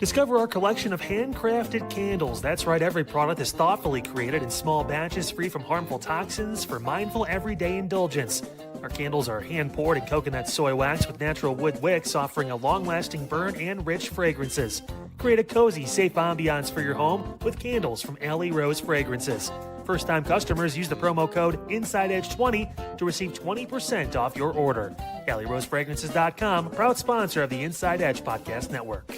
Discover our collection of handcrafted candles. That's right, every product is thoughtfully created in small batches free from harmful toxins for mindful everyday indulgence. Our candles are hand-poured in coconut soy wax with natural wood wicks, offering a long-lasting burn and rich fragrances. Create a cozy, safe ambiance for your home with candles from Alley Rose Fragrances. First-time customers use the promo code InsideEdge20 to receive 20% off your order. AlleyRoseFragrances.com, proud sponsor of the Inside Edge Podcast Network.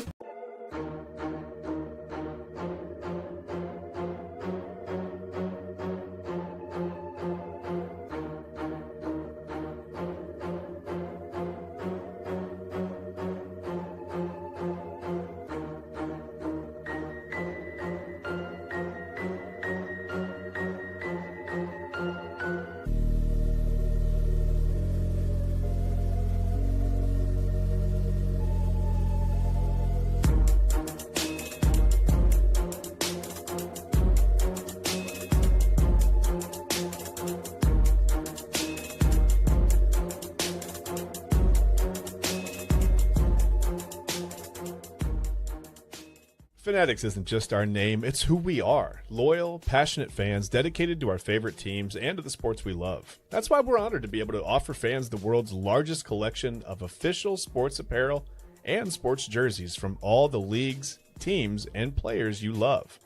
Fanatics isn't just our name, it's who we are. Loyal, passionate fans dedicated to our favorite teams and to the sports we love. That's why we're honored to be able to offer fans the world's largest collection of official sports apparel and sports jerseys from all the leagues, teams, and players you love.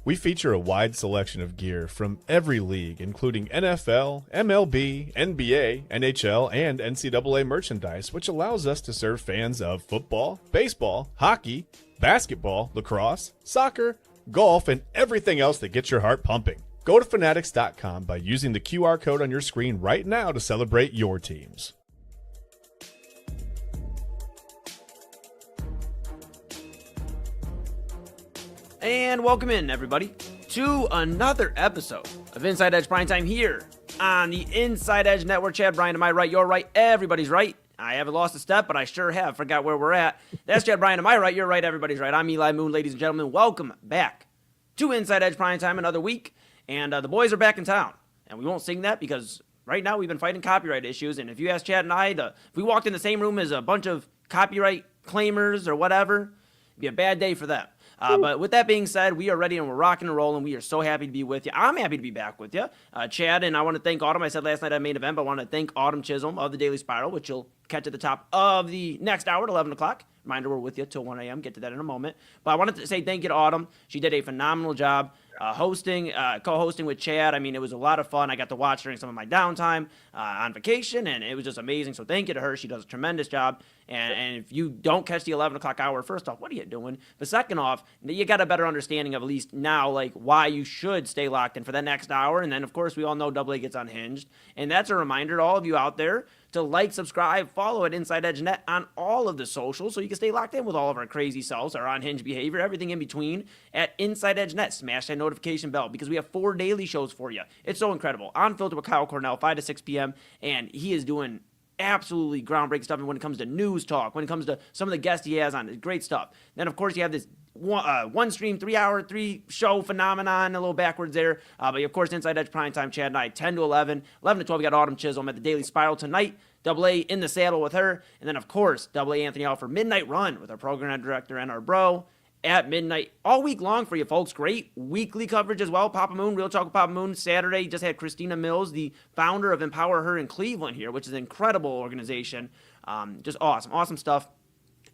We feature a wide selection of gear from every league, including NFL, MLB, NBA, NHL, and NCAA merchandise, which allows us to serve fans of football, baseball, hockey, basketball, lacrosse, soccer, golf, and everything else that gets your heart pumping. Go to Fanatics.com by using the QR code on your screen right now to celebrate your teams. And welcome in, everybody, to another episode of Inside Edge Primetime here on the Inside Edge Network. Chad Bryan, to my right, your right, everybody's right. I haven't lost a step, but I sure have forgot where we're at. That's Chad Bryan, to my right, your right, everybody's right. I'm Eli Moon, ladies and gentlemen. Welcome back to Inside Edge Primetime, another week. And the boys are back in town. And we won't sing that because right now we've been fighting copyright issues. And if you ask Chad and I, if we walked in the same room as a bunch of copyright claimers or whatever, it'd be a bad day for them. But with that being said, we are ready and we're rocking and rolling. We are so happy to be with you. I'm happy to be back with you, Chad, and I want to thank Autumn. I said last night at Main Event, but I want to thank Autumn Chisholm of the Daily Spiral, which you'll catch at the top of the next hour at 11 o'clock. Reminder, we're with you till 1 a.m. Get to that in a moment. But I wanted to say thank you to Autumn. She did a phenomenal job co-hosting with Chad. I mean, it was a lot of fun. I got to watch during some of my downtime on vacation, and it was just amazing. So thank you to her. She does a tremendous job. And if you don't catch the 11 o'clock hour, first off, what are you doing? But second off, you got a better understanding of at least now, like, why you should stay locked in for that next hour. And then, of course, we all know AA gets unhinged. And that's a reminder to all of you out there to like, subscribe, follow at Inside Edge Net on all of the socials so you can stay locked in with all of our crazy selves, our unhinged behavior, everything in between at Inside Edge Net. Smash that notification bell because we have 4 daily shows for you. It's so incredible. Unfiltered with Kyle Cornell, 5 to 6 p.m., and he is doing absolutely groundbreaking stuff. And when it comes to news talk, when it comes to some of the guests he has on, it's great stuff. Then, of course, you have this one stream, 3 show phenomenon, a little backwards there. But, of course, Inside Edge Primetime, Chad and I, 10 to 11. 11 to 12, we got Autumn Chisholm at the Daily Spiral tonight. AA in the saddle with her. And then, of course, AA Anthony out for Midnight Run with our program director and our bro at midnight all week long for you folks. Great weekly coverage as well. Papa Moon, Real Talk with Papa Moon. Saturday just had Christina Mills, the founder of Empower Her in Cleveland here, which is an incredible organization. Just awesome stuff.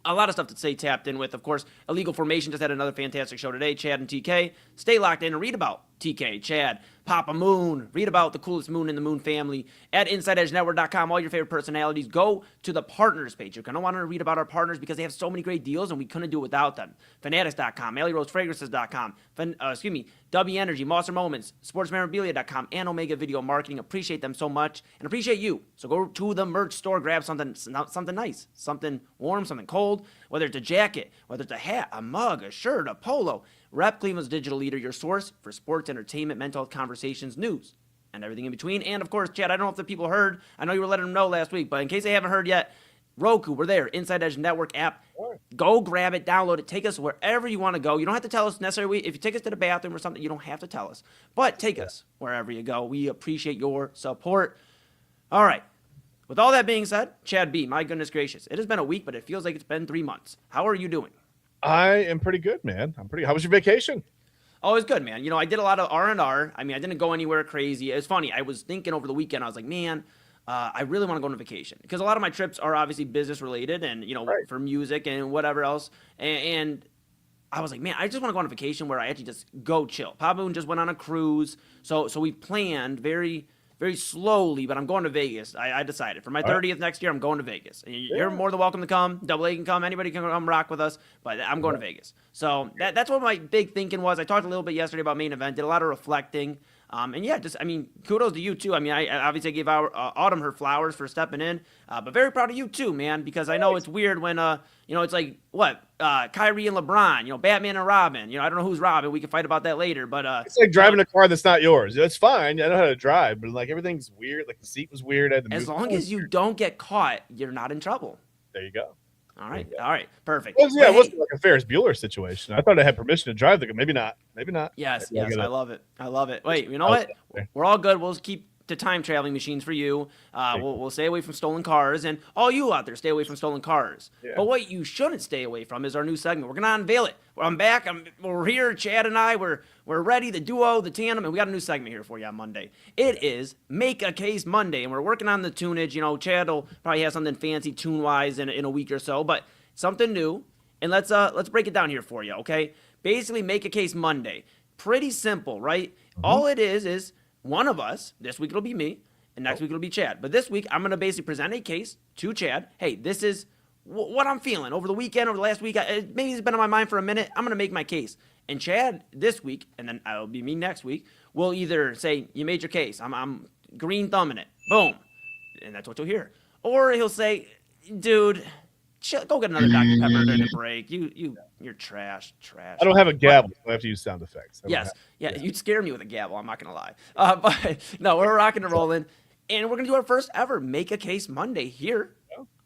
A lot of stuff to stay tapped in with. Of course, Illegal Formation just had another fantastic show today. Chad and TK. Stay locked in and read about TK, Chad, Papa Moon. Read about the coolest moon in the Moon family at InsideEdgeNetwork.com. All your favorite personalities. Go to the partners page. You're going to want to read about our partners because they have so many great deals and we couldn't do it without them. Fanatics.com, AlleyRoseFragrances.com, W Energy, Monster Moments, SportsMemorabilia.com, and Omega Video Marketing. Appreciate them so much and appreciate you. So go to the merch store, grab something nice, something warm, something cold, whether it's a jacket, whether it's a hat, a mug, a shirt, a polo. Rep Cleveland's digital leader, your source for sports, entertainment, mental health conversations, news, and everything in between. And, of course, Chad, I don't know if the people heard. I know you were letting them know last week, but in case they haven't heard yet, Roku, we're there, Inside Edge Network app. Sure. Go grab it, download it, take us wherever you want to go. You don't have to tell us necessarily. If you take us to the bathroom or something, you don't have to tell us. But take us wherever you go. We appreciate your support. All right. With all that being said, Chad B., my goodness gracious, it has been a week, but it feels like it's been 3 months. How are you doing? I am pretty good, man. How was your vacation? Oh, it was good, man. I did a lot of R&R. I mean, I didn't go anywhere crazy. It was funny. I was thinking over the weekend, I was like, man, I really want to go on a vacation because a lot of my trips are obviously business related and, Right. for music and whatever else. And I was like, man, I just want to go on a vacation where I actually just go chill. Papa Moon just went on a cruise. So we planned very, very slowly, but I'm going to Vegas. I decided for my All right. 30th next year, I'm going to Vegas. And you're Yeah. more than welcome to come. Double A can come. Anybody can come rock with us. But I'm going to Vegas. So that's what my big thinking was. I talked a little bit yesterday about main event. Did a lot of reflecting. And yeah, kudos to you too. I mean, I obviously gave Autumn her flowers for stepping in, but very proud of you too, man. Because I know it's weird when it's like what Kyrie and LeBron, Batman and Robin. I don't know who's Robin. We can fight about that later. But It's like driving a car that's not yours. It's fine. I know how to drive, but like everything's weird. Like the seat was weird. I had to as move. long as you don't get caught, you're not in trouble. There you go. All right, perfect. Well, yeah, But it hey, wasn't like a Ferris Bueller situation. I thought I had permission to drive the car. Maybe not. yes, Maybe I love it. Wait, you know I'll what? stop there. We're all good. We'll just keep the time traveling machines for you. We'll stay away from stolen cars, and all you out there, stay away from stolen cars. Yeah. But what you shouldn't stay away from is our new segment. We're gonna unveil it. I'm back. We're here. Chad and I. We're ready. The duo, the tandem, and we got a new segment here for you on Monday. It is Make a Case Monday, and we're working on the tunage. Chad will probably have something fancy tune wise in a week or so, but something new. And let's break it down here for you. Okay. Basically, Make a Case Monday. Pretty simple, right? All it is one of us. This week it'll be me, and next week it'll be Chad. But this week I'm gonna basically present a case to Chad. Hey, this is what I'm feeling over the weekend, over the last week. Maybe it's been on my mind for a minute. I'm gonna make my case. And Chad this week, and then it'll be me next week, will either say, you made your case. I'm green thumbing it. Boom. And that's what you'll hear. Or he'll say, dude, chill, go get another Dr. Pepper during the break. You're trash. I don't have a gavel, so I have to use sound effects. Yes. You'd scare me with a gavel. I'm not going to lie. But no, we're rocking and rolling. And we're going to do our first ever Make a Case Monday here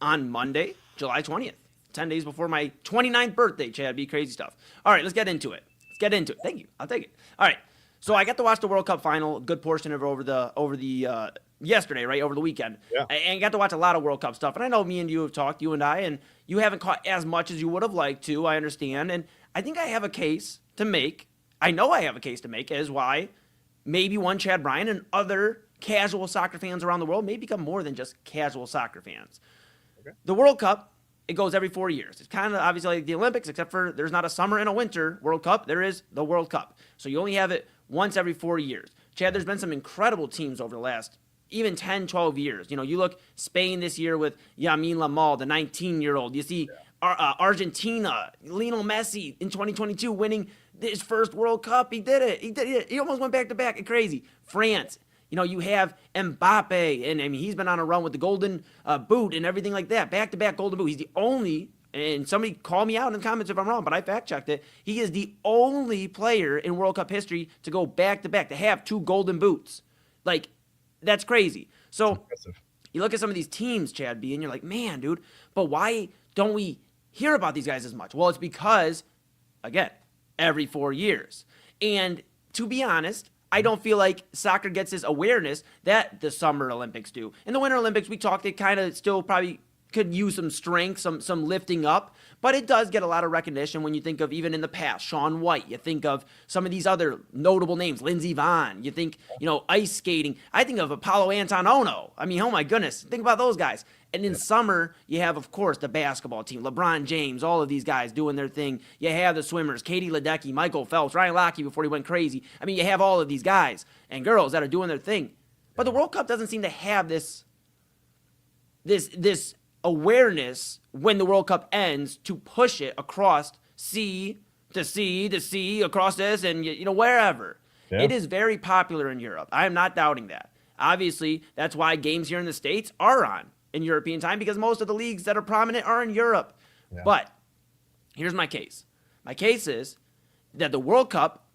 on Monday, July 20th. 10 days before my 29th birthday, Chad. Be crazy stuff. All right, let's get into it. Thank you. I'll take it. All right. So I got to watch the World Cup final, a good portion of it over the yesterday, right, over the weekend. Yeah. And got to watch a lot of World Cup stuff. And I know me and you have talked, you and I, and you haven't caught as much as you would have liked to, I understand. And I think I have a case to make. I know I have a case to make as why maybe one Chad Bryan and other casual soccer fans around the world may become more than just casual soccer fans. Okay. The World Cup, it goes every 4 years. It's kind of obviously like the Olympics, except for there's not a summer and a winter World Cup. There is the World Cup. So you only have it once every 4 years. Chad, there's been some incredible teams over the last even 10, 12 years. You look Spain this year with Yamin Lamal, the 19-year-old. You see Argentina, Lionel Messi in 2022 winning his first World Cup. He did it. He almost went back-to-back. It's crazy. France. You have Mbappe, and I mean, he's been on a run with the golden boot and everything like that. Back-to-back golden boot. He's the only, and somebody call me out in the comments if I'm wrong, but I fact-checked it. He is the only player in World Cup history to go back-to-back, to have 2 golden boots. Like, that's crazy. So Impressive. you look at some of these teams, Chad B, and you're like, man, dude, but why don't we hear about these guys as much? Well, it's because, again, every 4 years. And to be honest, I don't feel like soccer gets this awareness that the Summer Olympics do. In the Winter Olympics, we talked, it kind of still probably could use some strength, some lifting up, but it does get a lot of recognition when you think of, even in the past, Shaun White. You think of some of these other notable names, Lindsey Vonn. You think, ice skating. I think of Apollo Antonono. I mean, oh my goodness, think about those guys. And in summer, you have, of course, the basketball team, LeBron James, all of these guys doing their thing. You have the swimmers, Katie Ledecky, Michael Phelps, Ryan Lochte before he went crazy. I mean, you have all of these guys and girls that are doing their thing. But the World Cup doesn't seem to have this awareness when the World Cup ends to push it across sea to sea across this and wherever. Yeah. It is very popular in Europe. I am not doubting that. Obviously, that's why games here in the States are on in European time, because most of the leagues that are prominent are in Europe. Yeah. But here's my case. My case is that the World Cup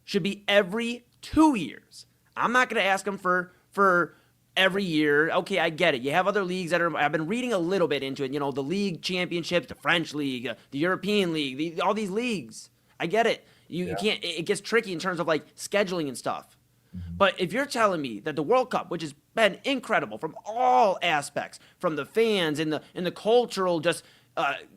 should be every 2 years. I'm not going to ask them for every year. Okay, I get it. You have other leagues that are, I've been reading a little bit into it, the league championships, the French league, the European league, all these leagues. I get it. You can't, it gets tricky in terms of like scheduling and stuff. But if you're telling me that the World Cup, which has been incredible from all aspects, from the fans and the cultural just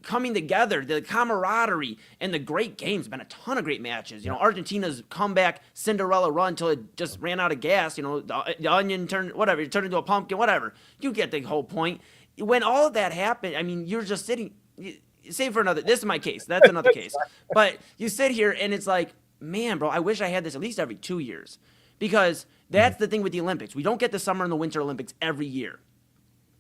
coming together, the camaraderie, and the great games. Been a ton of great matches. You know, Argentina's comeback Cinderella run until it just ran out of gas. You know, the onion turned into a pumpkin, whatever. You get the whole point. When all of that happened, I mean, you're just sitting. Save for another. This is my case. That's another case. But you sit here and it's like, man, bro, I wish I had this at least every 2 years, because that's the thing with the Olympics. We don't get the Summer and the Winter Olympics every year.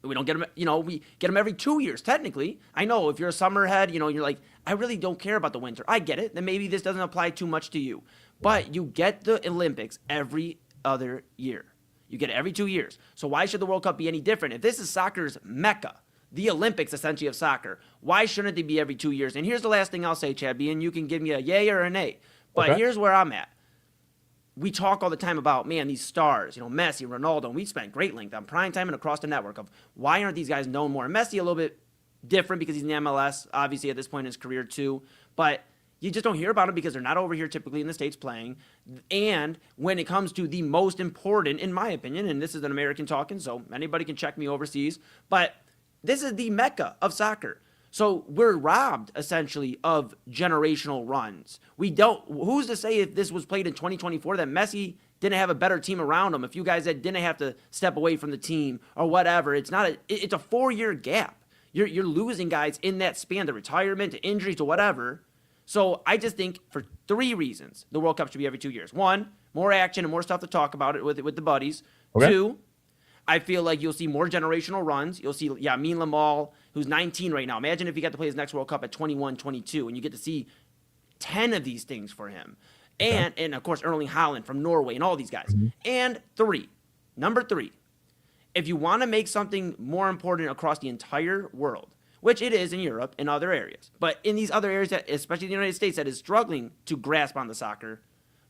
We don't get them, you know, we get them every 2 years, technically. I know if you're a summer head, you know, you're like, I really don't care about the winter. I get it. Then maybe this doesn't apply too much to you. But you get the Olympics every other year. You get it every 2 years. So why should the World Cup be any different? If this is soccer's mecca, the Olympics essentially of soccer, why shouldn't they be every 2 years? And here's the last thing I'll say, Chad B, and you can give me a yay or a nay. But here's where I'm at. We talk all the time about, man, these stars, you know, Messi, Ronaldo, and we spent great length on Primetime and across the network of why aren't these guys known more? And Messi a little bit different because he's in the MLS, obviously at this point in his career too, but you just don't hear about them because they're not over here typically in the States playing. And when it comes to the most important, in my opinion, and this is an American talking, so anybody can check me overseas, but this is the mecca of soccer. So we're robbed, essentially, of generational runs. We don't. Who's to say if this was played in 2024 that Messi didn't have a better team around him? If you guys that didn't have to step away from the team or whatever, it's not. It's a 4-year gap. You're losing guys in that span, to retirement, to injuries, to whatever. So I just think for 3 reasons the World Cup should be every 2 years. 1, more action and more stuff to talk about it with the buddies. Okay. 2, I feel like you'll see more generational runs. You'll see Yamin Lamal, who's 19 right now. Imagine if he got to play his next World Cup at 21, 22, and you get to see 10 of these things for him. And of course, Erling Haaland from Norway and all these guys. And 3, number 3, if you want to make something more important across the entire world, which it is in Europe and other areas, but in these other areas, that, especially the United States, that is struggling to grasp on the soccer,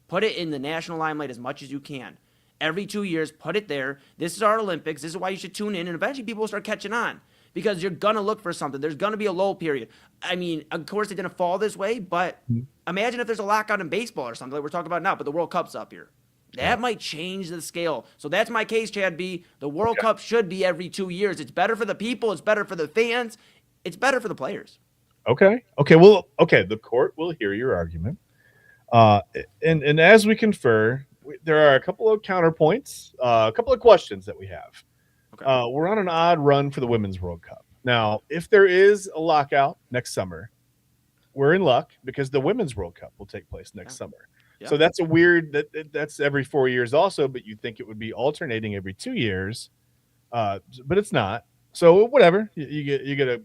put it in the national limelight as much as you can. Every 2 years, put it there. This is our Olympics. This is why you should tune in. And eventually people will start catching on because you're going to look for something. There's going to be a lull period. I mean, of course, it didn't fall this way, but imagine if there's a lockout in baseball or something like we're talking about now, but the World Cup's up here. That might change the scale. So that's my case, Chad B. The World Cup should be every 2 years. It's better for the people. It's better for the fans. It's better for the players. Okay. Well, the court will hear your argument. And as we confer, there are a couple of counterpoints, a couple of questions that we have. Okay. We're on an odd run for the Women's World Cup. Now, if there is a lockout next summer, we're in luck because the Women's World Cup will take place next summer. Yeah. So that's a weird that's every 4 years also, but you'd think it would be alternating every 2 years, but it's not. So whatever, you get a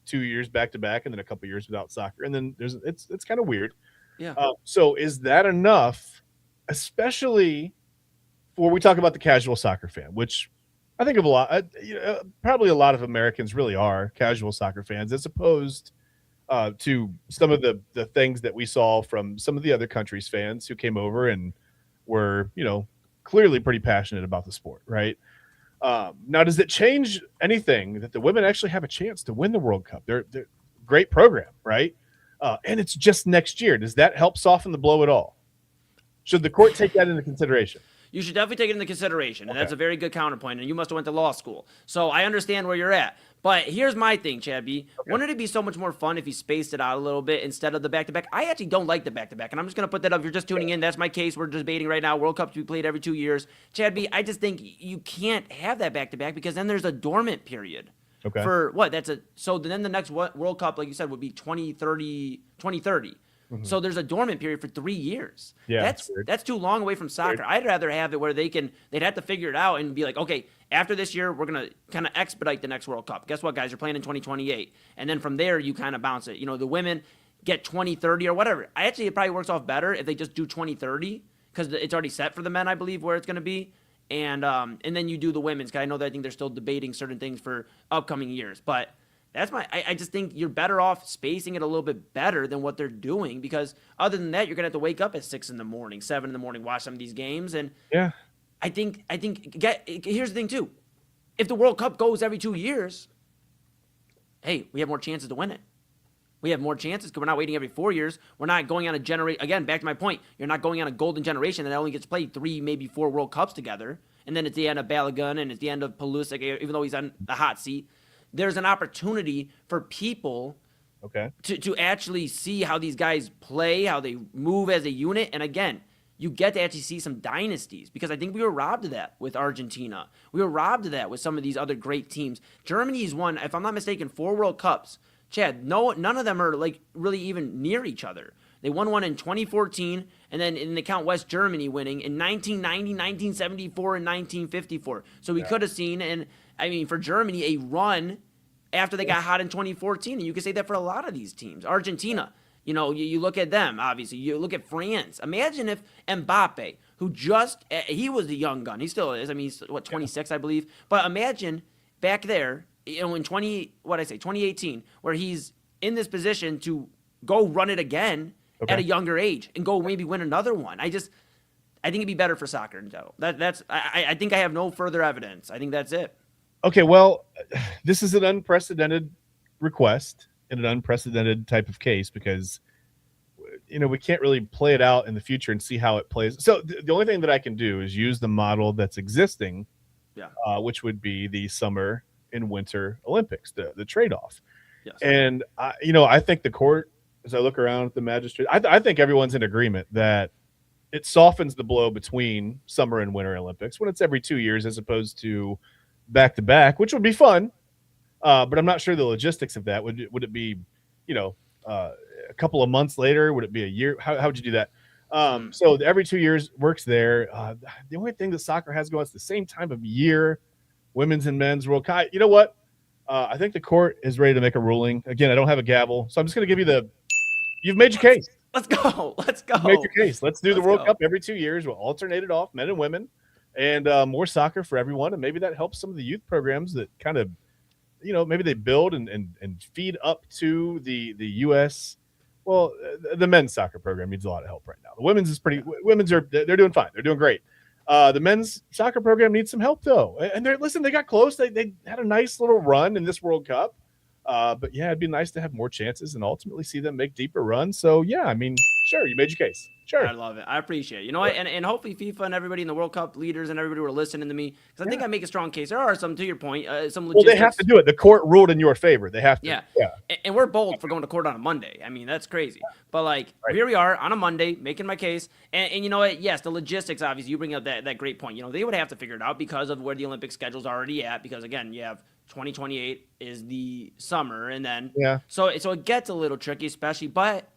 2 years back to back, and then a couple years without soccer, and then it's kind of weird. Yeah. So is that enough? Especially for we talk about the casual soccer fan, which I think of a lot. Probably a lot of Americans really are casual soccer fans, as opposed to some of the things that we saw from some of the other countries' fans who came over and were, clearly pretty passionate about the sport, right? Now, does it change anything that the women actually have a chance to win the World Cup? They're great program, right? And it's just next year. Does that help soften the blow at all? Should the court take that into consideration? You should definitely take it into consideration, and that's a very good counterpoint, and you must have went to law school. So I understand where you're at. But here's my thing, Chad B. Wouldn't it be so much more fun if you spaced it out a little bit instead of the back-to-back? I actually don't like the back-to-back, and I'm just going to put that up. If you're just tuning in, that's my case. We're debating right now. World Cup to be played every 2 years. Chad B., I just think you can't have that back-to-back because then there's a dormant period. Okay. For what? So then the next World Cup, like you said, would be 2030. Mm-hmm. So there's a dormant period for 3 years. Yeah, that's too long away from soccer. I'd rather have it where they'd have to figure it out and be like, okay, after this year, we're going to kind of expedite the next World Cup. Guess what, guys? You're playing in 2028. And then from there, you kind of bounce it. The women get 2030 or whatever. It probably works off better if they just do 2030 because it's already set for the men, I believe, where it's going to be. And then you do the women's, because I think they're still debating certain things for upcoming years. But that's I just think you're better off spacing it a little bit better than what they're doing, because other than that, you're going to have to wake up at 6 in the morning, 7 in the morning, watch some of these games. And yeah, I think here's the thing too. If the World Cup goes every 2 years, hey, we have more chances to win it. We have more chances because we're not waiting every 4 years. We're not going on a again, back to my point, you're not going on a golden generation that only gets played 3, maybe 4 World Cups together. And then it's the end of Balogun and it's the end of Pulisic, even though he's on the hot seat. there's an opportunity for people to actually see how these guys play, how they move as a unit. And again, you get to actually see some dynasties, because I think we were robbed of that with Argentina. We were robbed of that with some of these other great teams. Germany's won, if I'm not mistaken, 4 World Cups. Chad, none of them are like really even near each other. They won one in 2014, and then in the count West Germany winning in 1990, 1974, and 1954. So we could have seen, and I mean, for Germany, a run after they got hot in 2014. And you can say that for a lot of these teams. Argentina, you look at them, obviously. You look at France. Imagine if Mbappe, he was a young gun. He still is. I mean, he's, 26, I believe. But imagine back there, in 2018, where he's in this position to go run it again at a younger age and go maybe win another one. I think it'd be better for soccer in general. I think I have no further evidence. I think that's it. Okay, well, this is an unprecedented request in an unprecedented type of case, because we can't really play it out in the future and see how it plays. So the only thing that I can do is use the model that's existing, which would be the summer and winter Olympics, the trade-off. Yes. And I think the court, as I look around at the magistrate, I think everyone's in agreement that it softens the blow between summer and winter Olympics when it's every 2 years as opposed to back to back, which would be fun. But I'm not sure the logistics of that. Would it be, a couple of months later? Would it be a year? How would you do that? So every 2 years works there. The only thing that soccer has going, it's the same time of year, women's and men's World Cup. You know what? I think the court is ready to make a ruling. Again, I don't have a gavel, so I'm just going to give you you've made your case. Let's go. Make your case. Let's do the World Cup every 2 years. We'll alternate it off, men and women, and more soccer for everyone. And maybe that helps some of the youth programs that kind of, maybe they build and feed up to the U.S. Well, the men's soccer program needs a lot of help right now. The women's is they're doing fine. They're doing great. The men's soccer program needs some help though. And they got close. They had a nice little run in this World Cup. But yeah, it'd be nice to have more chances and ultimately see them make deeper runs. So yeah, I mean, sure, you made your case. Sure. I love it. I appreciate it. You know what? And hopefully FIFA and everybody in the World Cup leaders and everybody who are listening to me, because I think I make a strong case. There are some, to your point, some logistics. Well, they have to do it. The court ruled in your favor. They have to. Yeah. And we're bold for going to court on a Monday. I mean, that's crazy. But here we are on a Monday making my case. And you know what? Yes, the logistics, obviously, you bring up that great point. They would have to figure it out because of where the Olympic schedule's already at. Because again, you have 2028 is the summer, and then so it gets a little tricky, especially. But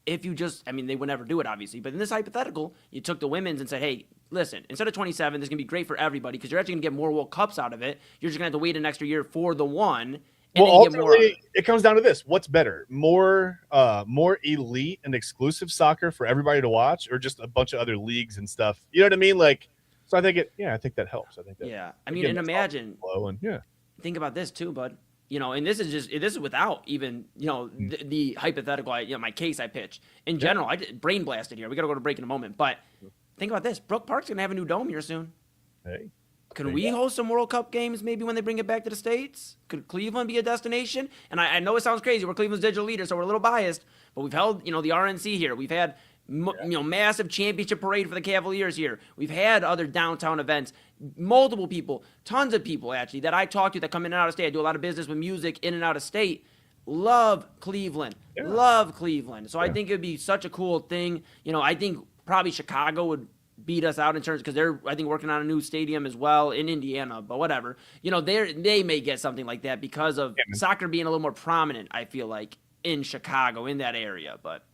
if you they would never do it, obviously. But in this hypothetical, you took the women's and said, hey, listen, instead of 27, this is going to be great for everybody because you're actually going to get more World Cups out of it. You're just going to have to wait an extra year for the one. And well, ultimately, it comes down to this. What's better? More elite and exclusive soccer for everybody to watch, or just a bunch of other leagues and stuff? You know what I mean? So I think I think that helps. I think that. I mean, and imagine. Think about this too, bud. And this is without even, the hypothetical, my case I pitched. In general, I did brain blasted here. We got to go to break in a moment. But think about this. Brook Park's going to have a new dome here soon. Hey. Can we host some World Cup games maybe when they bring it back to the States? Could Cleveland be a destination? And I know it sounds crazy. We're Cleveland's digital leader, so we're a little biased. But we've held, the RNC here. We've had, massive championship parade for the Cavaliers here. We've had other downtown events. Multiple people, tons of people actually that I talk to that come in and out of state. I do a lot of business with music in and out of state. Love Cleveland. Love Cleveland. So I think it would be such a cool thing. I think probably Chicago would beat us out in terms because they're, I think, working on a new stadium as well in Indiana, but whatever. They may get something like that because of soccer being a little more prominent, I feel like, in Chicago, in that area. But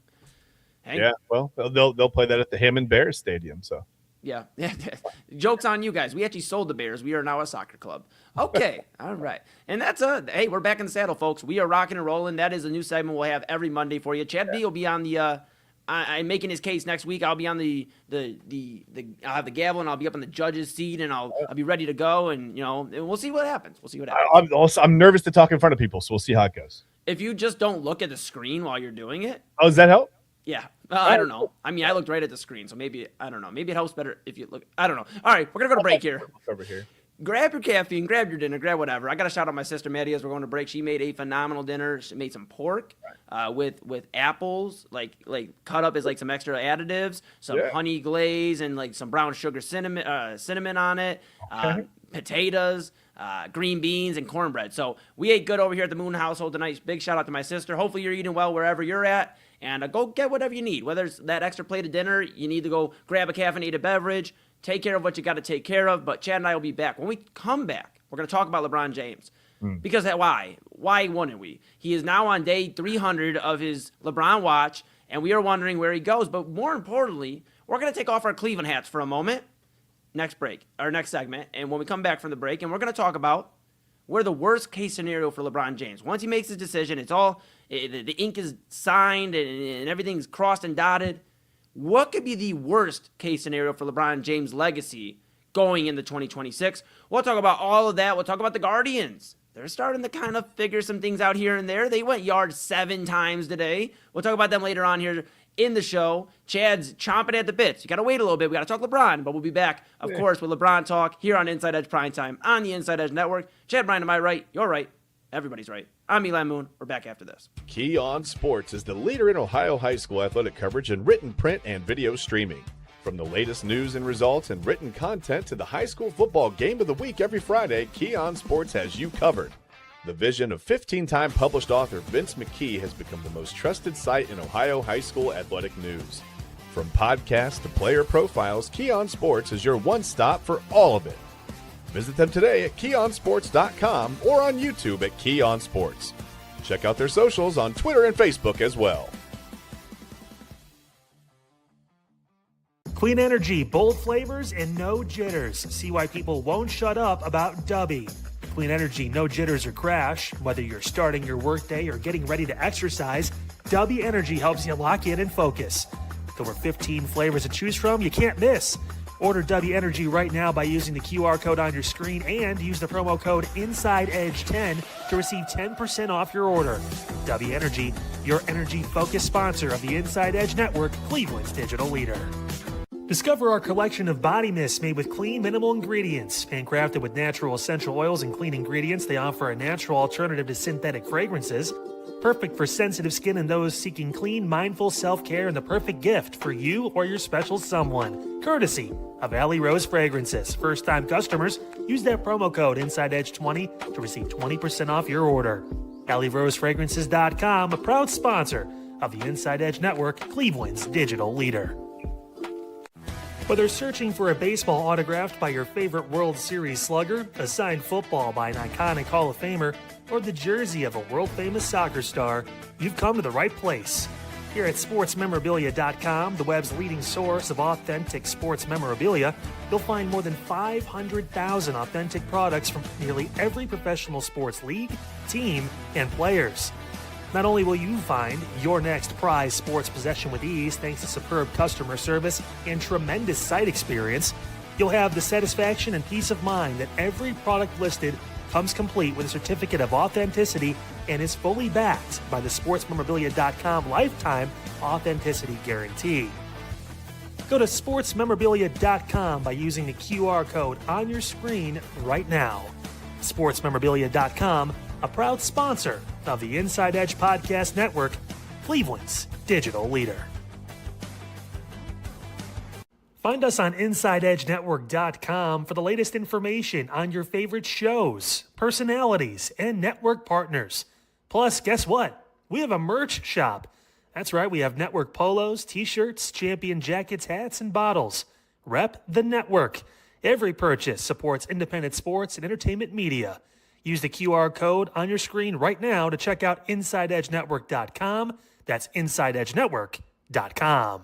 hey. Yeah, well, they'll play that at the Hammond Bears Stadium, so. Yeah. Joke's on you guys. We actually sold the Bears. We are now a soccer club. Okay. All right. And that's hey, we're back in the saddle, folks. We are rocking and rolling. That is a new segment we'll have every Monday for you. Chad B will be on the I'm making his case next week. I'll be on the I'll have the gavel and I'll be up on the judge's seat and I'll be ready to go and and we'll see what happens. I'm nervous to talk in front of people, so we'll see how it goes. If you just don't look at the screen while you're doing it. Oh, does that help? Yeah. I don't know. I mean, I looked right at the screen, so maybe, I don't know. Maybe it helps better if you look. I don't know. All right, we're going to go to break here. Over here. Grab your caffeine, grab your dinner, grab whatever. I got to shout out my sister Maddie as we're going to break. She made a phenomenal dinner. She made some pork with apples, like cut up as some extra additives, some honey glaze, and some brown sugar cinnamon on it. potatoes, green beans, and cornbread. So we ate good over here at the Moon household tonight. Big shout out to my sister. Hopefully you're eating well wherever you're at. And go get whatever you need. Whether it's that extra plate of dinner, you need to go grab a caffeinated beverage, take care of what you got to take care of. But Chad and I will be back. When we come back, we're going to talk about LeBron James. Because why? Why wouldn't we? He is now on day 300 of his LeBron watch, and we are wondering where he goes. But more importantly, we're going to take off our Cleveland hats for a moment. Next segment. And when we come back from the break, and we're going to talk about where the worst case scenario for LeBron James. Once he makes his decision, the ink is signed and everything's crossed and dotted. What could be the worst case scenario for LeBron James' legacy going into 2026? We'll talk about all of that. We'll talk about the Guardians. They're starting to kind of figure some things out here and there. They went yard 7 times today. We'll talk about them later on here in the show. Chad's chomping at the bits. You got to wait a little bit. We got to talk LeBron, but we'll be back, of course, with LeBron talk here on Inside Edge Primetime on the Inside Edge Network. Chad Bryan to my right. You're right. Everybody's right. I'm Eli Moon. We're back after this. Key On Sports is the leader in Ohio high school athletic coverage in written, print, and video streaming. From the latest news and results and written content to the high school football game of the week every Friday, Key On Sports has you covered. The vision of 15-time published author Vince McKee has become the most trusted site in Ohio high school athletic news. From podcasts to player profiles, Key On Sports is your one-stop for all of it. Visit them today at keyonsports.com or on YouTube at Key On Sports. Check out their socials on Twitter and Facebook as well. Clean energy, bold flavors, and no jitters. See why people won't shut up about Dubby. Clean energy, no jitters or crash. Whether you're starting your workday or getting ready to exercise, Dubby Energy helps you lock in and focus. With over 15 flavors to choose from, you can't miss. Order Dubby Energy right now by using the QR code on your screen and use the promo code InsideEdge10 to receive 10% off your order. Dubby Energy, your energy-focused sponsor of the Inside Edge Network, Cleveland's digital leader. Discover our collection of body mists made with clean, minimal ingredients. Handcrafted with natural essential oils and clean ingredients, they offer a natural alternative to synthetic fragrances. Perfect for sensitive skin and those seeking clean, mindful self-care, and the perfect gift for you or your special someone. Courtesy of Alley Rose Fragrances. First-time customers, use that promo code InsideEdge20 to receive 20% off your order. AlleyRoseFragrances.com, a proud sponsor of the Inside Edge Network, Cleveland's digital leader. Whether searching for a baseball autographed by your favorite World Series slugger, a signed football by an iconic Hall of Famer, or the jersey of a world-famous soccer star, you've come to the right place. Here at SportsMemorabilia.com, the web's leading source of authentic sports memorabilia, you'll find more than 500,000 authentic products from nearly every professional sports league, team, and players. Not only will you find your next prized sports possession with ease thanks to superb customer service and tremendous site experience, you'll have the satisfaction and peace of mind that every product listed comes complete with a certificate of authenticity and is fully backed by the SportsMemorabilia.com lifetime authenticity guarantee. Go to SportsMemorabilia.com by using the QR code on your screen right now. SportsMemorabilia.com, a proud sponsor of the Inside Edge Podcast Network, Cleveland's digital leader. Find us on InsideEdgeNetwork.com for the latest information on your favorite shows, personalities, and network partners. Plus, guess what? We have a merch shop. That's right, we have network polos, t-shirts, champion jackets, hats, and bottles. Rep the network. Every purchase supports independent sports and entertainment media. Use the QR code on your screen right now to check out InsideEdgeNetwork.com. That's InsideEdgeNetwork.com.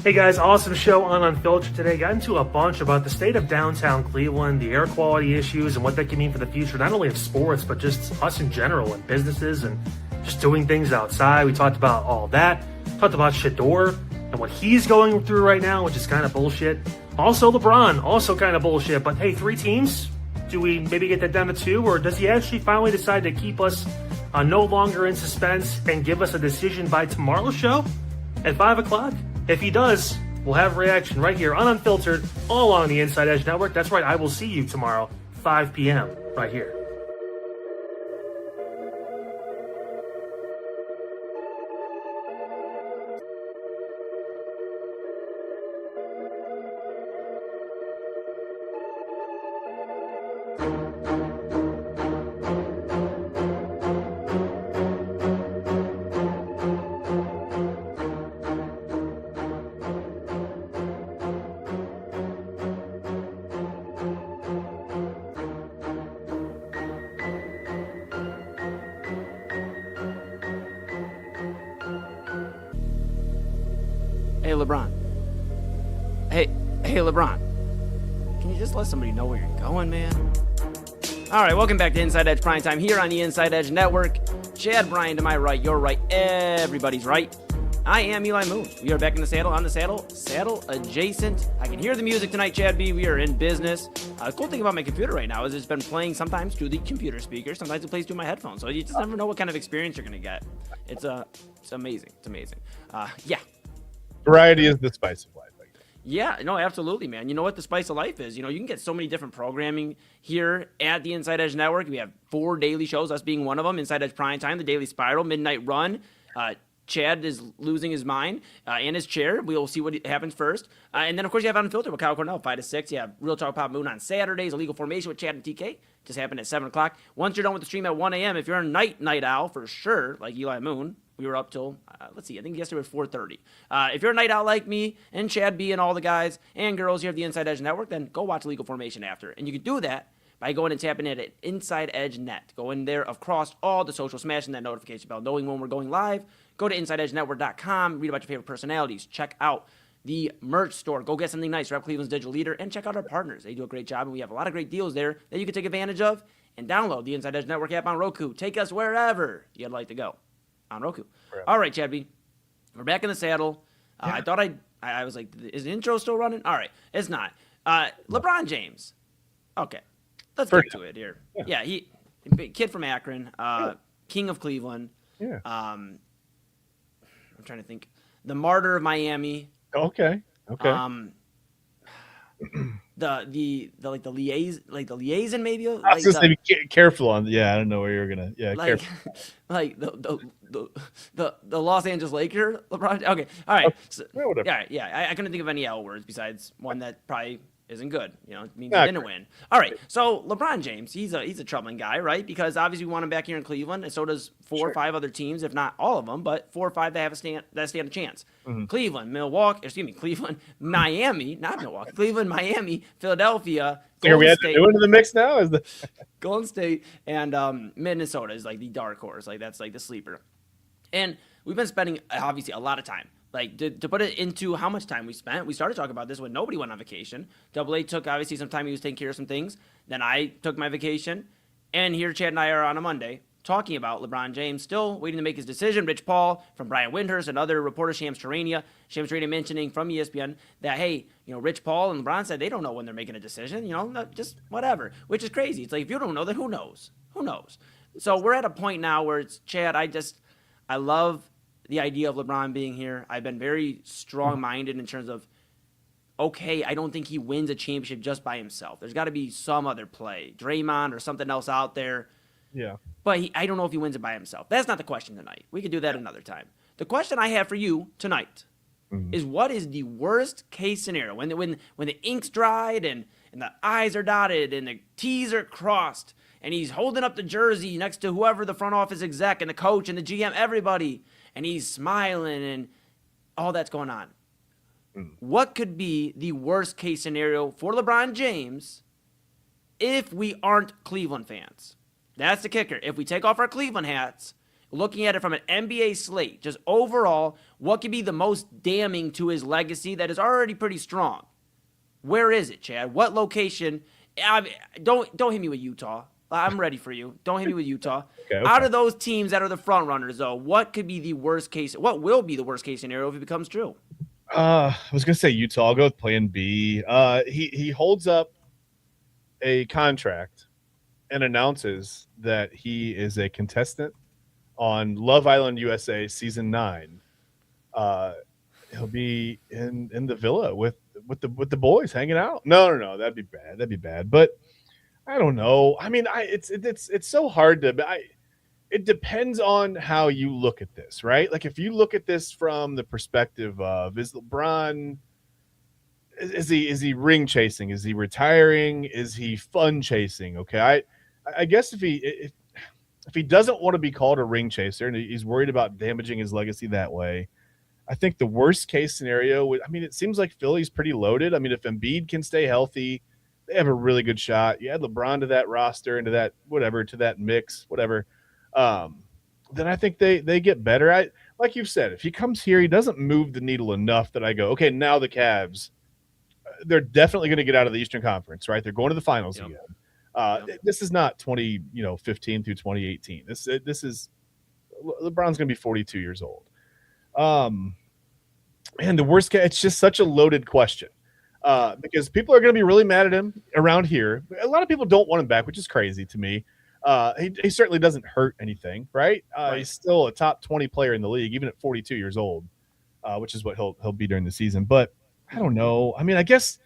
Hey guys, awesome show on Unfiltered today. Got into a bunch about the state of downtown Cleveland, the air quality issues, and what that can mean for the future, not only of sports, but just us in general and businesses and just doing things outside. We talked about all that. Talked about Shador and what he's going through right now, which is kind of bullshit. Also LeBron, also kind of bullshit. But hey, 3 teams? Do we maybe get that down to 2? Or does he actually finally decide to keep us no longer in suspense and give us a decision by tomorrow's show at 5 o'clock? If he does, we'll have a reaction right here on Unfiltered, all on the Inside Edge Network. That's right, I will see you tomorrow, 5 p.m. right here. Hey, LeBron. Hey, LeBron. Can you just let somebody know where you're going, man? All right, welcome back to Inside Edge Primetime here on the Inside Edge Network. Chad Bryan to my right, your right, everybody's right. I am Eli Moon. We are back in the saddle, on the saddle, saddle adjacent. I can hear the music tonight, Chad B. We are in business. The cool thing about my computer right now is it's been playing sometimes through the computer speaker, sometimes it plays through my headphones. So you just never know what kind of experience you're going to get. It's amazing. It's amazing. Yeah. Variety is the spice of life. Yeah, no, absolutely, man. You know what the spice of life is? You can get so many different programming here at the Inside Edge Network. We have 4 daily shows, us being one of them. Inside Edge Primetime, the Daily Spiral, Midnight Run. Chad is losing his mind and his chair. We'll see what happens first. And then, of course, you have Unfiltered with Kyle Cornell, 5 to 6. You have Real Talk Pop Moon on Saturdays, Illegal Formation with Chad and TK. Just happened at 7 o'clock. Once you're done with the stream at 1 a.m., if you're a night owl for sure, like Eli Moon, we were up till, let's see, I think yesterday was 4:30. If you're a night owl like me and Chad B and all the guys and girls here at the Inside Edge Network, then go watch Legal Formation after. And you can do that by going and tapping it at Inside Edge Net. Go in there across all the social, smashing that notification bell, knowing when we're going live. Go to InsideEdgeNetwork.com, read about your favorite personalities, check out the merch store. Go get something nice, Rep Cleveland's digital leader, and check out our partners. They do a great job, and we have a lot of great deals there that you can take advantage of. And download the Inside Edge Network app on Roku. Take us wherever you'd like to go on Roku. Right. All right, Chad B. We're back in the saddle. I thought I was like, is the intro still running? All right, it's not. LeBron James. Okay, let's get to it here. Yeah, he kid from Akron, king of Cleveland. Yeah. I'm trying to think. The martyr of Miami. Okay. The liaison maybe. I was just be careful on. Yeah, I don't know where you're gonna. Yeah, careful. Like the Los Angeles Lakers, LeBron. Okay, all right. So, yeah. I couldn't think of any L words besides one that probably isn't good. It means he didn't win. All right. So LeBron James, he's a troubling guy, right? Because obviously we want him back here in Cleveland, and so does 4 or 5 other teams, if not all of them, but 4 or 5 that stand a chance. Mm-hmm. Cleveland, Miami, not Milwaukee. Cleveland, Miami, Philadelphia. Are we adding into the mix now? Golden State and Minnesota is like the dark horse. Like that's like the sleeper. And we've been spending obviously a lot of time. Like, to put it into how much time we spent, we started talking about this when nobody went on vacation. Double A took, obviously, some time. He was taking care of some things. Then I took my vacation. And here Chad and I are on a Monday talking about LeBron James, still waiting to make his decision. Rich Paul from Brian Windhurst and other reporters, Shams Charania mentioning from ESPN that, hey, Rich Paul and LeBron said they don't know when they're making a decision. Just whatever, which is crazy. It's like, if you don't know, then who knows? Who knows? So we're at a point now where it's, Chad, I love the idea of LeBron being here. I've been very strong-minded in terms of, okay, I don't think he wins a championship just by himself. There's got to be some other play, Draymond or something else out there. Yeah. But I don't know if he wins it by himself. That's not the question tonight. We could do that another time. The question I have for you tonight is, what is the worst-case scenario? When the ink's dried and the I's are dotted and the T's are crossed and he's holding up the jersey next to whoever the front office exec and the coach and the GM, everybody, and he's smiling and all that's going on. What could be the worst case scenario for LeBron James if we aren't Cleveland fans? That's the kicker. If we take off our Cleveland hats, looking at it from an NBA slate, just overall, what could be the most damning to his legacy that is already pretty strong? Where is it, Chad? What location? Don't hit me with Utah. I'm ready for you. Don't hit me with Utah. Okay. Out of those teams that are the front runners, though, what could be the worst case? What will be the worst case scenario if it becomes true? I was gonna say Utah. I'll go with Plan B. He holds up a contract and announces that he is a contestant on Love Island USA season 9. He'll be in the villa with the boys hanging out. No, that'd be bad. But I don't know. I mean, it's so hard to. It depends on how you look at this, right? Like if you look at this from the perspective of, is LeBron is he ring chasing? Is he retiring? Is he fun chasing? Okay, I guess if he doesn't want to be called a ring chaser and he's worried about damaging his legacy that way, I think the worst case scenario would, I mean, it seems like Philly's pretty loaded. I mean, if Embiid can stay healthy, they have a really good shot. You add LeBron to that roster, into that whatever, to that mix, whatever. Then I think they get better. Like you've said, if he comes here, he doesn't move the needle enough that I go, okay, now the Cavs, they're definitely going to get out of the Eastern Conference, right? They're going to the finals again. This is not 2015 through 2018. This is LeBron's going to be 42 years old. And the worst case, it's just such a loaded question because people are going to be really mad at him around here. A lot of people don't want him back, which is crazy to me. He certainly doesn't hurt anything, right? He's still a top 20 player in the league, even at 42 years old, which is what he'll be during the season. But I don't know. I mean, I guess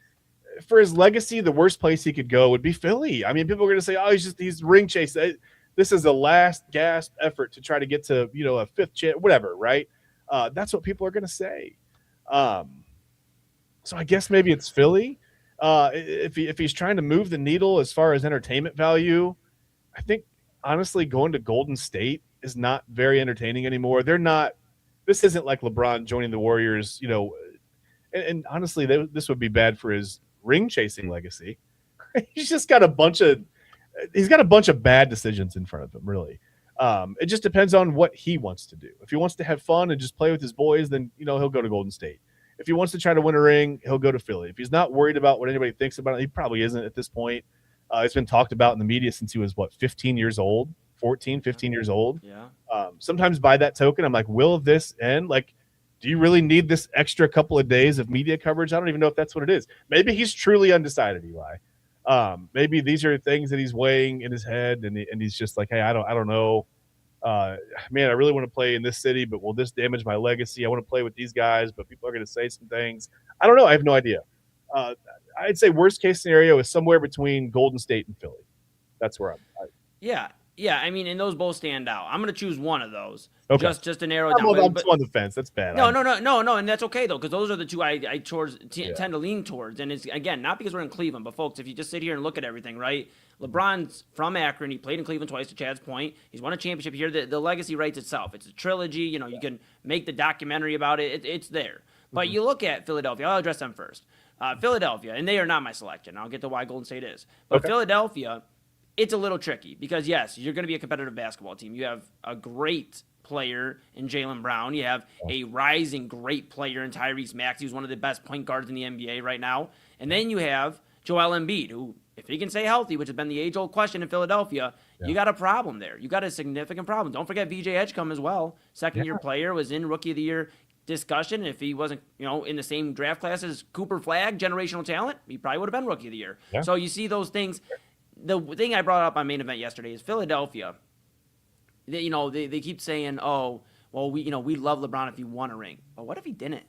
for his legacy, the worst place he could go would be Philly. I mean, people are going to say, "Oh, he's ring chasing." This is a last gasp effort to try to get to a fifth chance, whatever, right? That's what people are going to say. So I guess maybe it's Philly. If he's trying to move the needle as far as entertainment value, I think honestly going to Golden State is not very entertaining anymore. They're not. This isn't like LeBron joining the Warriors, and honestly, this would be bad for his ring chasing legacy. He's got a bunch of bad decisions in front of him, really. It just depends on what he wants to do. If he wants to have fun and just play with his boys, then he'll go to Golden State. If he wants to try to win a ring, he'll go to Philly. If he's not worried about what anybody thinks about it, he probably isn't at this point. It's been talked about in the media since he was 15 years old. Yeah. Sometimes by that token, I'm like, will this end? Like, do you really need this extra couple of days of media coverage? I don't even know if that's what it is. Maybe he's truly undecided, Eli. Maybe these are things that he's weighing in his head, and he's just like, hey, I don't know. Man, I really want to play in this city, but will this damage my legacy? I want to play with these guys, but people are going to say some things. I don't know. I have no idea. I'd say worst case scenario is somewhere between Golden State and Philly. That's where I'm. Yeah. I mean, and those both stand out. I'm going to choose one of those. Okay. Just to narrow it down. I'm on the fence. That's bad. No, and that's okay though, because those are the two I tend to lean towards. And it's again not because we're in Cleveland, but folks, if you just sit here and look at everything, right? LeBron's from Akron. He played in Cleveland twice. To Chad's point, he's won a championship here. The legacy writes itself. It's a trilogy. You can make the documentary about it. It's there. But you look at Philadelphia. I'll address them first. Philadelphia, and they are not my selection. I'll get to why Golden State is. But Philadelphia, it's a little tricky because, yes, you're going to be a competitive basketball team. You have a great player in Jaylen Brown. You have a rising great player in Tyrese Maxey, who's one of the best point guards in the NBA right now. And then you have Joel Embiid, who, if he can stay healthy, which has been the age-old question in Philadelphia, you got a problem there. You got a significant problem. Don't forget VJ Edgecombe as well. Second-year player, was in Rookie of the Year discussion. If he wasn't, in the same draft class as Cooper Flagg, generational talent, he probably would have been Rookie of the Year. Yeah. So you see those things. The thing I brought up on Main Event yesterday is Philadelphia. They keep saying, "Oh, well, we love LeBron if he won a ring." But what if he didn't?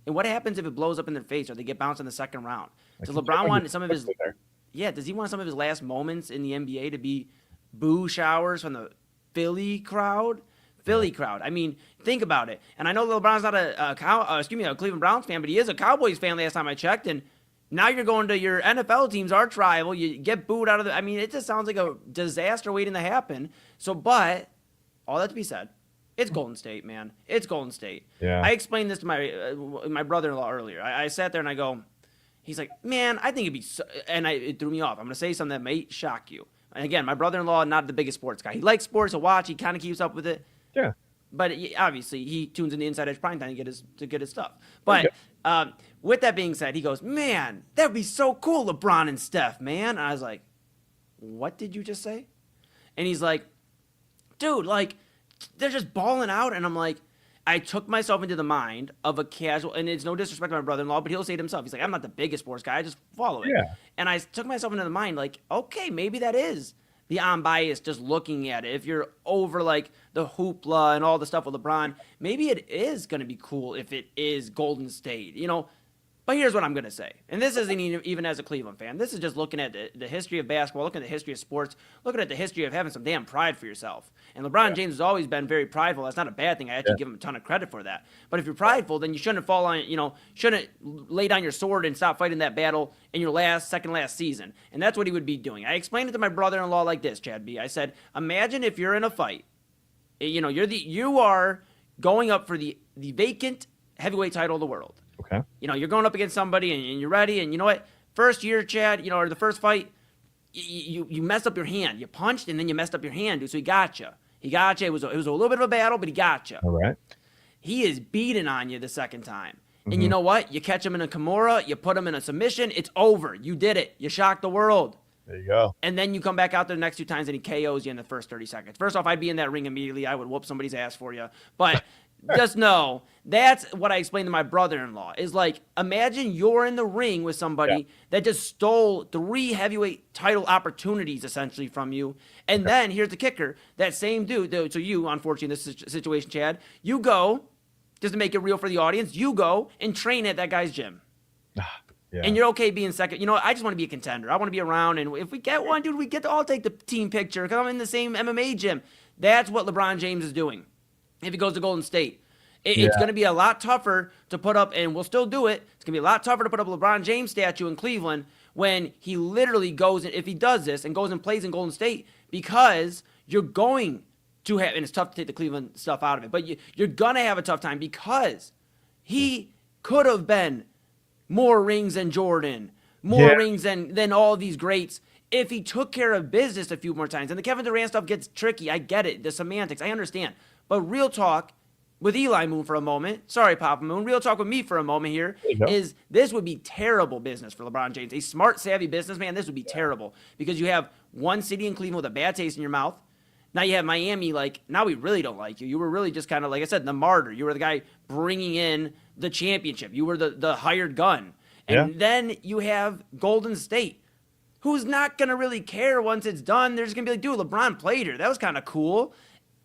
And what happens if it blows up in their face or they get bounced in the second round? Does LeBron want some of his? Yeah, does he want some of his last moments in the NBA to be boo showers from the Philly crowd? I mean, think about it. And I know LeBron's not a Cleveland Browns fan, but he is a Cowboys fan. Last time I checked, and now you're going to your NFL team's arch rival. You get booed out of I mean, it just sounds like a disaster waiting to happen. So, but all that to be said, it's Golden State, man. It's Golden State. Yeah. I explained this to my brother-in-law earlier. I sat there and I go, he's like, man, I think it'd be so, and it threw me off. I'm going to say something that may shock you. And again, my brother-in-law, not the biggest sports guy. He likes sports to watch. He kind of keeps up with it. Yeah. But obviously, he tunes in the Inside Edge Primetime to get his stuff. But with that being said, he goes, man, that would be so cool, LeBron and Steph, man. And I was like, what did you just say? And he's like, dude, like, they're just balling out. And I'm like, I took myself into the mind of a casual, and it's no disrespect to my brother-in-law, but he'll say it himself. He's like, I'm not the biggest sports guy. I just follow it. Yeah. And I took myself into the mind, like, okay, maybe that is the unbiased just looking at it. If you're over like the hoopla and all the stuff with LeBron, maybe it is going to be cool if it is Golden State. But here's what I'm going to say. And this isn't even as a Cleveland fan. This is just looking at the history of basketball, looking at the history of sports, looking at the history of having some damn pride for yourself. And LeBron James has always been very prideful. That's not a bad thing. I actually give him a ton of credit for that. But if you're prideful, then you shouldn't fall on, shouldn't lay down your sword and stop fighting that battle in your second last season. And that's what he would be doing. I explained it to my brother-in-law like this, Chad B. I said, imagine if you're in a fight. You are going up for the vacant heavyweight title of the world. Okay. You're going up against somebody and you're ready. And you know what? First year, Chad, or the first fight, you messed up your hand. You punched and then you messed up your hand, dude. So he got you. It was a little bit of a battle, but he got you. All right. He is beating on you the second time. And you know what? You catch him in a Kimura. You put him in a submission. It's over. You did it. You shocked the world. There you go. And then you come back out there the next 2 times and he KOs you in the first 30 seconds. First off, I'd be in that ring immediately. I would whoop somebody's ass for you. But just know, that's what I explained to my brother-in-law. Is like, imagine you're in the ring with somebody that just stole 3 heavyweight title opportunities, essentially, from you. And then, here's the kicker. That same dude, so you, unfortunately, in this situation, Chad, you go, just to make it real for the audience, you go and train at that guy's gym. Yeah. And you're okay being second. I just want to be a contender. I want to be around. And if we get one, dude, we get to all take the team picture because I'm in the same MMA gym. That's what LeBron James is doing if he goes to Golden State. It's going to be a lot tougher to put up, and we'll still do it. It's going to be a lot tougher to put up a LeBron James statue in Cleveland when he literally goes, if he does this and goes and plays in Golden State, because you're going to have, and it's tough to take the Cleveland stuff out of it, but you're going to have a tough time because he could have been more rings than Jordan, more rings than all these greats if he took care of business a few more times. And the Kevin Durant stuff gets tricky. I get it. The semantics. I understand. But real talk with Eli Moon for a moment. Sorry, Papa Moon. Real talk with me for a moment here is this would be terrible business for LeBron James. A smart, savvy businessman, this would be terrible because you have one city in Cleveland with a bad taste in your mouth. Now you have Miami, now we really don't like you. You were really just kind of, like I said, the martyr. You were the guy bringing in the championship. You were the hired gun. And then you have Golden State, who's not going to really care once it's done. They're just going to be like, dude, LeBron played her. That was kind of cool.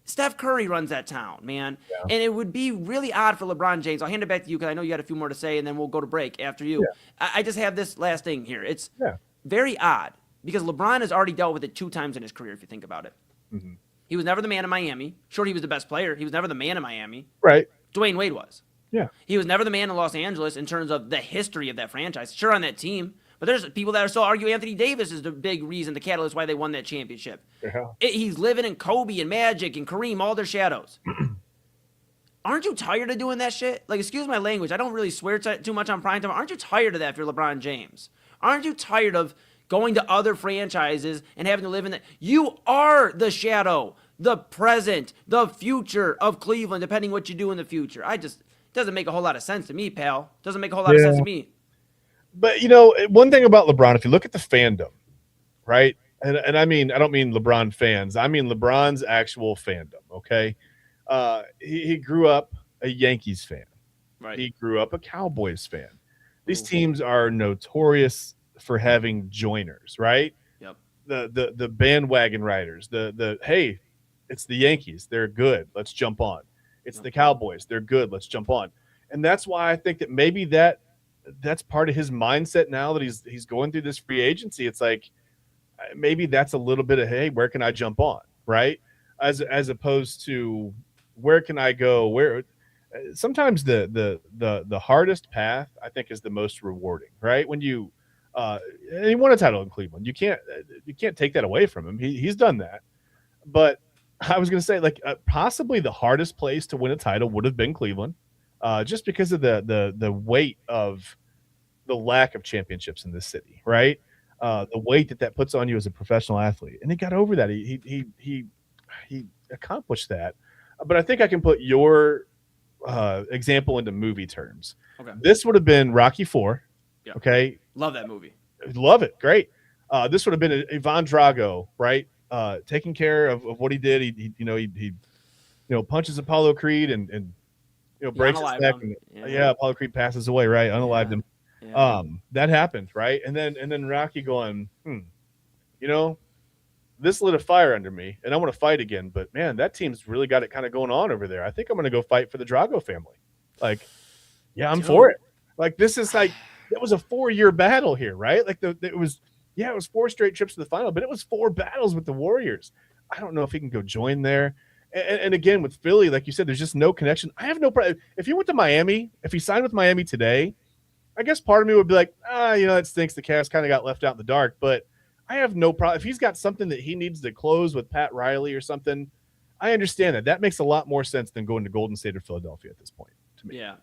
Steph Curry runs that town, man. Yeah. And it would be really odd for LeBron James. I'll hand it back to you because I know you got a few more to say, and then we'll go to break after you. Yeah. I just have this last thing here. It's very odd because LeBron has already dealt with it 2 times in his career, if you think about it. Mm-hmm. He was never the man in Miami. Sure, he was the best player. He was never the man in Miami. Right. Dwayne Wade was. Yeah. He was never the man in Los Angeles in terms of the history of that franchise. Sure, on that team. But there's people that are still argue Anthony Davis is the big reason, the catalyst why they won that championship. Yeah. He's living in Kobe and Magic and Kareem, all their shadows. Aren't you tired of doing that shit? Excuse my language. I don't really swear too much on Primetime. Aren't you tired of that if you're LeBron James? Aren't you tired of going to other franchises and having to live in that? You are the shadow, the present, the future of Cleveland, depending what you do in the future. It doesn't make a whole lot of sense to me, pal. Doesn't make a whole lot of sense to me. But, one thing about LeBron, if you look at the fandom, right? And I mean, I don't mean LeBron fans. I mean LeBron's actual fandom, okay? He grew up a Yankees fan. Right. He grew up a Cowboys fan. These teams are notorious for having joiners, right? Yep. The bandwagon riders. Hey, it's the Yankees. They're good. Let's jump on. It's the Cowboys. They're good. Let's jump on. And that's why I think that maybe that's part of his mindset now that he's going through this free agency. It's like maybe that's a little bit of, hey, where can I jump on, right? As opposed to where can I go? Where sometimes the hardest path I think is the most rewarding, right? When you he won a title in Cleveland, you can't take that away from him. He's done that, but I was going to say possibly the hardest place to win a title would have been Cleveland. Just because of the weight of the lack of championships in this city, right? The weight that puts on you as a professional athlete, and he got over that. He accomplished that. But I think I can put your example into movie terms. Okay. This would have been Rocky IV. Yeah. Okay, love that movie. Love it. Great. This would have been Ivan Drago, right? Taking care of what he did. He punches Apollo Creed and breaks his neck. And, Apollo Creed passes away, right? Unalived him. Yeah. That happened, right? And then Rocky going, this lit a fire under me, and I want to fight again. But man, that team's really got it kind of going on over there. I think I'm going to go fight for the Drago family. I'm for it. This is It was a 4-year battle here, right? Like it was 4 straight trips to the final, but it was 4 battles with the Warriors. I don't know if he can go join there. And again, with Philly, like you said, there's just no connection. I have no problem. If he went to Miami, if he signed with Miami today, I guess part of me would be like, that stinks. The Cavs kind of got left out in the dark, but I have no problem. If he's got something that he needs to close with Pat Riley or something, I understand that. That makes a lot more sense than going to Golden State or Philadelphia at this point to me. Yeah.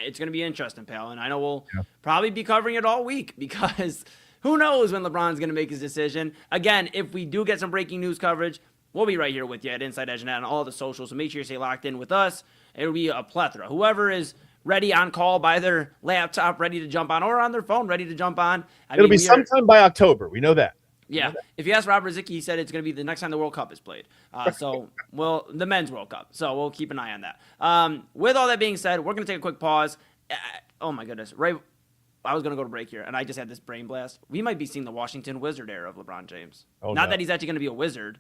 It's going to be interesting, pal. And I know we'll probably be covering it all week because who knows when LeBron's going to make his decision. Again, if we do get some breaking news coverage, we'll be right here with you at Inside Edge and on all the socials. So make sure you stay locked in with us. It'll be a plethora. Whoever is ready on call by their laptop, ready to jump on, or on their phone, ready to jump on. It'll be sometime by October. We know that. Yeah. If you ask Rob Rizicki, he said it's going to be the next time the World Cup is played. The men's World Cup. So we'll keep an eye on that. With all that being said, we're going to take a quick pause. Oh, my goodness. Right. I was going to go to break here, and I just had this brain blast. We might be seeing the Washington Wizard era of LeBron James. Not that he's actually going to be a wizard,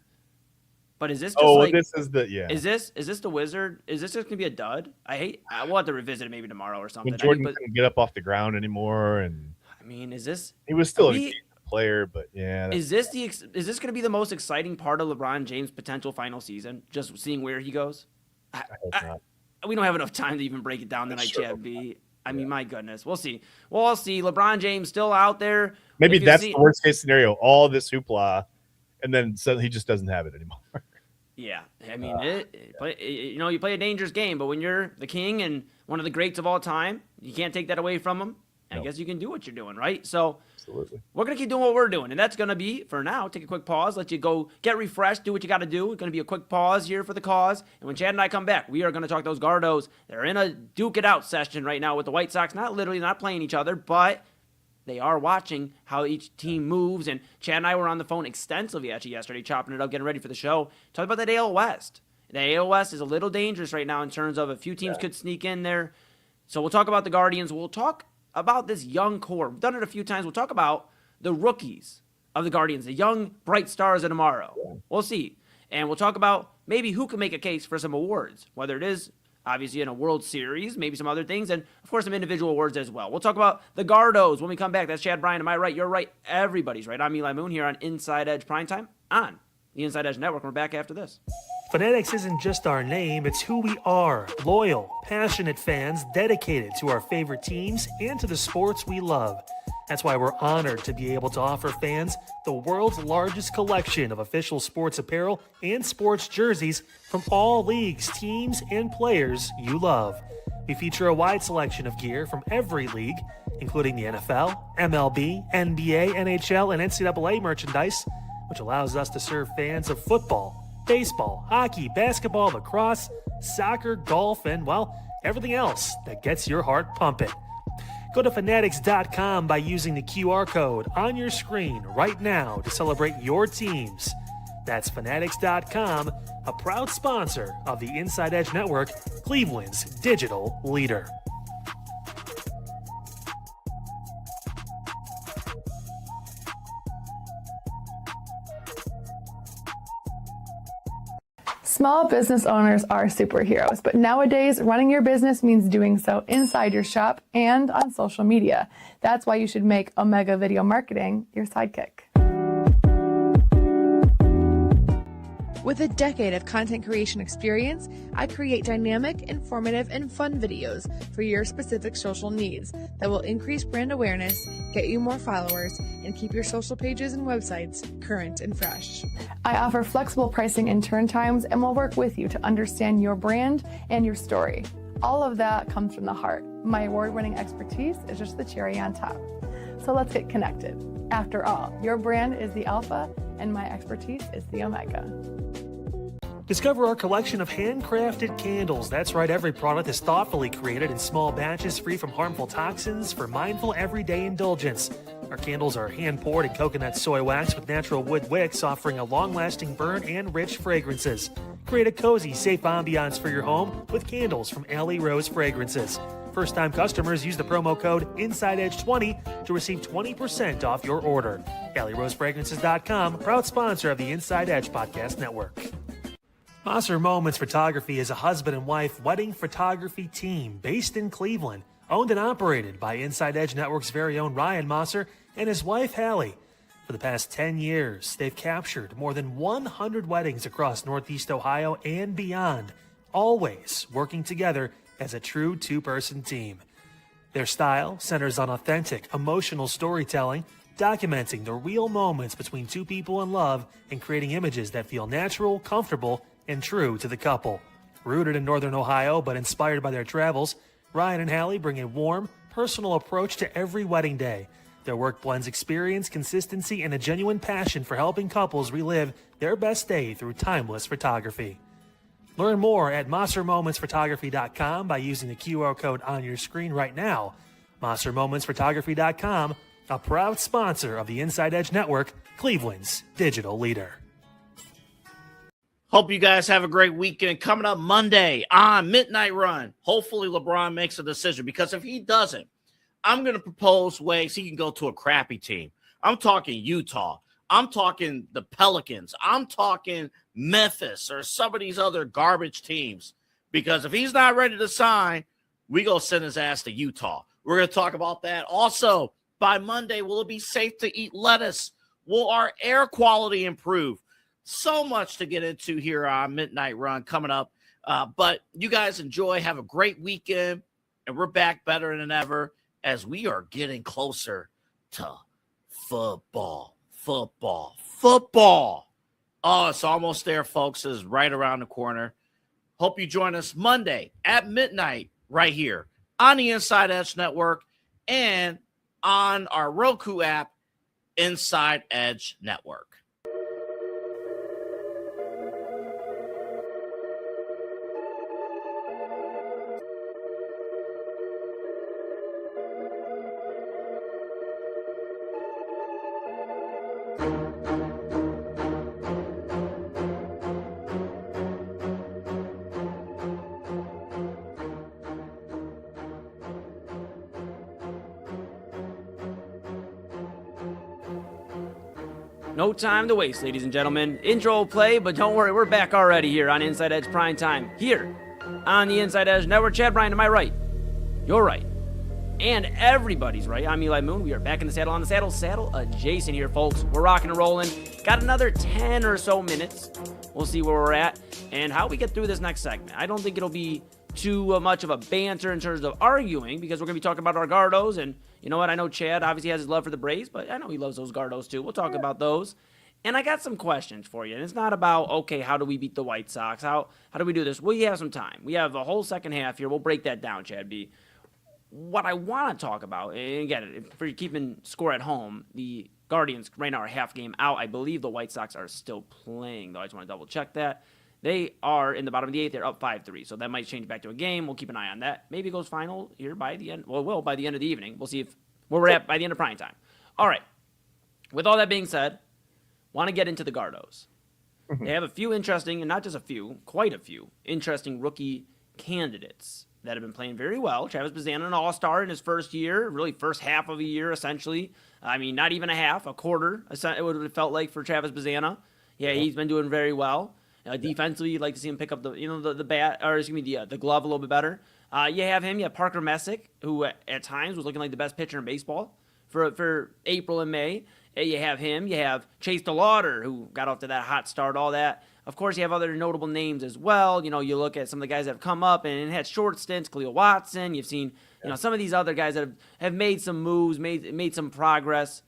but is this just this is the, Is this the Wizard? Is this just going to be a dud? We'll have to revisit it maybe tomorrow or something. When Jordan couldn't get up off the ground anymore. And I mean, is this? He was still a player, but yeah. Is this going to be the most exciting part of LeBron James' potential final season? Just seeing where he goes? I hope not. We don't have enough time to even break it down tonight, Chad B. I mean, my goodness. We'll see. We'll see. LeBron James still out there. Maybe that's the worst case scenario. All this hoopla, and then suddenly he just doesn't have it anymore. Yeah. I mean, you play a dangerous game, but when you're the king and one of the greats of all time, you can't take that away from him. I guess you can do what you're doing, right? So absolutely, we're going to keep doing what we're doing, and that's going to be, for now, take a quick pause, let you go get refreshed, do what you got to do. It's going to be a quick pause here for the cause, and when Chad and I come back, we are going to talk those Gardos. They're in a duke-it-out session right now with the White Sox, not playing each other, but they are watching how each team moves, and Chad and I were on the phone extensively actually yesterday, chopping it up, getting ready for the show, talking about that AL West. The AL West is a little dangerous right now in terms of a few teams could sneak in there. So we'll talk about the Guardians. We'll talk about this young core. We've done it a few times. We'll talk about the rookies of the Guardians, the young bright stars of tomorrow. We'll see. And we'll talk about maybe who can make a case for some awards, whether it is obviously in a World Series, maybe some other things, and of course some individual awards as well. We'll talk about the Gardos when we come back. That's Chad Bryan. Am I right? You're right. Everybody's right. I'm Eli Moon here on Inside Edge Primetime on the Inside Edge Network. We're back after this. Fanatics isn't just our name, it's who we are. Loyal, passionate fans dedicated to our favorite teams and to the sports we love. That's why we're honored to be able to offer fans the world's largest collection of official sports apparel and sports jerseys from all leagues, teams, and players you love. We feature a wide selection of gear from every league, including the NFL, MLB, NBA, NHL, and NCAA merchandise, which allows us to serve fans of football, baseball, hockey, basketball, lacrosse, soccer, golf, and, well, everything else that gets your heart pumping. Go to Fanatics.com by using the QR code on your screen right now to celebrate your teams. That's Fanatics.com, a proud sponsor of the Inside Edge Network, Cleveland's digital leader. Small business owners are superheroes, but nowadays running your business means doing so inside your shop and on social media. That's why you should make Omega Video Marketing your sidekick. With a decade of content creation experience, I create dynamic, informative, and fun videos for your specific social needs that will increase brand awareness, get you more followers, and keep your social pages and websites current and fresh. I offer flexible pricing and turn times and will work with you to understand your brand and your story. All of that comes from the heart. My award-winning expertise is just the cherry on top. So let's get connected. After all, your brand is the alpha and my expertise is the omega. Discover our collection of handcrafted candles. That's right, every product is thoughtfully created in small batches free from harmful toxins for mindful everyday indulgence. Our candles are hand-poured in coconut soy wax with natural wood wicks, offering a long-lasting burn and rich fragrances. Create a cozy, safe ambiance for your home with candles from Alley Rose Fragrances. First-time customers use the promo code InsideEdge20 to receive 20% off your order. AlleyRoseFragrances.com, proud sponsor of the Inside Edge Podcast Network. Osser Moments Photography is a husband and wife wedding photography team based in Cleveland, Owned and operated by Inside Edge Network's very own Ryan Mosser and his wife, Hallie. For the past 10 years, they've captured more than 100 weddings across Northeast Ohio and beyond, always working together as a true two-person team. Their style centers on authentic, emotional storytelling, documenting the real moments between two people in love and creating images that feel natural, comfortable, and true to the couple. Rooted in Northern Ohio but inspired by their travels, Ryan and Hallie bring a warm, personal approach to every wedding day. Their work blends experience, consistency, and a genuine passion for helping couples relive their best day through timeless photography. Learn more at MosserMomentsPhotography.com by using the QR code on your screen right now. MosserMomentsPhotography.com, a proud sponsor of the Inside Edge Network, Cleveland's digital leader. Hope you guys have a great weekend. Coming up Monday on Midnight Run, hopefully LeBron makes a decision, because if he doesn't, I'm going to propose ways he can go to a crappy team. I'm talking Utah. I'm talking the Pelicans. I'm talking Memphis or some of these other garbage teams, because if he's not ready to sign, we go send his ass to Utah. We're going to talk about that. Also, by Monday, will it be safe to eat lettuce? Will our air quality improve? So much to get into here on Midnight Run coming up. But you guys enjoy. Have a great weekend. And we're back better than ever as we are getting closer to football. Oh, it's almost there, folks. It's right around the corner. Hope you join us Monday at midnight right here on the Inside Edge Network and on our Roku app, Inside Edge Network. No time to waste, ladies and gentlemen. Intro will play, but don't worry, we're back already here on Inside Edge Primetime, here on the Inside Edge Network. Chad Bryant to my right, your right, and everybody's right. I'm Eli Moon. We are back in the saddle, on the saddle adjacent here, folks. We're rocking and rolling. Got another 10 or so minutes. We'll see where we're at and how we get through this next segment. I don't think it'll be too much of a banter in terms of arguing, because we're going to be talking about our Gardos. And you know what? I know Chad obviously has his love for the Braves, but I know he loves those Gardos too. We'll talk about those. And I got some questions for you. And it's not about, okay, how do we beat the White Sox? How do we do this? We have some time. We have a whole second half here. We'll break that down, Chad B. What I want to talk about, and again, for you keeping score at home, the Guardians right now are half game out. I believe the White Sox are still playing, though. I just want to double check that. They are in the bottom of the eighth. They're up 5-3, so that might change back to a game. We'll keep an eye on that. Maybe it goes final here by the end. Well, it will by the end of the evening. We'll see where we're at by the end of prime time. All right. With all that being said, want to get into the Gardos. They have a few interesting, and not just a few, quite a few, interesting rookie candidates that have been playing very well. Travis Bazzana, an all-star in his first year, really first half of a year, essentially. I mean, not even a half, a quarter, it would have felt like for Travis Bazzana. Yeah, he's been doing very well. Defensively, you'd like to see him pick up the bat, or excuse me, the glove a little bit better. You have him. You have Parker Messick, who at times was looking like the best pitcher in baseball for April and May. You have him. You have Chase DeLauder, who got off to that hot start, all that. Of course, you have other notable names as well. You know, you look at some of the guys that have come up and had short stints, Khalil Watson. You've seen, some of these other guys that have made some moves, made some progress.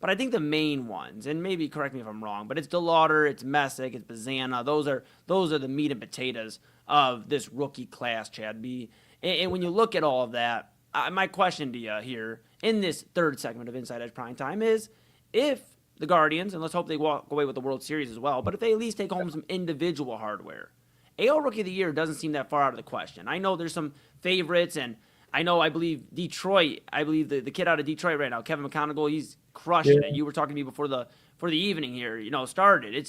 But I think the main ones, and maybe correct me if I'm wrong, but it's DeLauder, it's Messick, it's Bazzana. Those are the meat and potatoes of this rookie class, Chad B. And when you look at all of that, my question to you here in this third segment of Inside Edge Primetime is, if the Guardians, and let's hope they walk away with the World Series as well, but if they at least take home some individual hardware, AL Rookie of the Year doesn't seem that far out of the question. I know there's some favorites, and I believe Detroit, the kid out of Detroit right now, Kevin McConaughey, he's crushing it. You were talking to me before the evening here, started. I'm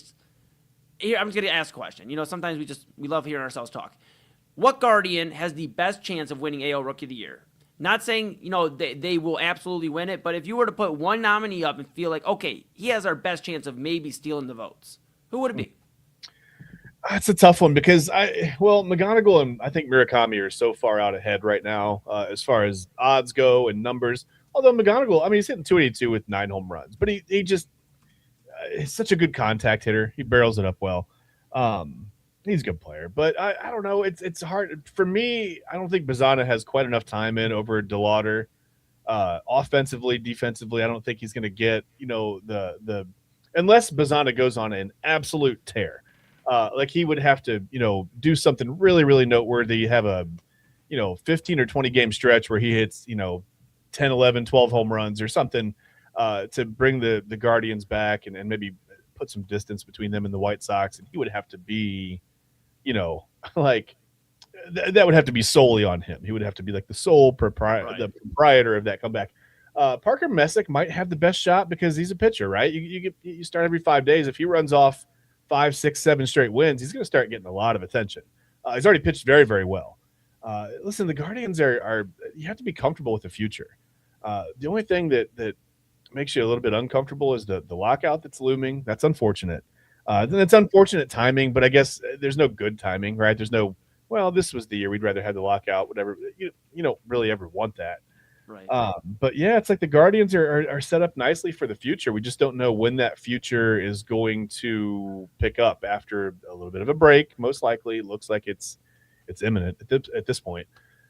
just going to ask a question. Sometimes we love hearing ourselves talk. What Guardian has the best chance of winning AL Rookie of the Year? Not saying, they will absolutely win it, but if you were to put one nominee up and feel like, okay, he has our best chance of maybe stealing the votes, who would it be? That's a tough one because McGonigal and I think Murakami are so far out ahead right now as far as odds go and numbers. Although McGonigal, I mean, he's hitting 282 with 9 home runs, but he just he's such a good contact hitter. He barrels it up well. He's a good player, but I don't know. It's hard for me. I don't think Bazana has quite enough time in over DeLauder. Offensively, defensively, I don't think he's going to get the unless Bazana goes on an absolute tear. Like he would have to do something really really noteworthy. Have a 15 or 20 game stretch where he hits 10, 11, 12 home runs or something to bring the Guardians back and maybe put some distance between them and the White Sox. And he would have to be, like that would have to be solely on him. He would have to be like the sole proprietor of that comeback. Parker Messick might have the best shot because he's a pitcher, right? You start every 5 days. If he runs off 5, 6, 7 straight wins, he's going to start getting a lot of attention. He's already pitched very, very well. Listen, the Guardians are you have to be comfortable with the future. The only thing that makes you a little bit uncomfortable is the lockout that's looming. That's unfortunate. Then it's unfortunate timing, but I guess there's no good timing, right? There's no, well, this was the year we'd rather have the lockout, whatever. You don't really ever want that. Right. But yeah, it's like the Guardians are set up nicely for the future. We just don't know when that future is going to pick up after a little bit of a break. Most likely, it looks like it's imminent at this point.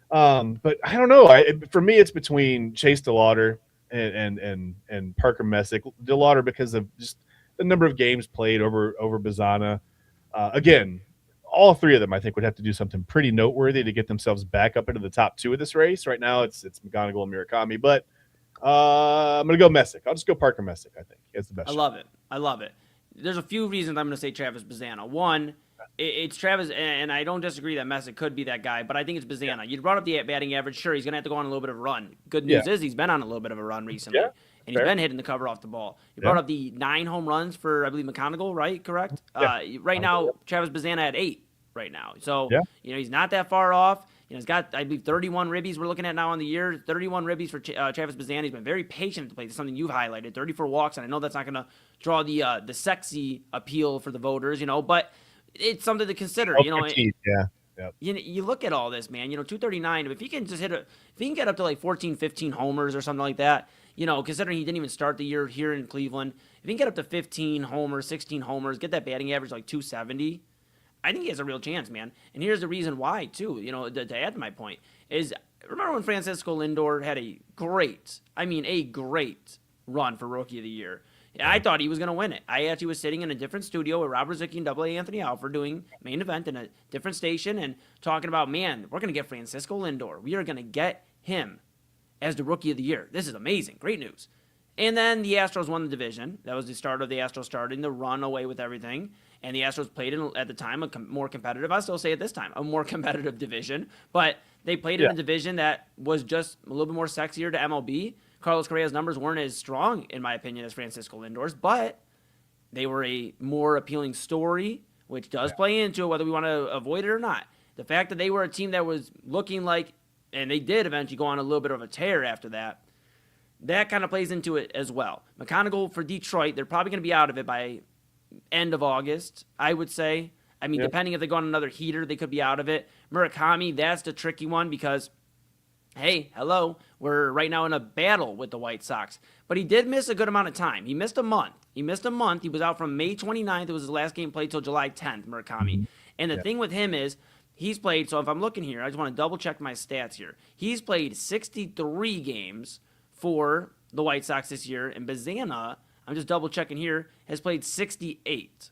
But I don't know. For me, it's between Chase DeLauder and Parker Messick. DeLauder because of just the number of games played over Bazana. Again, all three of them I think would have to do something pretty noteworthy to get themselves back up into the top 2 of this race. Right now, it's McGonigal and Murakami, but I'm going to go Messick. I'll just go Parker Messick. I think he has the best. I love it. There's a few reasons I'm going to say Travis Bazana. One, it's Travis, and I don't disagree that Messick could be that guy, but I think it's Bazana. You brought up the batting average. Sure, he's going to have to go on a little bit of a run. Good news is he's been on a little bit of a run recently, and he's been hitting the cover off the ball. You brought up the 9 home runs for, I believe, McGonigal, right? Correct? Right now, Travis Bazana had 8 right now. So, he's not that far off. He's got, I believe, 31 ribbies we're looking at now on the year. 31 ribbies for Travis Bazana. He's been very patient to play. That's something you've highlighted. 34 walks, and I know that's not going to draw the sexy appeal for the voters, but it's something to consider. You look at all this, man. 239. If he can just if he can get up to like 14, 15 homers or something like that, considering he didn't even start the year here in Cleveland, if he can get up to 15 homers, 16 homers, get that batting average like 270, I think he has a real chance, man. And here's the reason why, too, to add to my point, is remember when Francisco Lindor had a great run for Rookie of the Year? I thought he was going to win it. I actually was sitting in a different studio with Robert Zicki and AA Anthony Alford doing main event in a different station and talking about, man, we're going to get Francisco Lindor. We are going to get him as the Rookie of the Year. This is amazing. Great news. And then the Astros won the division. That was the start of the Astros starting to run away with everything. And the Astros played at the time a more competitive, I still say at this time, a more competitive division. But they played in a division that was just a little bit more sexier to MLB. Carlos Correa's numbers weren't as strong, in my opinion, as Francisco Lindor's, but they were a more appealing story, which does play into whether we want to avoid it or not. The fact that they were a team that was looking like, and they did eventually go on a little bit of a tear after that, that kind of plays into it as well. McGonigal for Detroit, they're probably going to be out of it by end of August, I would say. I mean, depending if they go on another heater, they could be out of it. Murakami, that's the tricky one because, hey, hello, we're right now in a battle with the White Sox. But he did miss a good amount of time. He missed a month. He was out from May 29th. It was his last game played till July 10th, Murakami. And the thing with him is he's played, so if I'm looking here, I just want to double check my stats here. He's played 63 games for the White Sox this year, and Bazana, I'm just double checking here, has played 68.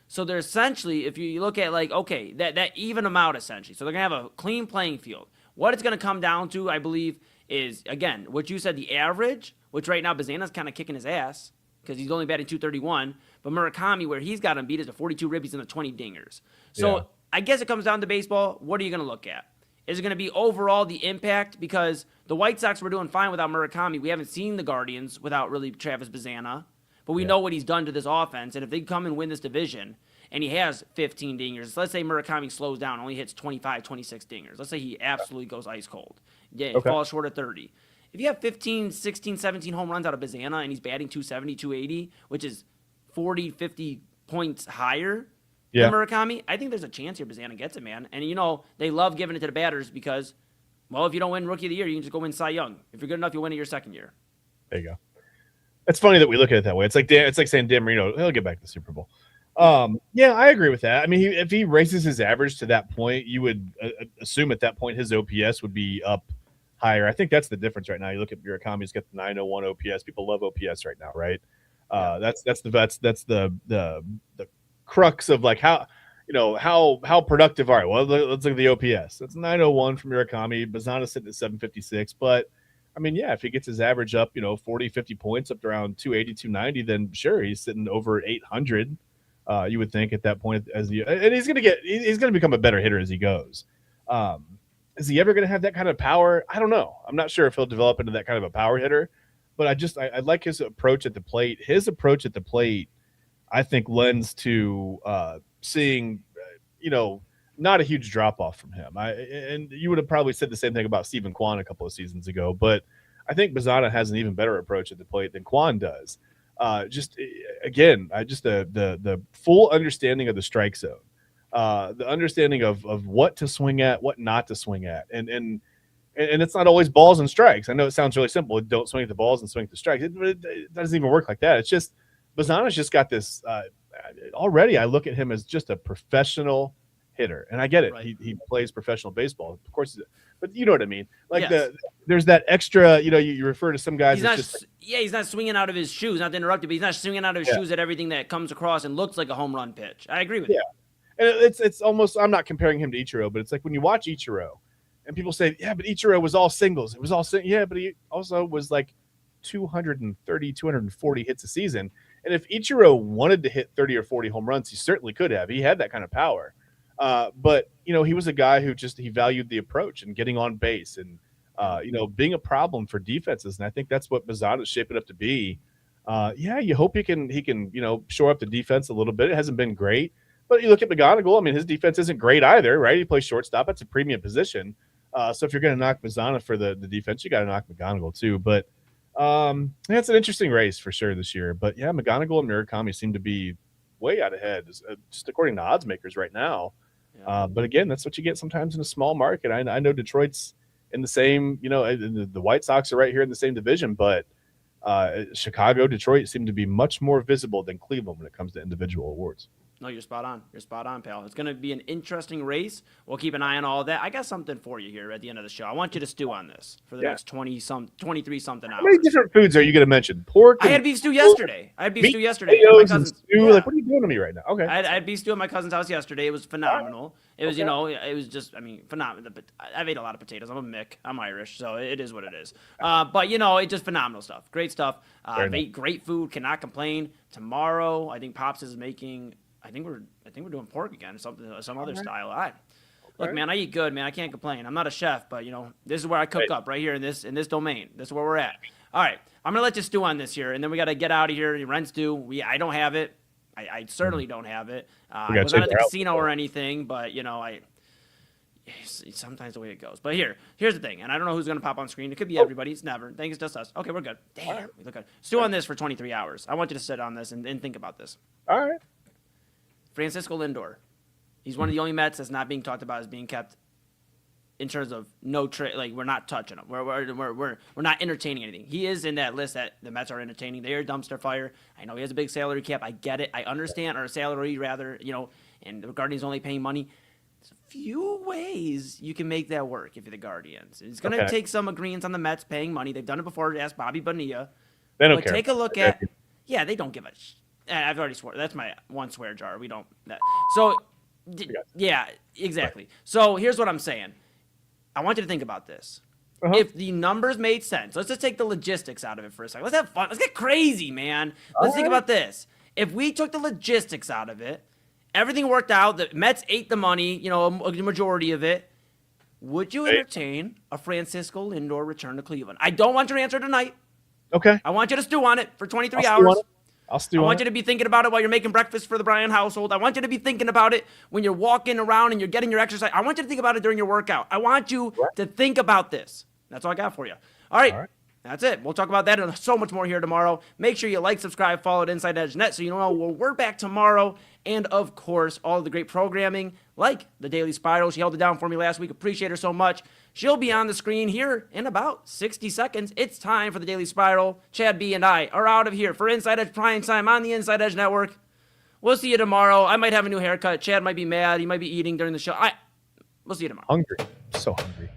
So they're essentially, if you look at that even amount essentially. So they're going to have a clean playing field. What it's going to come down to, I believe, is, again, what you said, the average, which right now Bazana's kind of kicking his ass because he's only batting 231. But Murakami, where he's got him beat, is the 42 ribbies and the 20 dingers. So I guess it comes down to baseball. What are you going to look at? Is it going to be overall the impact? Because the White Sox were doing fine without Murakami. We haven't seen the Guardians without really Travis Bazana. But we know what he's done to this offense. And if they come and win this division, and he has 15 dingers, let's say Murakami slows down, only hits 25, 26 dingers. Let's say he absolutely goes ice cold. He falls short of 30. If you have 15, 16, 17 home runs out of Bazana and he's batting 270, 280, which is 40, 50 points higher, Yeah. than Murakami, I think there's a chance here Bazana gets it, man. And, they love giving it to the batters because, well, if you don't win Rookie of the Year, you can just go win Cy Young. If you're good enough, you'll win it your second year. There you go. It's funny that we look at it that way. It's like saying Dan Marino, he'll get back to the Super Bowl. Yeah, I agree with that. I mean, if he raises his average to that point, you would assume at that point his OPS would be up higher. I think that's the difference right now. You look at Murakami's got the 901 OPS. People love OPS right now, right? That's the crux of like how productive are you? Well, let's look at the OPS. That's 901 from Murakami. Bazana's sitting at 756, but I mean, yeah, if he gets his average up, 40, 50 points up to around 280, 290, then sure, he's sitting over 800. You would think at that point, and he's going to become a better hitter as he goes. Is he ever going to have that kind of power? I don't know. I'm not sure if he'll develop into that kind of a power hitter, but I like his approach at the plate. His approach at the plate, I think, lends to seeing, not a huge drop off from him. And you would have probably said the same thing about Stephen Kwan a couple of seasons ago, but I think Bazana has an even better approach at the plate than Kwan does. The full understanding of the strike zone, the understanding of what to swing at, what not to swing at, and it's not always balls and strikes. I know it sounds really simple. Don't swing at the balls and swing at the strikes. It doesn't even work like that. It's just Bazana's just got this. Already, I look at him as just a professional hitter, and I get it. Right. He plays professional baseball, of course, but you know what I mean. Like there's that extra. You refer to some guys. He's not swinging out of his shoes. Not to interrupt you, but he's not swinging out of his shoes at everything that comes across and looks like a home run pitch. I agree with you. And it's almost. I'm not comparing him to Ichiro, but it's like when you watch Ichiro, and people say, "Yeah, but Ichiro was all singles. It was all yeah, but he also was like 230, 240 hits a season." And if Ichiro wanted to hit 30 or 40 home runs, he certainly could have. He had that kind of power. But he was a guy who he valued the approach and getting on base and, being a problem for defenses. And I think that's what Bazana is shaping up to be. You hope he can, shore up the defense a little bit. It hasn't been great, but you look at McGonigal. I mean, his defense isn't great either, right? He plays shortstop. That's a premium position. So if you're going to knock Bazana for the defense, you got to knock McGonigal too. But it's an interesting race for sure this year. But yeah, McGonigal and Murakami seem to be way out ahead, just according to odds makers right now. Yeah. But again, that's what you get sometimes in a small market. I know Detroit's in the same, the White Sox are right here in the same division, but Chicago, Detroit seem to be much more visible than Cleveland when it comes to individual awards. No, you're spot on. You're spot on, pal. It's going to be an interesting race. We'll keep an eye on all of that. I got something for you here at the end of the show. I want you to stew on this for the next 23-something hours. How many different foods are you going to mention? Pork? I had beef stew yesterday. What are you doing to me right now? Okay. I had beef stew at my cousin's house yesterday. It was phenomenal. It was, it was just, phenomenal. I've ate a lot of potatoes. I'm a Mick. I'm Irish, so it is what it is. But, it's just phenomenal stuff. Great stuff. I've ate great food. Cannot complain. Tomorrow, I think Pops is making... I think we're doing pork again, some other style. Look, man, I eat good, man. I can't complain. I'm not a chef, but this is where I cook up right here in this domain. This is where we're at. All right, I'm gonna let you stew on this here, and then we got to get out of here. Rent stew. I don't have it. I certainly don't have it. I was not at the casino or anything, but sometimes the way it goes. But here's the thing, and I don't know who's gonna pop on screen. It could be everybody. It's never. I think it's just us. Okay, we're good. Damn, we look good. Stew on this for 23 hours. I want you to sit on this and think about this. All right. Francisco Lindor. He's one of the only Mets that's not being talked about as being kept in terms of no trade. Like, we're not touching him. We're not entertaining anything. He is in that list that the Mets are entertaining. They are dumpster fire. I know he has a big salary cap. I get it. I understand, or salary rather, and the Guardians only paying money. There's a few ways you can make that work if you're the Guardians. It's going to take some agreements on the Mets paying money. They've done it before. Ask Bobby Bonilla. They don't care. Take a look at, they don't give a I've already swore. That's my one swear jar. We don't. So, yeah, exactly. So here's what I'm saying. I want you to think about this. If the numbers made sense, let's just take the logistics out of it for a second. Let's have fun. Let's get crazy, man. Let's think about this. If we took the logistics out of it, everything worked out, the Mets ate the money, a majority of it, would you entertain a Francisco Lindor return to Cleveland? I don't want your answer tonight. Okay. I want you to stew on it for 23 hours. I want you to be thinking about it while you're making breakfast for the Bryan household. I want you to be thinking about it when you're walking around and you're getting your exercise. I want you to think about it during your workout. I want you to think about this. That's all I got for you. All right. That's it. We'll talk about that and so much more here tomorrow. Make sure you like, subscribe, follow at Inside Edge Net so you know we're back tomorrow. And, of course, all of the great programming like the Daily Spiral. She held it down for me last week. Appreciate her so much. She'll be on the screen here in about 60 seconds. It's time for the Daily Spiral. Chad B and I are out of here for Inside Edge Primetime on the Inside Edge Network. We'll see you tomorrow. I might have a new haircut. Chad might be mad. He might be eating during the show. We'll see you tomorrow. Hungry. So hungry.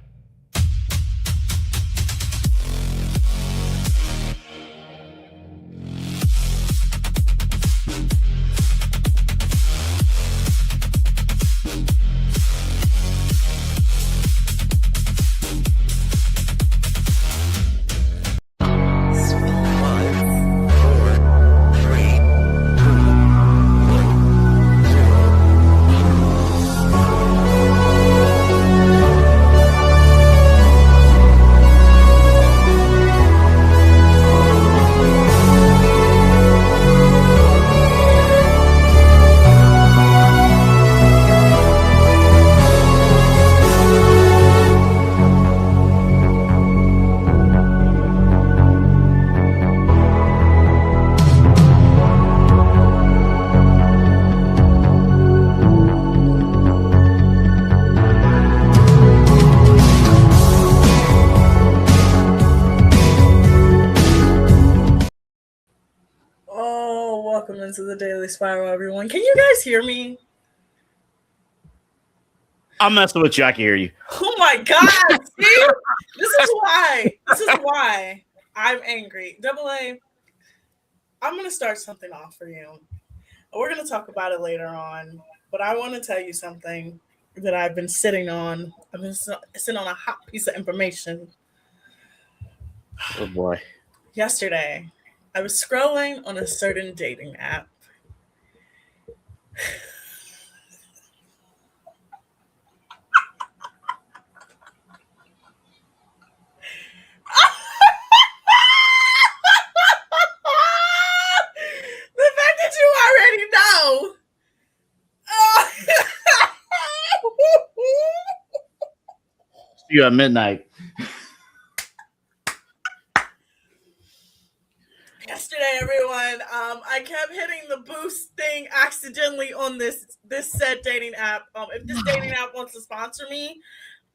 Welcome into the Daily Spiral, everyone. Can you guys hear me? I'm messing with you. I can hear you. Oh my God! See? This is why I'm angry. Double A, I'm going to start something off for you. We're going to talk about it later on, but I want to tell you something that I've been sitting on. I've been sitting on a hot piece of information. Oh boy. Yesterday, I was scrolling on a certain dating app. The fact that you already know. See you at midnight. Yesterday, everyone, I kept hitting the boost thing accidentally on this said dating app. If this dating app wants to sponsor me,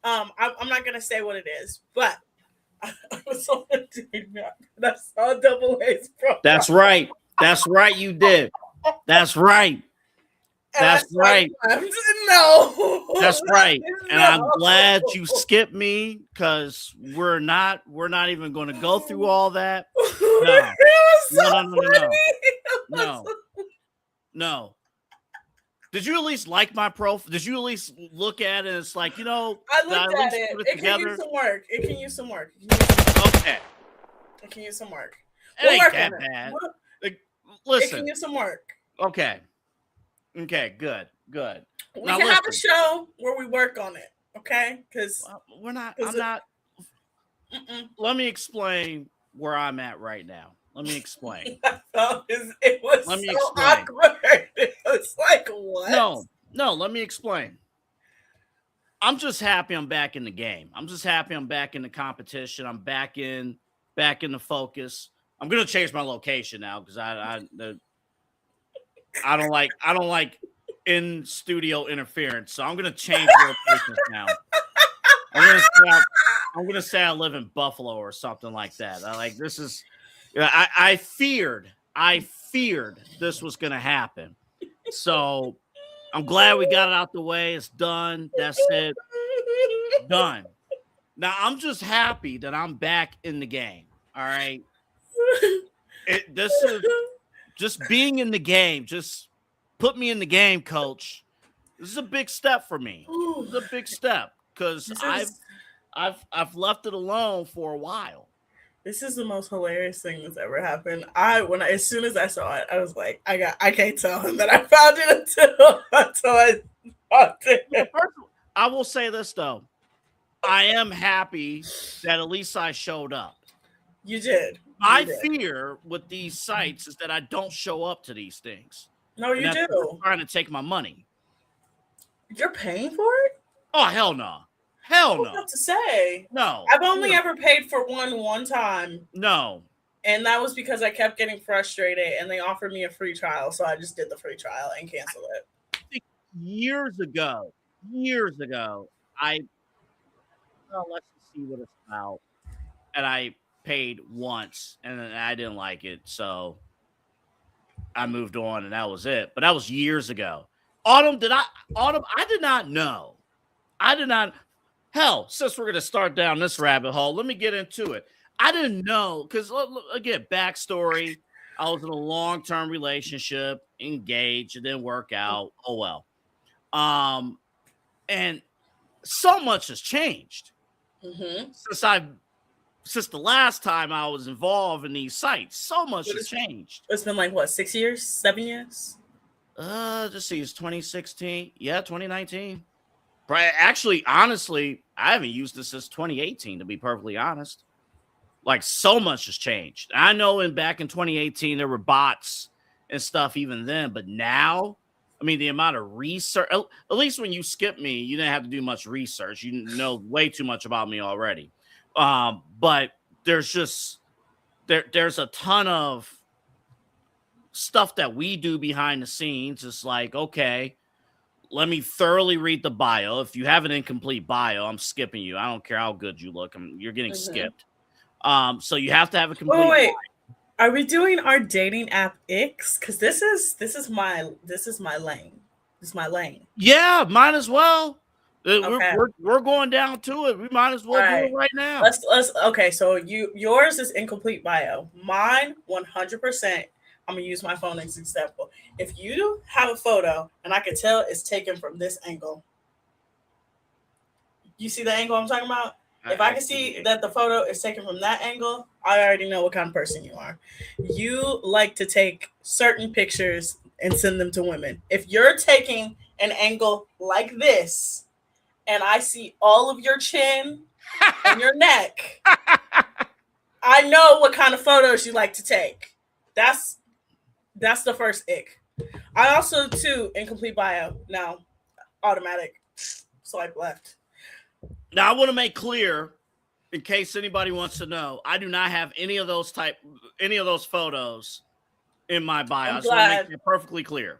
I'm not gonna say what it is, but I was on a dating app and I saw Double A's profile. That's right. That's right. You did. That's right. That's right. No. That's right. And No. I'm glad you skipped me because we're not even going to go through all that. No. No. Did you at least like my profile? Did you at least look at it? It's like, I looked at it. It can use some work. Okay. It can use some work. It ain't that bad. Listen. It can use some work. Okay, good. We can have a show where we work on it, okay? Because we're not. I'm not. Let me explain where I'm at right now. Let me explain. It was Let me so explain. awkward. It was like, what? No. Let me explain. I'm just happy I'm back in the game. I'm just happy I'm back in the competition. I'm back in the focus. I'm gonna change my location now because I don't like in studio interference. So I'm gonna change locations now. I'm gonna say I live in Buffalo or something like that. I feared this was gonna happen. So I'm glad we got it out the way. It's done. That's it. Done. Now I'm just happy that I'm back in the game. All right. This is just being in the game. Just put me in the game, coach. This is a big step for me. This is a big step because I've left it alone for a while. This is the most hilarious thing that's ever happened. As soon as I saw it, I was like, I can't tell him that I found it until I found it. I will say this though. I am happy that at least I showed up. You did. My fear with these sites is that I don't show up to these things. No, you do. Trying to take my money. You're paying for it? Oh, hell no. Hell I was no. about to say. No. I've only ever paid for one time. No. And that was because I kept getting frustrated and they offered me a free trial. So I just did the free trial and canceled it. I think years ago, let's just see what it's about. And I paid once and then I didn't like it. So I moved on and that was it. But that was years ago. Autumn, I did not know. Hell, since we're going to start down this rabbit hole, let me get into it. I didn't know because, again, backstory. I was in a long-term relationship, engaged, it didn't work out. Oh, well. And so much has changed since the last time I was involved in these sites. So much has changed. It's been like, what, 6 years? 7 years? Just see, it's 2016. Yeah, 2019. Actually, honestly, I haven't used this since 2018, to be perfectly honest. Like, so much has changed. I know back in 2018, there were bots and stuff even then, but now, I mean, the amount of research, at least when you skipped me, you didn't have to do much research. You know way too much about me already. But there's just, there's a ton of stuff that we do behind the scenes. It's like, okay, let me thoroughly read the bio. If you have an incomplete bio, I'm skipping you. I don't care how good you look. You're getting skipped. So you have to have a complete. Wait. Are we doing our dating app icks? Because this is my lane. This is my lane. Yeah, might as well. Okay. We're going down to it. We might as well do it right now. Let's okay. So yours is incomplete bio. Mine 100%. I'm gonna use my phone as an example. If you have a photo and I can tell it's taken from this angle, you see the angle I'm talking about? If I can see that the photo is taken from that angle, I already know what kind of person you are. You like to take certain pictures and send them to women. If you're taking an angle like this and I see all of your chin and your neck, I know what kind of photos you like to take. That's the first ick. I also, too, incomplete bio. Now, automatic swipe left. Now, I want to make clear, in case anybody wants to know, I do not have any of those photos in my bio. I just want to make it perfectly clear.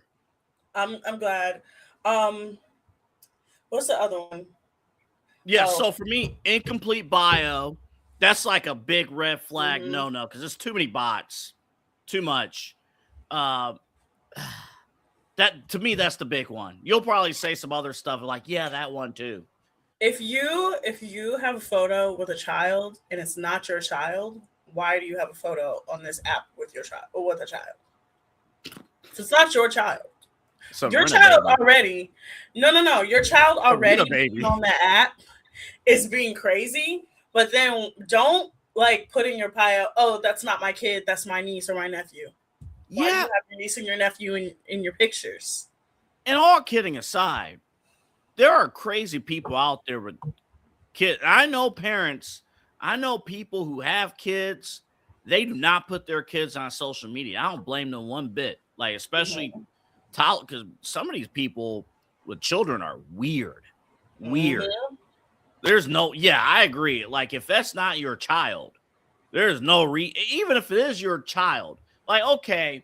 I'm glad. What's the other one? Yeah, so for me, incomplete bio, that's like a big red flag. No, because there's too many bots. Too much. That to me, that's the big one. You'll probably say some other stuff like, yeah, that one too. If you have a photo with a child and it's not your child, why do you have a photo on this app with your child or with a child? If it's not your child. Your child already. No. Your child already on the app is being crazy, but then don't like put in your bio, oh, that's not my kid, that's my niece or my nephew. Why do you have your niece and your nephew in your pictures? And all kidding aside, there are crazy people out there with kids. I know parents, I know people who have kids, they do not put their kids on social media. I don't blame them one bit. Like, especially because some of these people with children are weird. There's no, I agree. Like, if that's not your child, there's no even if it is your child, like, okay,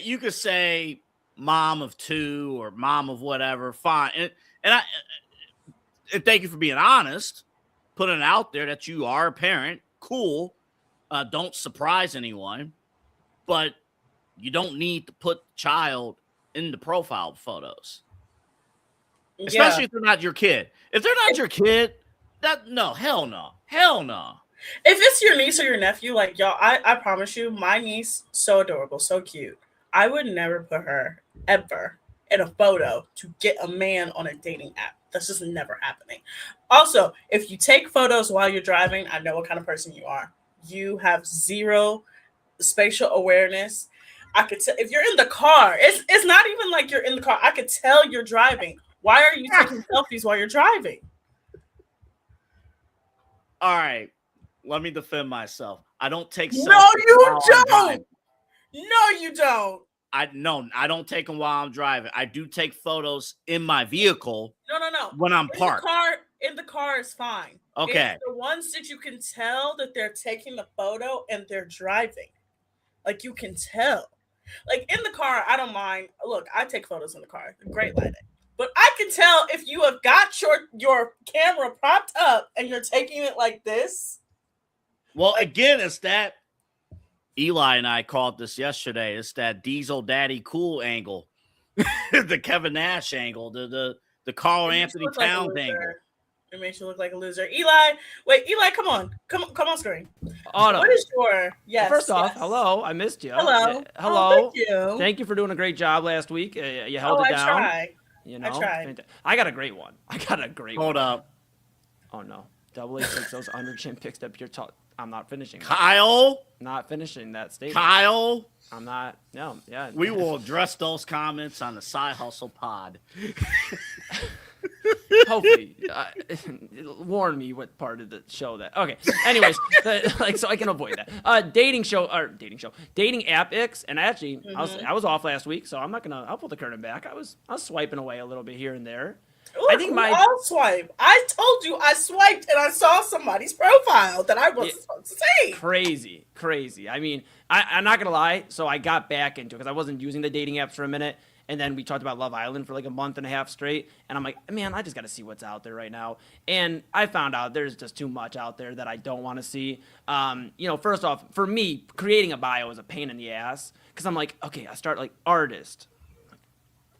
you could say mom of 2 or mom of whatever, fine. And thank you for being honest, putting it out there that you are a parent. Cool. Don't surprise anyone, but you don't need to put child in the profile photos. Especially if they're not your kid. If they're not your kid, hell no. If it's your niece or your nephew, like, y'all, I promise you, my niece, so adorable, so cute. I would never put her ever in a photo to get a man on a dating app. That's just never happening. Also, if you take photos while you're driving, I know what kind of person you are. You have zero spatial awareness. I could tell if you're in the car. It's not even like you're in the car. I could tell you're driving. Why are you taking selfies while you're driving? All right, let me defend myself. I don't take selfies. No, you don't. No, you don't. I don't take them while I'm driving. I do take photos in my vehicle. No. When I'm parked. in the car is fine. Okay. It's the ones that you can tell that they're taking the photo and they're driving. Like, you can tell. Like, in the car, I don't mind. Look, I take photos in the car. Great lighting. But I can tell if you have got your camera propped up and you're taking it like this. Well, again, it's that Eli and I called this yesterday. It's that Diesel Daddy Cool angle, the Kevin Nash angle, the Carl Anthony Towns angle. It makes you look like a loser. Eli, come on screen. Autumn. What is your First off, hello. I missed you. Hello. Hello. Thank you. Thank you for doing a great job last week. You held it down. I try. You know, I tried. I got a great one. Hold up. Oh no. Double A takes those under chin picks up your top. I'm not finishing. Kyle. Not finishing that statement. Kyle. I'm not. No. Yeah. We will address those comments on the Side Hustle Pod. Hopefully, warn me what part of the show that. Okay. Anyways, so I can avoid that. Dating app icks, and actually, I was off last week, so I'm not gonna. I'll pull the curtain back. I was swiping away a little bit here and there. Ooh, I think all swipe. I told you I swiped and I saw somebody's profile that I wasn't supposed to see. Crazy. I mean, I'm not gonna lie. So I got back into it because I wasn't using the dating apps for a minute. And then we talked about Love Island for like a month and a half straight. And I'm like, man, I just got to see what's out there right now. And I found out there's just too much out there that I don't want to see. First off, for me, creating a bio is a pain in the ass. Because I'm like, okay, I start like artist,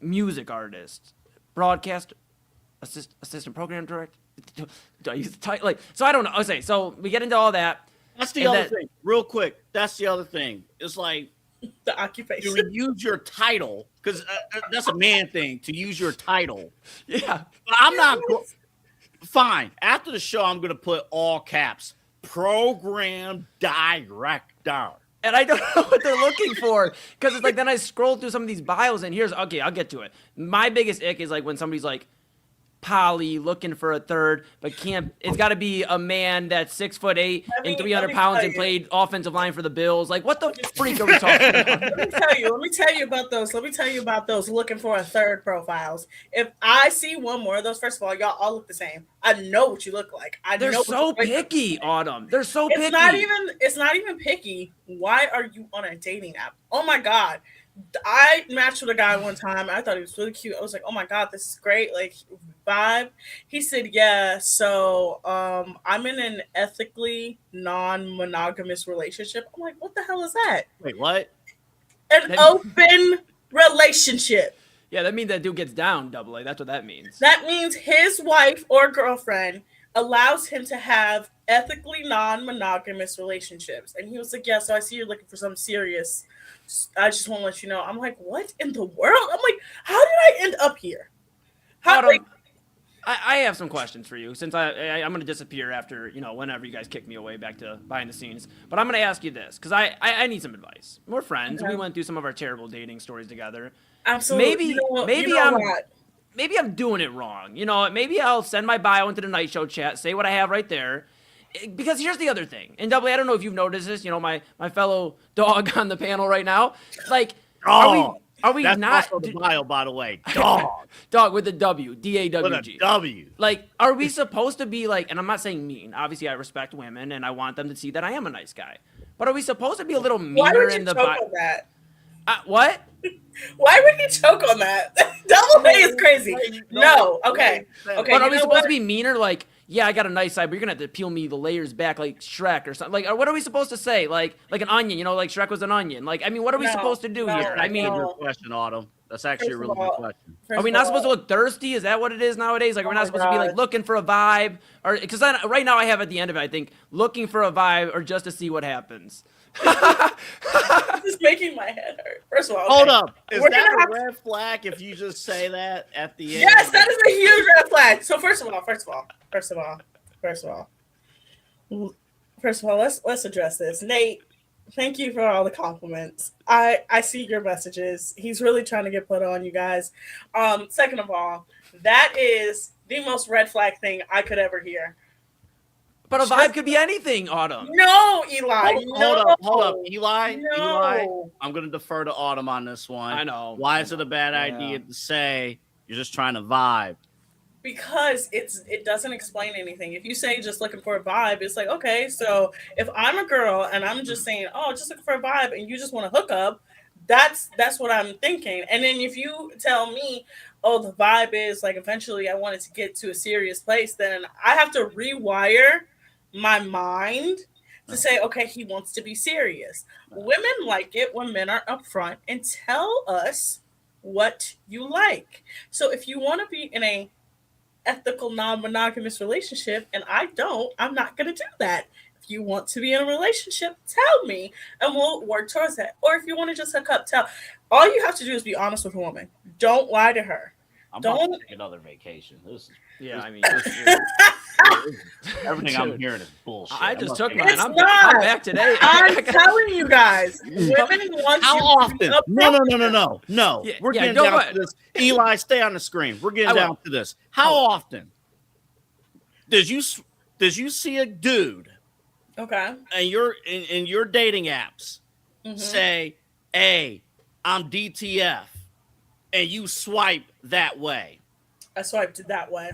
music artist, broadcast, assistant program director. Do I use the title? Like, so I don't know. Okay, so we get into all that. That's the other thing. Real quick. That's the other thing. It's like, the occupation. You use your title because that's a man thing to use your title. Yeah, but I'm not fine. After the show, I'm going to put all caps program director. And I don't know what they're looking for because it's like then I scroll through some of these bios and I'll get to it. My biggest ick is like when somebody's like poly looking for a third, but can't. It's got to be a man that's 6'8" and 300 pounds and played offensive line for the Bills. Like, what the freak are we talking about? Let me tell you about those looking for a third profiles. If I see one more of those, first of all, y'all all look the same. I know what you look like. They're so picky, Autumn. They're so picky. It's not even picky. Why are you on a dating app? Oh my God. I matched with a guy one time. I thought he was really cute. I was like, oh my God, this is great. Like, vibe. He said, yeah, so I'm in an ethically non-monogamous relationship. I'm like, what the hell is that? Wait, what? An open relationship. Yeah, that means that dude gets down, double A. That's what that means. That means his wife or girlfriend allows him to have ethically non-monogamous relationships. And he was like, yeah, so I see you're looking for something serious. I just want to let you know. I'm like, what in the world? I'm like, how did I end up here? I have some questions for you since I'm going to disappear after, whenever you guys kick me away back to behind the scenes. But I'm going to ask you this because I need some advice. We're friends. Okay. We went through some of our terrible dating stories together. Absolutely. Maybe I'm doing it wrong. Maybe I'll send my bio into the night show chat, say what I have right there. Because here's the other thing. And Double A, I don't know if you've noticed this, my fellow dog on the panel right now. Like, are we that's not also the bio, by the way. Dog. Dog with a W. D-A-W-G. With a W. Like, are we supposed to be like, and I'm not saying mean. Obviously, I respect women and I want them to see that I am a nice guy. But are we supposed to be a little meaner in the bio? Why would you choke on that? What? Why would he choke on that? Double A is crazy. No. Okay. But are we supposed to be meaner? Like, yeah, I got a nice side, but you're gonna have to peel me the layers back like Shrek or something. Like, what are we supposed to say? Like an onion, like Shrek was an onion. Like, I mean, what are we supposed to do here? I mean, good question, Autumn. That's actually a really good question. Are we not supposed to look thirsty? Is that what it is nowadays? Like, we're not supposed to be like looking for a vibe, or because right now I have at the end of it, I think looking for a vibe or just to see what happens. This is making my head hurt. First of all, hold up. Is that a red flag if you just say that at the end? Yes, that is a huge red flag. So first of all, let's address this. Nate, thank you for all the compliments. I see your messages. He's really trying to get put on, you guys. Second of all, that is the most red flag thing I could ever hear. But a vibe could be anything, Autumn. No, Eli. Hold up. Eli, I'm going to defer to Autumn on this one. I know. Why is it a bad idea to say you're just trying to vibe? because it doesn't explain anything. If you say just looking for a vibe, it's like, okay, so if I'm a girl and I'm just saying, oh, just looking for a vibe, and you just want to hook up, that's what I'm thinking. And then if you tell me, oh, the vibe is like eventually I wanted to get to a serious place, then I have to rewire my mind to say, okay, he wants to be serious. Women like it when men are upfront and tell us what you like. So if you want to be in a ethical non-monogamous relationship and I'm not going to do that. If you want to be in a relationship, tell me and we'll work towards that. Or if you want to just hook up, tell. All you have to do is be honest with a woman. Don't lie to her. I'm Don't about to take another vacation. Everything I'm hearing is bullshit. I just took It's mine. I'm not. back today. I'm telling you guys, women want How you often? to be No. Yeah, We're yeah, getting go down ahead. to this. Eli, stay on the screen. We're getting I will. down to this. How often does you see a dude Okay. and you're in your dating apps Mhm. say, "Hey, I'm DTF," and you swipe that way? I swiped it that way.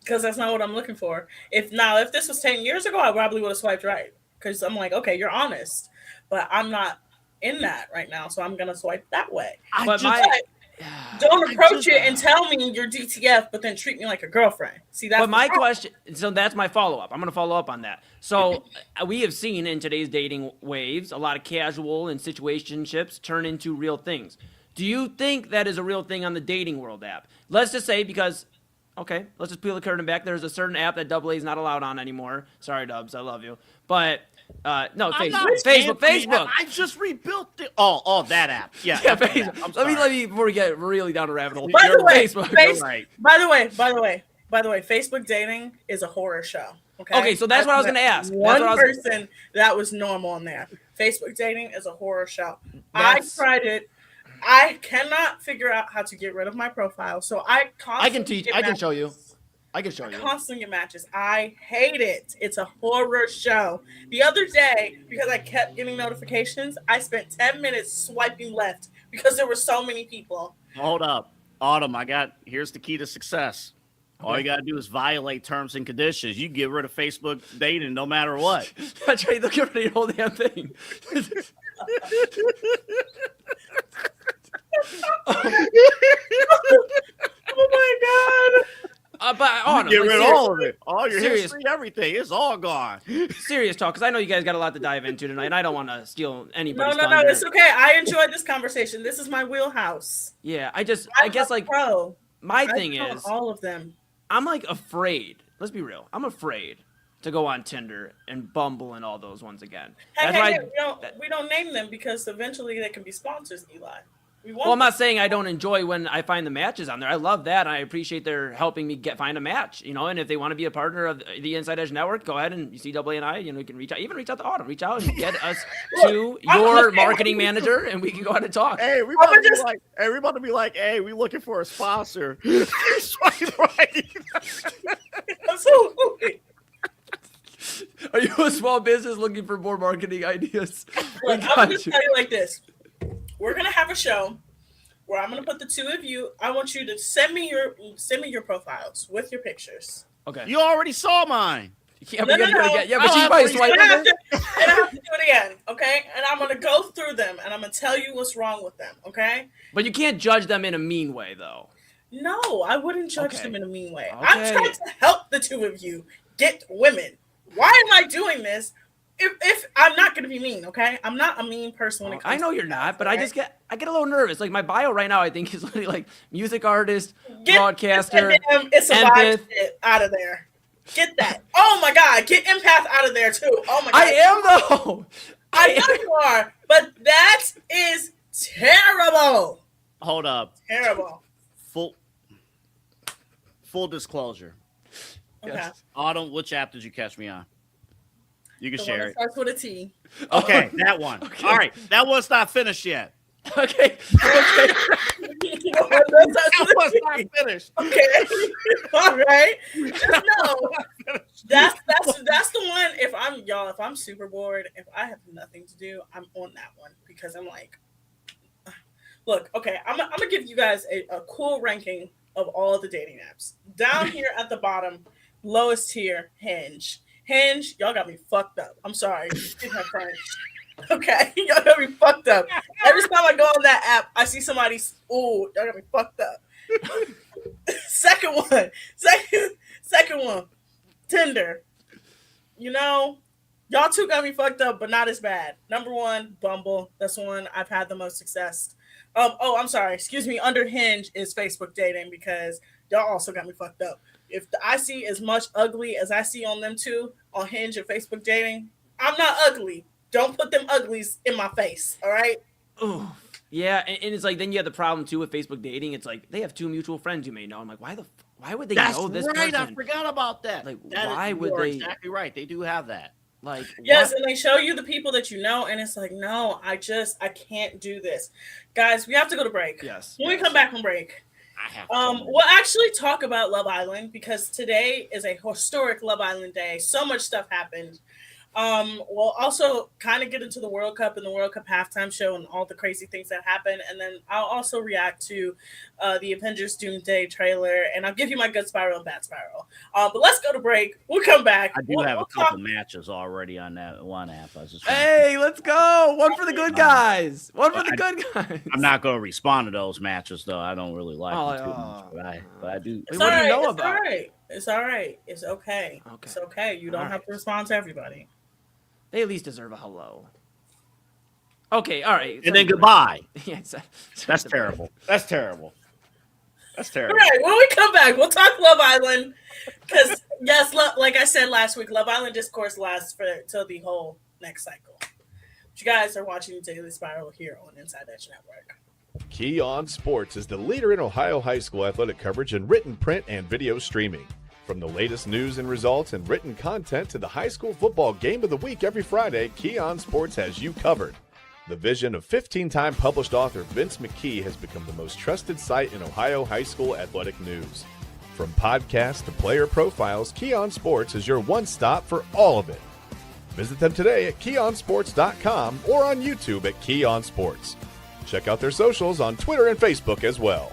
Because that's not what I'm looking for. If this was 10 years ago, I probably would have swiped right. Because I'm like, okay, you're honest. But I'm not in that right now. So I'm going to swipe that way. But Don't approach it and tell me you're DTF, but then treat me like a girlfriend. See, that's But my the problem. question, so that's my follow-up. I'm going to follow up on that. So we have seen in today's dating waves, a lot of casual and situationships turn into real things. Do you think that is a real thing on the dating world app? Let's just say okay, let's just peel the curtain back. There's a certain app that AA is not allowed on anymore. Sorry, Dubs, I love you. But, no, Facebook. I just rebuilt it. Oh, that app. Yeah, Yeah, that Facebook. app. I'm Let me, before we get really down a rabbit hole. By the way, Facebook. You're right. By the way, Facebook dating is a horror show. Okay, so that's what I was going to ask. One person that was normal in there. Facebook dating is a horror show. I tried it. I cannot figure out how to get rid of my profile, so I constantly I can show you. I can show you. Constantly get matches. I hate it. It's a horror show. The other day, because I kept getting notifications, I spent 10 minutes swiping left because there were so many people. Hold up. Autumn, here's the key to success. All you got to do is violate terms and conditions. You get rid of Facebook dating no matter what. That's right. Look at the whole damn thing. Oh my god! But Get rid of all of it. All your serious- history, everything. It's all gone. serious talk, because I know you guys got a lot to dive into tonight, and I don't want to steal anybody's No, thunder. it's okay. I enjoyed this conversation. This is my wheelhouse. Yeah, I guess like pro. my thing I know is all of them. I'm like afraid. Let's be real. I'm afraid to go on Tinder and Bumble and all those ones again. Hey, we don't name them because eventually they can be sponsors, Eli. Well, I'm not saying I don't enjoy when I find the matches on there. I love that. I appreciate their helping me find a match, and if they want to be a partner of the Inside Edge Network, go ahead and you see AA and I, you can reach out to Autumn, reach out and get us to your marketing manager and we can go ahead and talk. Hey, we about to be like, hey, we looking for a sponsor. Swipe right. Absolutely. Are you a small business looking for more marketing ideas? Look, I'm going to tell you like this. We're going to have a show where I'm going to put the two of you. I want you to send me your profiles with your pictures. Okay. You already saw mine. Yeah, No. but she's probably swiping. I have to do it again, okay? And I'm going to go through them, and I'm going to tell you what's wrong with them, okay? But you can't judge them in a mean way, though. No, I wouldn't judge Okay. them in a mean way. Okay. I'm trying to help the two of you get women. Why am I doing this? If I'm not going to be mean, okay? I'm not a mean person when it comes I know to you're that, not, but okay? I get a little nervous. Like my bio right now, I think is literally like music artist, Get broadcaster, it's a vibe empath. shit out of there. Get that. Oh my god, get empath out of there too. Oh my god. I am though. I know you are, but that is terrible. Hold up. Terrible. Full disclosure. Okay. Yes. Autumn, which app did you catch me on? You can The one share that it. starts with a T. Okay, that one. Okay. All right, that one's not finished yet. Okay. That one's not finished. Okay. All right. Just know that's the one. If I'm super bored, if I have nothing to do, I'm on that one because I'm like, look, okay, I'm gonna give you guys a cool ranking of all the dating apps. Down here at the bottom, lowest tier, Hinge. Hinge, y'all got me fucked up. I'm sorry. Excuse my French. Okay, y'all got me fucked up. Every time I go on that app, I see somebody. Ooh, y'all got me fucked up. Second one, Tinder. You know, y'all two got me fucked up, but not as bad. Number one, Bumble. That's the one I've had the most success. I'm sorry. Excuse me. Under Hinge is Facebook dating because y'all also got me fucked up. If I see as much ugly as I see on them two on Hinge and Facebook dating, I'm not ugly. Don't put them uglies in my face. All right. Oh, yeah, and it's like then you have the problem too with Facebook dating. It's like they have two mutual friends you may know. I'm like, why would they know this right. person? I forgot about that. Like, why would they? They? Exactly right. They do have that. Like, yes, and they show you the people that you know, and it's like, no, I can't do this. Guys, we have to go to break. Yes. When we come back from break, I have. we'll actually talk about Love Island because today is a historic Love Island day. So much stuff happened. We'll also kind of get into the World Cup and the World Cup halftime show and all the crazy things that happen. And then I'll also react to the Avengers Doomsday trailer, and I'll give you my good spiral and bad spiral. But let's go to break. We'll come back. I do have a couple matches already on that one app. Hey, let's go. One for the good guys. One for the good guys. I'm not going to respond to those matches, though. I don't really like them too much, but I do. It's what all do you know right. about? All right. It's all right. It's okay. It's okay. You don't have to respond to everybody. They at least deserve a hello. Okay, all right. And then goodbye. Yeah, that's terrible. That's terrible. That's terrible. All right, when we come back, we'll talk Love Island. Because, yes, like I said last week, Love Island discourse lasts till the whole next cycle. But you guys are watching Daily Spiral here on Inside Edge Network. Keon Sports is the leader in Ohio high school athletic coverage in written, print, and video streaming. From the latest news and results and written content to the high school football game of the week every Friday, Keon Sports has you covered. The vision of 15-time published author Vince McKee has become the most trusted site in Ohio high school athletic news. From podcasts to player profiles, Keon Sports is your one-stop for all of it. Visit them today at keonsports.com or on YouTube at Keon Sports. Check out their socials on Twitter and Facebook as well.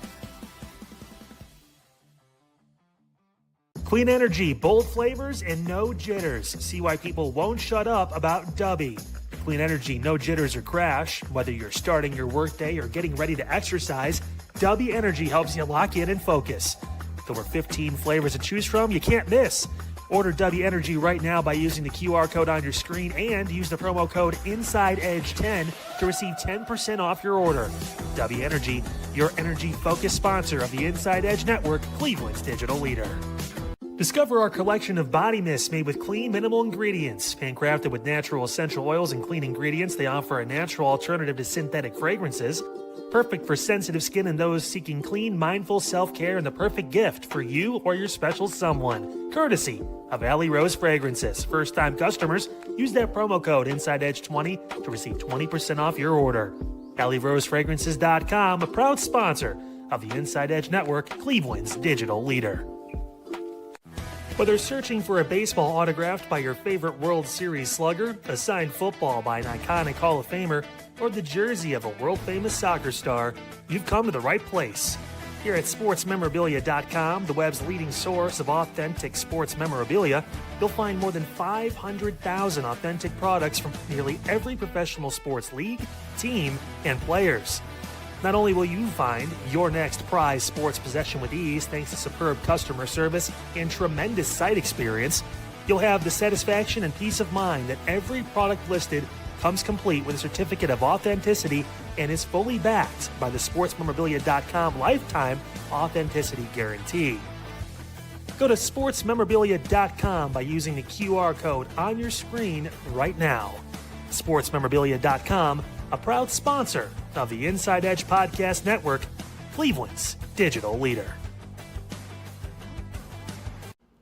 Clean energy, bold flavors, and no jitters. See why people won't shut up about Dubby. Clean energy, no jitters or crash. Whether you're starting your workday or getting ready to exercise, Dubby Energy helps you lock in and focus. With over 15 flavors to choose from, you can't miss. Order Dubby Energy right now by using the QR code on your screen and use the promo code InsideEdge10 to receive 10% off your order. Dubby Energy, your energy-focused sponsor of the Inside Edge Network, Cleveland's digital leader. Discover our collection of body mists made with clean, minimal ingredients. Handcrafted with natural essential oils and clean ingredients, they offer a natural alternative to synthetic fragrances. Perfect for sensitive skin and those seeking clean, mindful self-care, and the perfect gift for you or your special someone. Courtesy of Alley Rose Fragrances. First-time customers, use that promo code InsideEdge20 to receive 20% off your order. AlleyRoseFragrances.com, a proud sponsor of the Inside Edge Network, Cleveland's digital leader. Whether searching for a baseball autographed by your favorite World Series slugger, a signed football by an iconic Hall of Famer, or the jersey of a world-famous soccer star, you've come to the right place. Here at SportsMemorabilia.com, the web's leading source of authentic sports memorabilia, you'll find more than 500,000 authentic products from nearly every professional sports league, team, and players. Not only will you find your next prized sports possession with ease thanks to superb customer service and tremendous site experience, you'll have the satisfaction and peace of mind that every product listed comes complete with a certificate of authenticity and is fully backed by the SportsMemorabilia.com lifetime authenticity guarantee. Go to SportsMemorabilia.com by using the QR code on your screen right now. SportsMemorabilia.com, a proud sponsor of the Inside Edge Podcast Network, Cleveland's digital leader.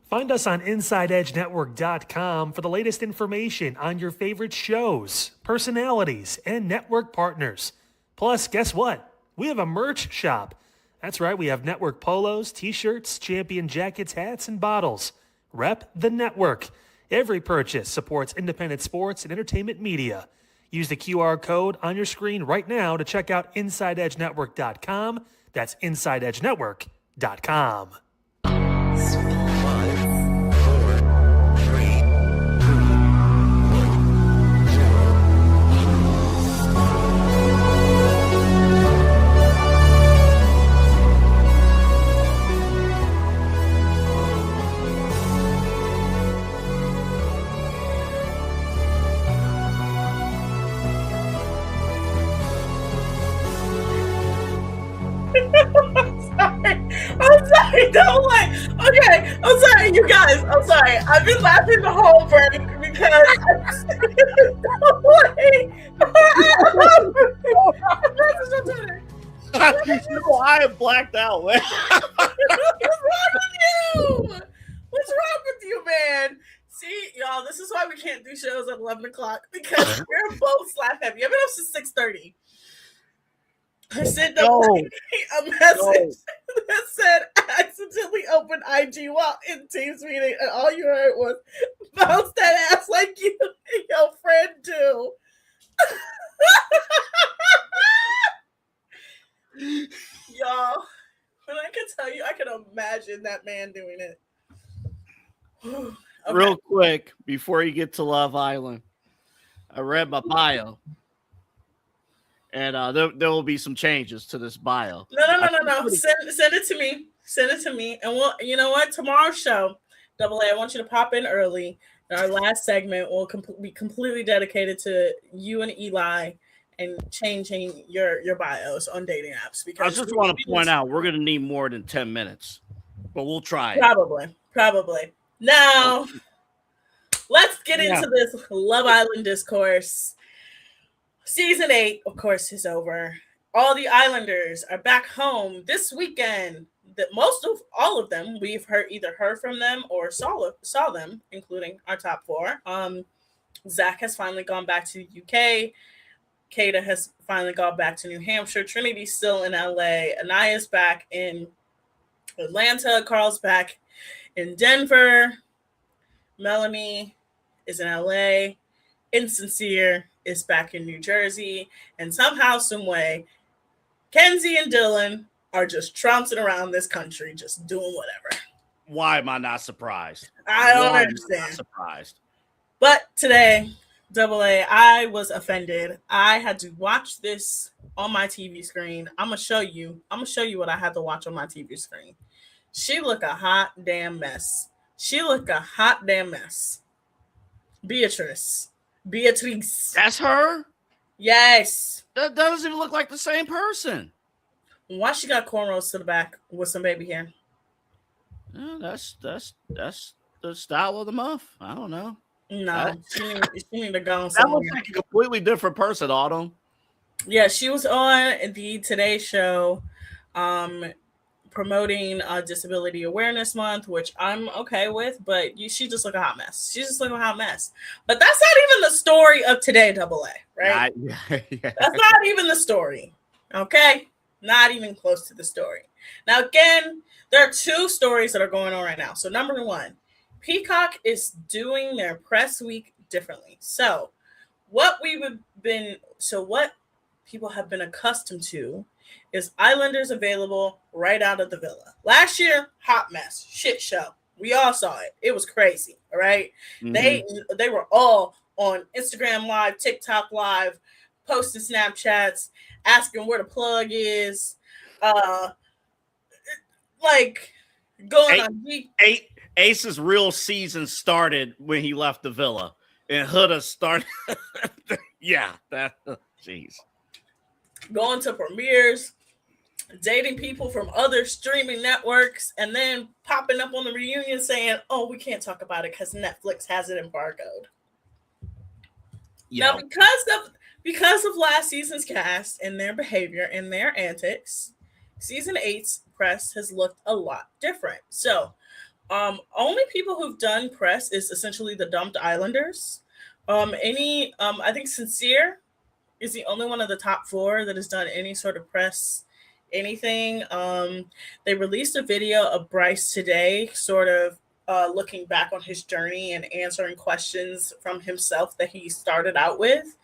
Find us on InsideEdgeNetwork.com for the latest information on your favorite shows, personalities, and network partners. Plus, guess what? We have a merch shop. That's right, we have network polos, t-shirts, champion jackets, hats, and bottles. Rep the network. Every purchase supports independent sports and entertainment media. Use the QR code on your screen right now to check out InsideEdgeNetwork.com. That's InsideEdgeNetwork.com. I'm sorry, Double A. Okay, I'm sorry, you guys. I'm sorry. I've been laughing the whole break because Double A. No, I am blacked out. What's wrong with you? What's wrong with you, man? See, y'all, this is why we can't do shows at 11 o'clock because we're both slap heavy. I've been up since 6:30. I sent a message that said I accidentally opened IG while in Teams meeting, and all you heard was bounce that ass like you and your friend do. Y'all, when I can tell you, I can imagine that man doing it. Okay. Real quick, before you get to Love Island, I read my bio. And there will be some changes to this bio. No. Send it to me. Send it to me. And we'll, you know what? Tomorrow's show, Double A, I want you to pop in early. And our last segment will be completely dedicated to you and Eli and changing your bios on dating apps. Because I just want to point out, we're going to need more than 10 minutes. But we'll try it. Probably. Now, let's get into this Love Island discourse. Season 8, of course, is over. All the Islanders are back home this weekend. All of them, we've either heard from them or saw them, including our top 4. Zach has finally gone back to the UK. Kata has finally gone back to New Hampshire. Trinity's still in LA. Anaya's back in Atlanta. Carl's back in Denver. Melanie is in LA. Insincere is back in New Jersey, and somehow, some way, Kenzie and Dylan are just trouncing around this country, just doing whatever. Why am I not surprised? I don't understand. Not surprised. But today, Double A, I was offended. I had to watch this on my TV screen. I'm gonna show you what I had to watch on my TV screen. She look a hot damn mess. Beatrice. That's her? Yes. That doesn't even look like the same person. Why she got cornrows to the back with some baby hair? Yeah, that's the style of the muff. I don't know. No, she need to go. That looks like a completely different person, Autumn. Yeah, she was on the Today Show, promoting Disability Awareness Month, which I'm okay with, but she just look a hot mess. But that's not even the story of today, Double A, right? That's not even the story. Okay? Not even close to the story. Now, again, there are 2 stories that are going on right now. So, number 1, Peacock is doing their press week differently. So, what people have been accustomed to is Islanders available right out of the villa. Last year, hot mess, shit show. We all saw it. It was crazy, all right? Mm-hmm. They were all on Instagram Live, TikTok Live, posting Snapchats, asking where the plug is, going on deep. Ace's real season started when he left the villa, and Huda started. Jeez. Going to premieres, dating people from other streaming networks, and then popping up on the reunion saying, "Oh, we can't talk about it because Netflix has it embargoed." Now, because of last season's cast and their behavior and their antics, season 8's press has looked a lot different. So, only people who've done press is essentially the dumped Islanders. I think Sincere is the only one of the top 4 that has done any sort of press, anything. They released a video of Bryce today, sort of looking back on his journey and answering questions from himself that he started out with.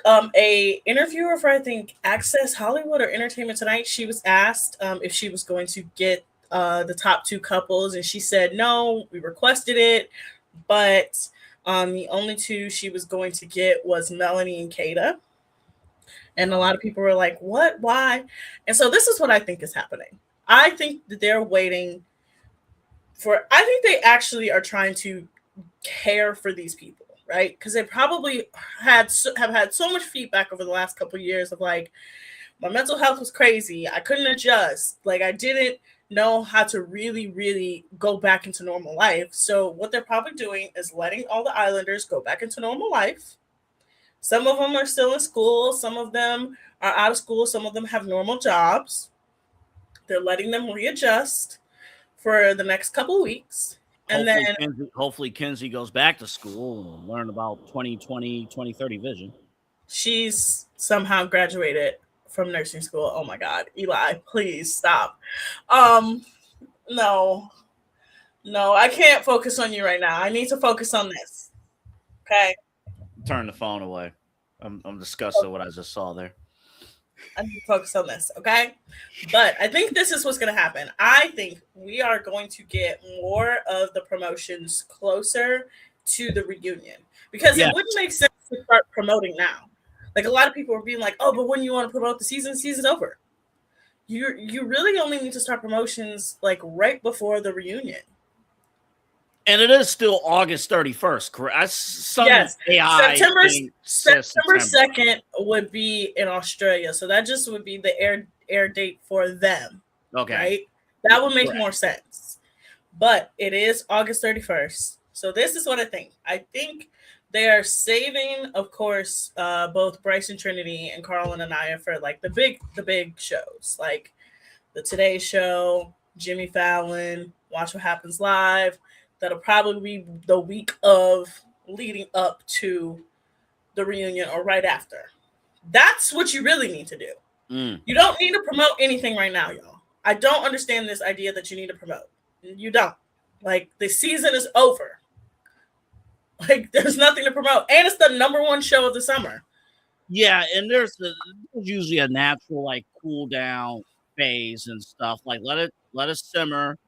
A interviewer for, I think, Access Hollywood or Entertainment Tonight, she was asked if she was going to get the top two couples, and she said no, we requested it, but the only two she was going to get was Melanie and Kata. And a lot of people were like, what? Why? And so this is what I think is happening. I think that they're waiting I think they actually are trying to care for these people, right? Because they probably have had so much feedback over the last couple of years of like, my mental health was crazy. I couldn't adjust. Like, I didn't know how to really, really go back into normal life. So what they're probably doing is letting all the Islanders go back into normal life. Some of them are still in school. Some of them are out of school. Some of them have normal jobs. They're letting them readjust for the next couple of weeks. And hopefully Kenzie goes back to school and learn about 2020, 2030 vision. She's somehow graduated from nursing school. Oh my God, Eli, please stop. No, I can't focus on you right now. I need to focus on this. Okay. Turn the phone away. I'm disgusted with what I just saw there. I need to focus on this, okay? But I think this is what's going to happen. I think we are going to get more of the promotions closer to the reunion because it wouldn't make sense to start promoting now. Like, a lot of people are being like, oh, but when you want to promote the season, season's over. You really only need to start promotions like right before the reunion. And it is still August 31st, correct? Yes. September 2nd would be in Australia. So that just would be the air date for them. Okay. Right? That would make more sense. But it is August 31st. So this is what I think. I think they are saving, of course, both Bryce and Trinity and Carl and Anaya for like the big shows, like the Today Show, Jimmy Fallon, Watch What Happens Live. That'll probably be the week of leading up to the reunion or right after. That's what you really need to do. You don't need to promote anything right now, y'all. I don't understand this idea that you need to promote. You don't. Like, the season is over. Like, there's nothing to promote. And it's the number one show of the summer. Yeah, and there's usually a natural, like, cool down phase and stuff. Like, let it simmer.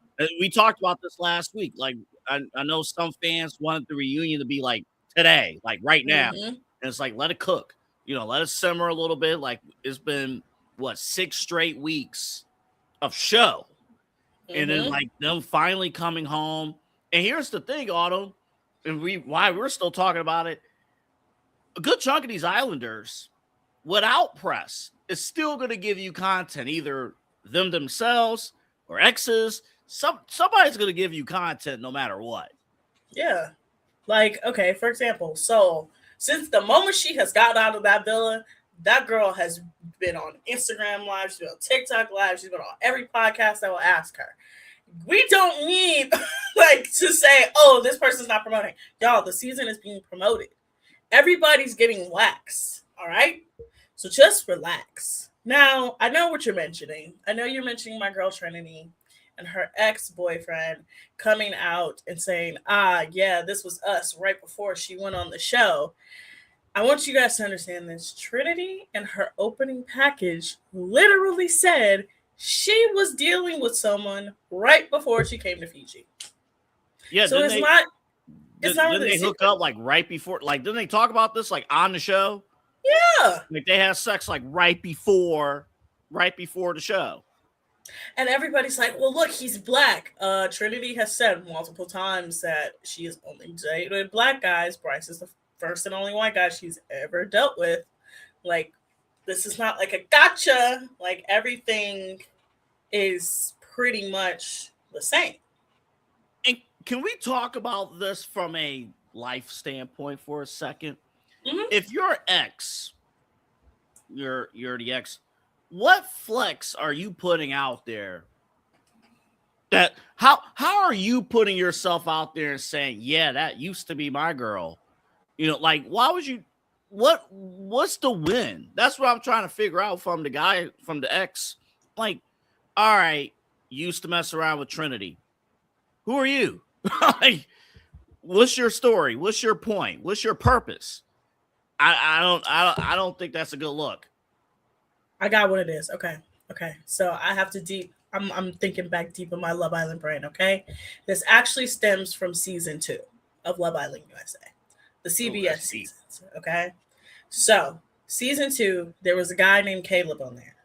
We talked about this last week. Like, I know some fans wanted the reunion to be like today, like right now. And it's like, let it cook, let it simmer a little bit. Like, it's been 6 straight weeks of show. And then like them finally coming home. And here's the thing, Autumn, and why we're still talking about it. A good chunk of these Islanders without press is still going to give you content, either them themselves or exes. Somebody's going to give you content no matter what. Yeah. Like, okay, for example, so since the moment she has got out of that villa, that girl has been on Instagram Live, she's been on TikTok Live, she's been on every podcast that will ask her. We don't need like to say, oh, this person's not promoting. Y'all, the season is being promoted. Everybody's getting wax. All right. So just relax. Now, I know what you're mentioning. I know you're mentioning my girl Trinity and her ex-boyfriend coming out and saying, yeah, this was us right before she went on the show. I want you guys to understand this. Trinity and her opening package literally said she was dealing with someone right before she came to Fiji. Yeah, so it's not really. Didn't they hook up like right before? Like, didn't they talk about this like on the show? Yeah, like they had sex like right before the show. And everybody's like, well, look, he's black. Trinity has said multiple times that she has only dated black guys. Bryce is the first and only white guy she's ever dealt with. Like, this is not like a gotcha. Like, everything is pretty much the same. And can we talk about this from a life standpoint for a second? Mm-hmm. If you're ex, you're the ex. What flex are you putting out there? That how are you putting yourself out there and saying, yeah, that used to be my girl? Like, why would you? What's the win? That's what I'm trying to figure out from the guy, from the ex. Like, all right, used to mess around with Trinity. Who are you? Like, what's your story? What's your point? What's your purpose? I don't think that's a good look. I got what it is. Okay. So I have to I'm thinking back deep in my Love Island brain. Okay, this actually stems from season 2 of Love Island USA, the CBS seasons. Okay, so season 2, there was a guy named Caleb on there.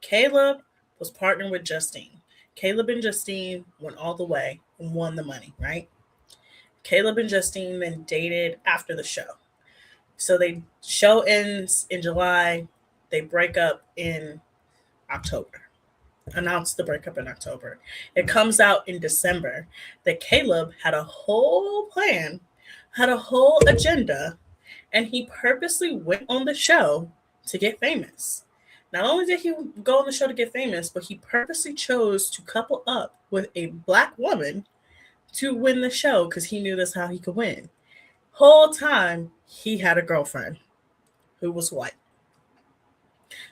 Caleb was partnered with Justine. Caleb and Justine went all the way and won the money. Right. Caleb and Justine then dated after the show. So the show ends in July. They break up in October. Announced the breakup in October. It comes out in December that Caleb had a whole plan, had a whole agenda, and he purposely went on the show to get famous. Not only did he go on the show to get famous, but he purposely chose to couple up with a black woman to win the show because he knew that's how he could win. Whole time he had a girlfriend who was white.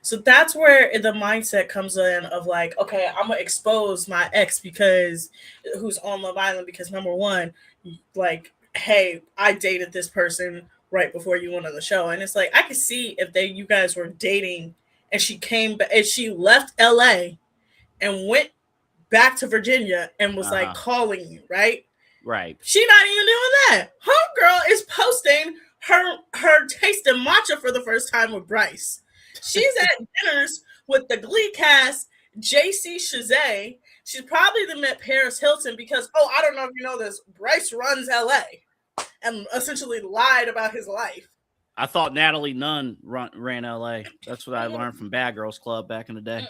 So that's where the mindset comes in of like, okay, I'm gonna expose my ex because who's on Love Island because number one, like, hey, I dated this person right before you went on the show, and it's like I could see if you guys were dating and she came back and she left LA and went back to Virginia and was like calling you, right? Right. She not even doing that. Homegirl is posting her tasting matcha for the first time with Bryce. She's at dinners with the Glee cast, JC Chazé. She's probably met Paris Hilton because, I don't know if you know this, Bryce runs LA and essentially lied about his life. I thought Natalie Nunn ran LA. That's what I learned from Bad Girls Club back in the day.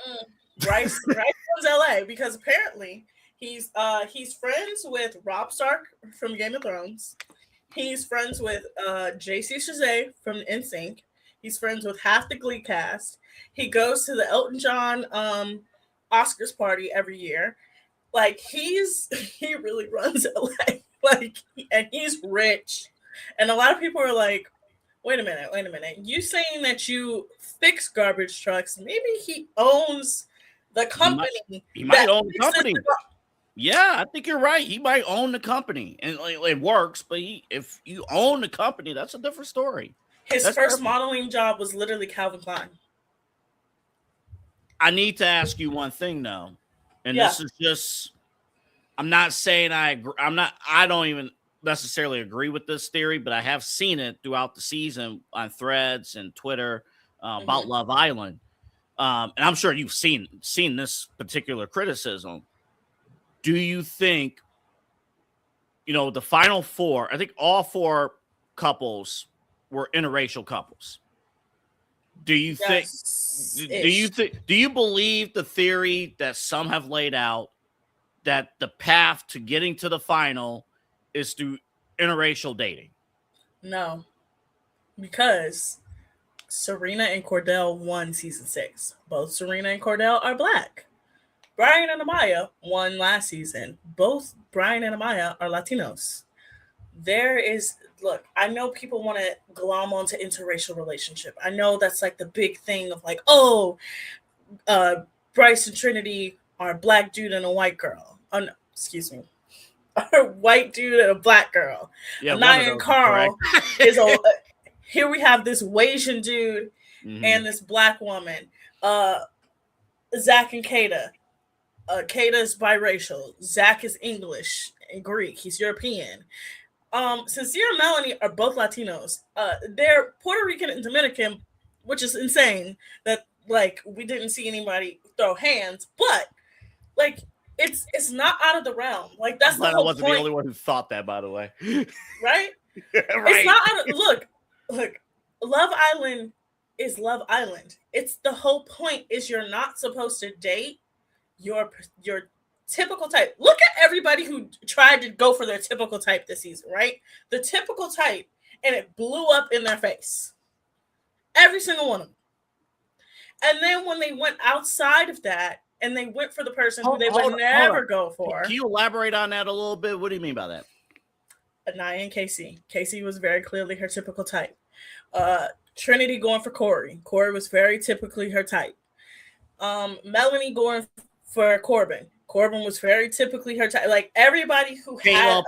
Bryce runs LA because apparently he's friends with Rob Stark from Game of Thrones. He's friends with JC Chazé from NSYNC. He's friends with half the Glee cast. He goes to the Elton John Oscars party every year. Like he really runs LA. And he's rich. And a lot of people are like, wait a minute. You saying that you fix garbage trucks? Maybe he owns the company. He might own the company. Yeah, I think you're right. He might own the company, and it works. But if you own the company, that's a different story. His first modeling job was literally Calvin Klein. I need to ask you one thing though, and this is just. I'm not saying I agree. I don't even necessarily agree with this theory, but I have seen it throughout the season on threads and Twitter about Love Island, and I'm sure you've seen this particular criticism. Do you think, the final 4? I think all 4 couples were interracial couples. Do you think? Do you believe the theory that some have laid out that the path to getting to the final is through interracial dating? No, because Serena and Cordell won season 6. Both Serena and Cordell are black. Brian and Amaya won last season. Both Brian and Amaya are Latinos. I know people want to glom onto interracial relationship. I know that's like the big thing of like, Bryce and Trinity are a black dude and a white girl. No, excuse me. A white dude and a black girl. Yeah, Anaya and Carl is here we have this Asian dude and this black woman. Zach and Kata. Kata is biracial. Zach is English and Greek. He's European. Sincere and Melanie are both Latinos. They're Puerto Rican and Dominican, which is insane that we didn't see anybody throw hands, but it's not out of the realm. That's the whole I wasn't point. the only one who thought that, by the way. Right? Right. It's not out of, look, Love Island is Love Island. It's the whole point is you're not supposed to date your typical type. Look at everybody who tried to go for their typical type this season, right? The typical type, and it blew up in their face. Every single one of them. And then when they went outside of that, and they went for the person who they would never go for. Can you elaborate on that a little bit? What do you mean by that? Anaya and Casey. Casey was very clearly her typical type. Trinity going for Corey. Corey was very typically her type. Melanie going for Corbin. Corbin was very typically her type. Everybody who Caleb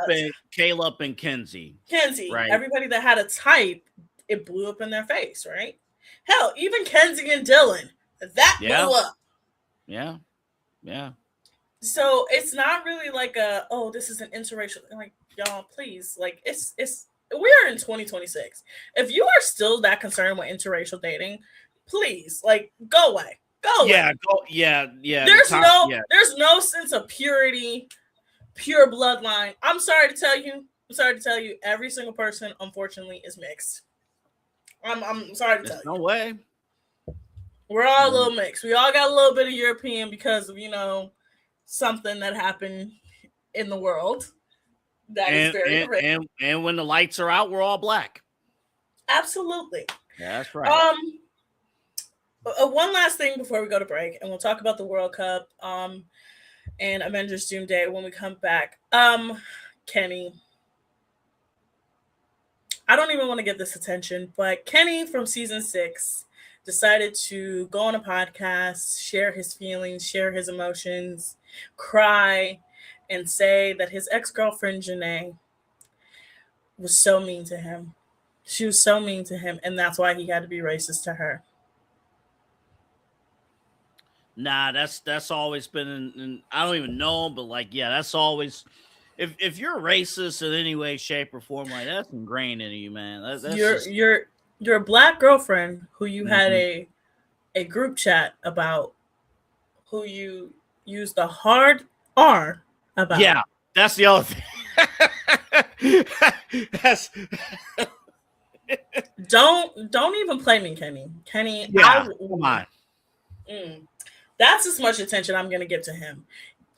and Kenzie. Kenzie, right? Everybody that had a type it blew up in their face, right? Hell, even Kenzie and Dylan, that blew up. Yeah. Yeah. So it's not really like this is an interracial, like, y'all, please, like, it's we are in 2026. If you are still that concerned with interracial dating, please, like, go away. Yeah. There's no sense of purity, pure bloodline. I'm sorry to tell you, every single person, unfortunately, is mixed. I'm sorry to tell you. No way. We're all a little mixed. We all got a little bit of European because of, something that happened in the world. That is very horrific. And when the lights are out, we're all black. Absolutely. Yeah, that's right. One last thing before we go to break, and we'll talk about the World Cup and Avengers Doomsday when we come back. Kenny, I don't even want to give this attention, but Kenny from season 6 decided to go on a podcast, share his feelings, share his emotions, cry, and say that his ex-girlfriend, Janae, was so mean to him. She was so mean to him, and that's why he had to be racist to her. Nah, that's always been, I don't even know, but that's always, if you're racist in any way, shape, or form, like, that's ingrained in you, man. That's your black girlfriend who you had a group chat about, who you used the hard R about. Yeah, that's the other thing. That's don't even play me, Kenny. Kenny, yeah, come on. That's as much attention I'm gonna give to him,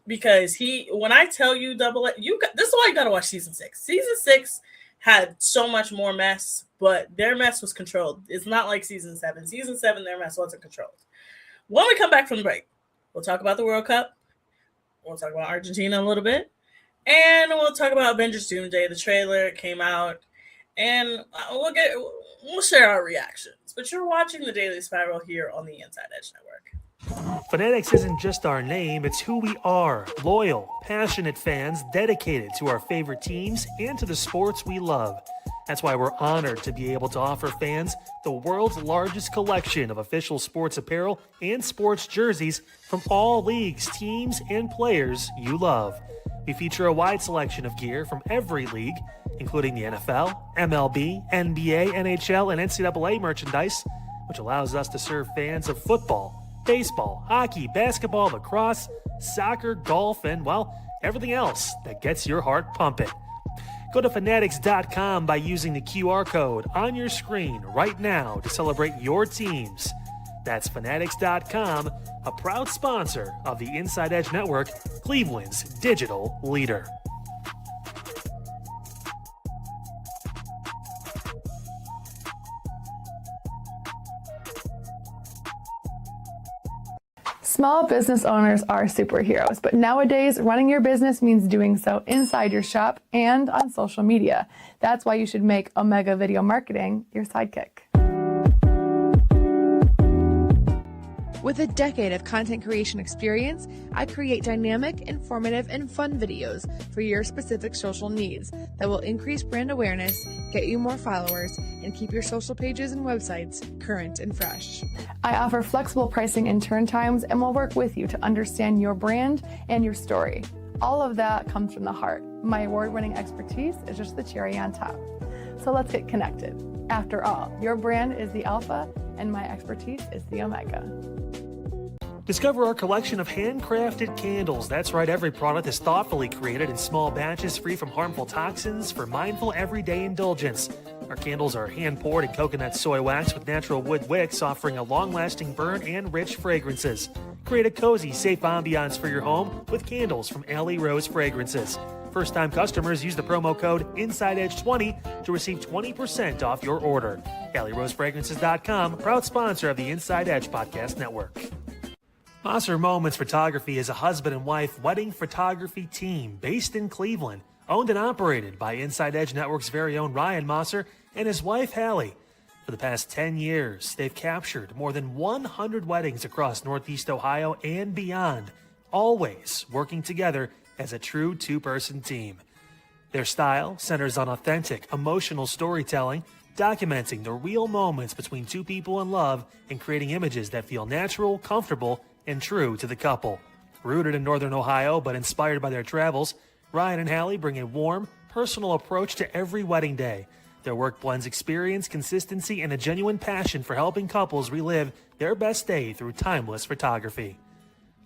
because when I tell you, this is why you gotta watch season 6. Season 6 had so much more mess, but their mess was controlled. It's not like season 7. Season 7, their mess wasn't controlled. When we come back from the break, we'll talk about the World Cup. We'll talk about Argentina a little bit. And we'll talk about Avengers Doomsday. The trailer came out. And we'll share our reactions. But you're watching the Daily Spiral here on the Inside Edge Network. Fanatics isn't just our name, it's who we are. Loyal, passionate fans dedicated to our favorite teams and to the sports we love. That's why we're honored to be able to offer fans the world's largest collection of official sports apparel and sports jerseys from all leagues, teams, and players you love. We feature a wide selection of gear from every league, including the NFL, MLB, NBA, NHL, and NCAA merchandise, which allows us to serve fans of football, baseball, hockey, basketball, lacrosse, soccer, golf, and, well, everything else that gets your heart pumping. Go to fanatics.com by using the QR code on your screen right now to celebrate your teams. That's fanatics.com, a proud sponsor of the Inside Edge Network, Cleveland's digital leader. Small business owners are superheroes, but nowadays running your business means doing so inside your shop and on social media. That's why you should make Omega Video Marketing your sidekick. With a decade of content creation experience, I create dynamic, informative, and fun videos for your specific social needs that will increase brand awareness, get you more followers, and keep your social pages and websites current and fresh. I offer flexible pricing and turn times and will work with you to understand your brand and your story. All of that comes from the heart. My award-winning expertise is just the cherry on top. So let's get connected. After all, your brand is the alpha and my expertise is the omega. Discover our collection of handcrafted candles. That's right, every product is thoughtfully created in small batches free from harmful toxins for mindful everyday indulgence. Our candles are hand-poured in coconut soy wax with natural wood wicks, offering a long-lasting burn and rich fragrances. Create a cozy, safe ambiance for your home with candles from Alley Rose Fragrances. First-time customers use the promo code InsideEdge20 to receive 20% off your order. AlleyRoseFragrances.com, proud sponsor of the Inside Edge Podcast Network. Mosser Moments Photography is a husband and wife wedding photography team based in Cleveland, owned and operated by Inside Edge Network's very own Ryan Mosser and his wife Hallie. For the past 10 years, they've captured more than 100 weddings across Northeast Ohio and beyond, always working together as a true two-person team. Their style centers on authentic, emotional storytelling, documenting the real moments between two people in love and creating images that feel natural, comfortable, and true to the couple. Rooted in Northern Ohio but inspired by their travels, Ryan and Hallie bring a warm, personal approach to every wedding day. Their work blends experience, consistency, and a genuine passion for helping couples relive their best day through timeless photography.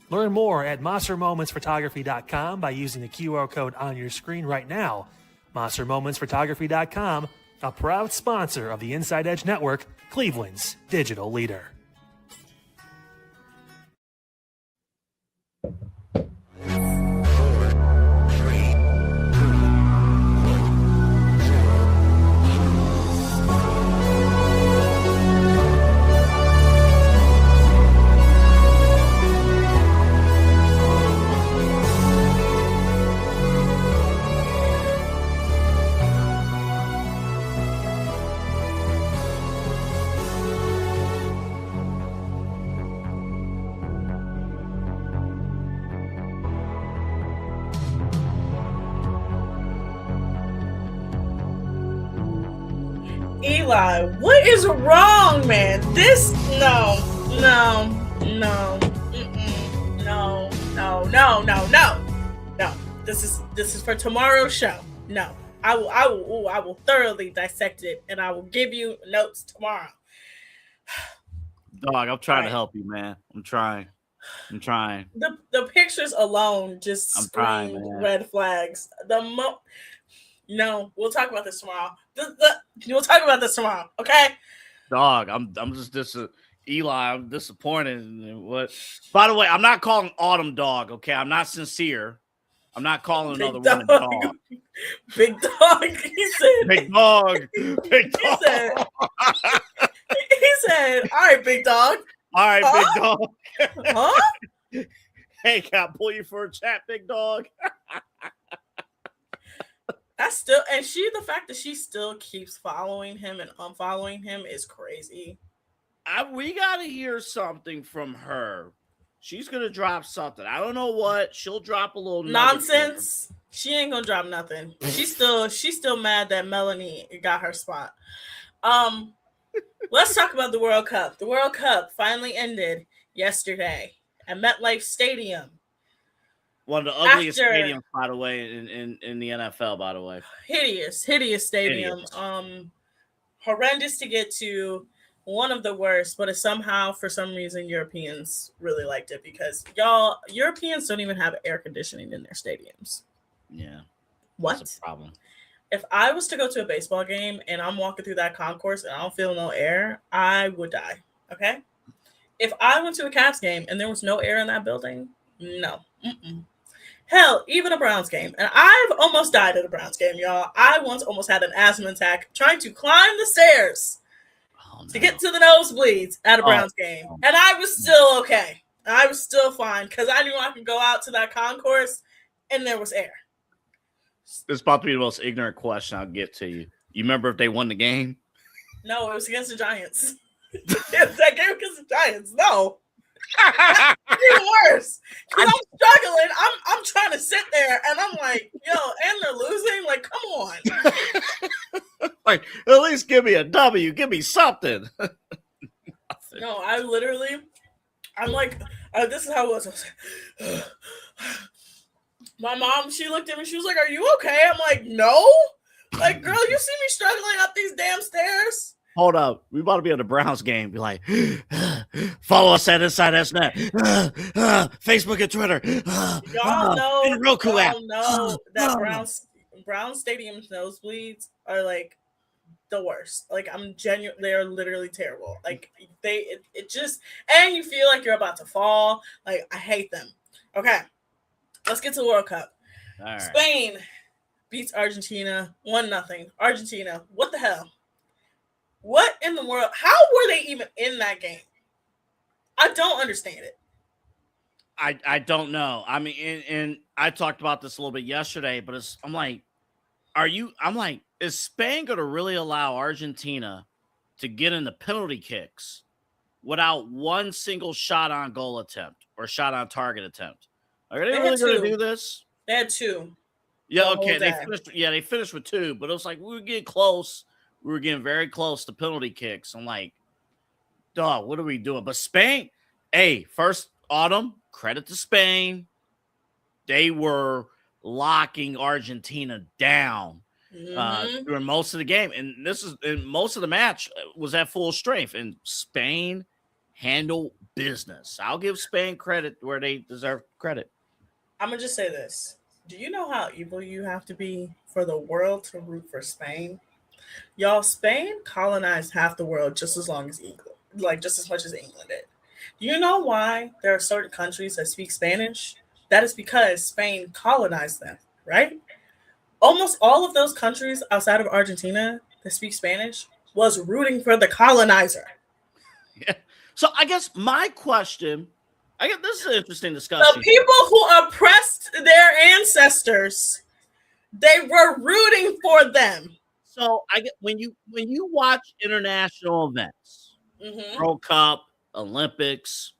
Learn more at monstermomentsphotography.com by using the QR code on your screen right now. monstermomentsphotography.com, a proud sponsor of the Inside Edge Network, Cleveland's digital leader. Eli, what is wrong, man? This no. This is for tomorrow's show. No, I will thoroughly dissect it, and I will give you notes tomorrow. Dog, I'm trying to help you, man. I'm trying. The pictures alone just scream red flags. No, we'll talk about this tomorrow. We'll talk about this tomorrow, okay? Dog, I'm just Eli. I'm disappointed in what. By the way, I'm not calling Autumn dog. Okay, I'm not sincere. I'm not calling another woman dog. Big dog. He said. Big dog. Big dog. He said, "All right, big dog. All right, big dog. Huh? Hey, can I pull you for a chat, big dog?" That's still, and the fact that she still keeps following him and unfollowing him is crazy. We gotta hear something from her. She's gonna drop something. I don't know what. She'll drop a little nonsense. She ain't gonna drop nothing. She's still mad that Melanie got her spot. Let's talk about the World Cup. The World Cup finally ended yesterday at MetLife Stadium. One of the ugliest stadiums, by the way, in the NFL, by the way. Hideous stadium. Hideous. Horrendous to get to. One of the worst, but somehow, for some reason, Europeans really liked it because Europeans don't even have air conditioning in their stadiums. Yeah. What? That's a problem. If I was to go to a baseball game and I'm walking through that concourse and I don't feel no air, I would die. Okay? If I went to a Cavs game and there was no air in that building, no. Hell, even a Browns game. And I've almost died at a Browns game, y'all. I once almost had an asthma attack trying to climb the stairs to get to the nosebleeds at a Browns game. And I was still okay. I was still fine because I knew I could go out to that concourse and there was air. This is about to be the most ignorant question I'll get to you. You remember if they won the game? No, it was against the Giants. That game against the Giants. No. Even worse. Because I'm struggling. I'm trying to sit there and I'm like, and they're losing. Like, come on. Like, at least give me a W. Give me something. No, I'm like, this is how it was. My mom, she looked at me. She was like, "Are you okay?" I'm like, "No." Like, girl, you see me struggling up these damn stairs? Hold up. We about to be at the Browns game. Be like, follow us at InsideEdge.net. Facebook and Twitter. Y'all know. And Roku app. Y'all know that Brown Stadium's nosebleeds are like the worst. Like, they are literally terrible. Like, it just, and you feel like you're about to fall. Like, I hate them. Okay. Let's get to the World Cup. All right. Spain beats Argentina 1-0. Argentina, what the hell? What in the world? How were they even in that game? I don't understand it. I don't know. I mean, and I talked about this a little bit yesterday, but I'm like, is Spain going to really allow Argentina to get in the penalty kicks without one single shot on goal attempt or shot on target attempt? Are they really going to do this? They had 2. Yeah, okay. They finished with 2, but it was like we were getting close. we were getting very close to penalty kicks. I'm like, dog, what are we doing? But Spain, hey, first autumn, credit to Spain. They were locking Argentina down during most of the game. And most of the match was at full strength. And Spain handled business. I'll give Spain credit where they deserve credit. I'm going to just say this. Do you know how evil you have to be for the world to root for Spain? Y'all, Spain colonized half the world just as long as England, like just as much as England did. Do you know why there are certain countries that speak Spanish? That is because Spain colonized them, right? Almost all of those countries outside of Argentina that speak Spanish was rooting for the colonizer. Yeah. So I guess my question, this is an interesting discussion. The people who oppressed their ancestors, they were rooting for them. So I get when you watch international events, World Cup, Olympics,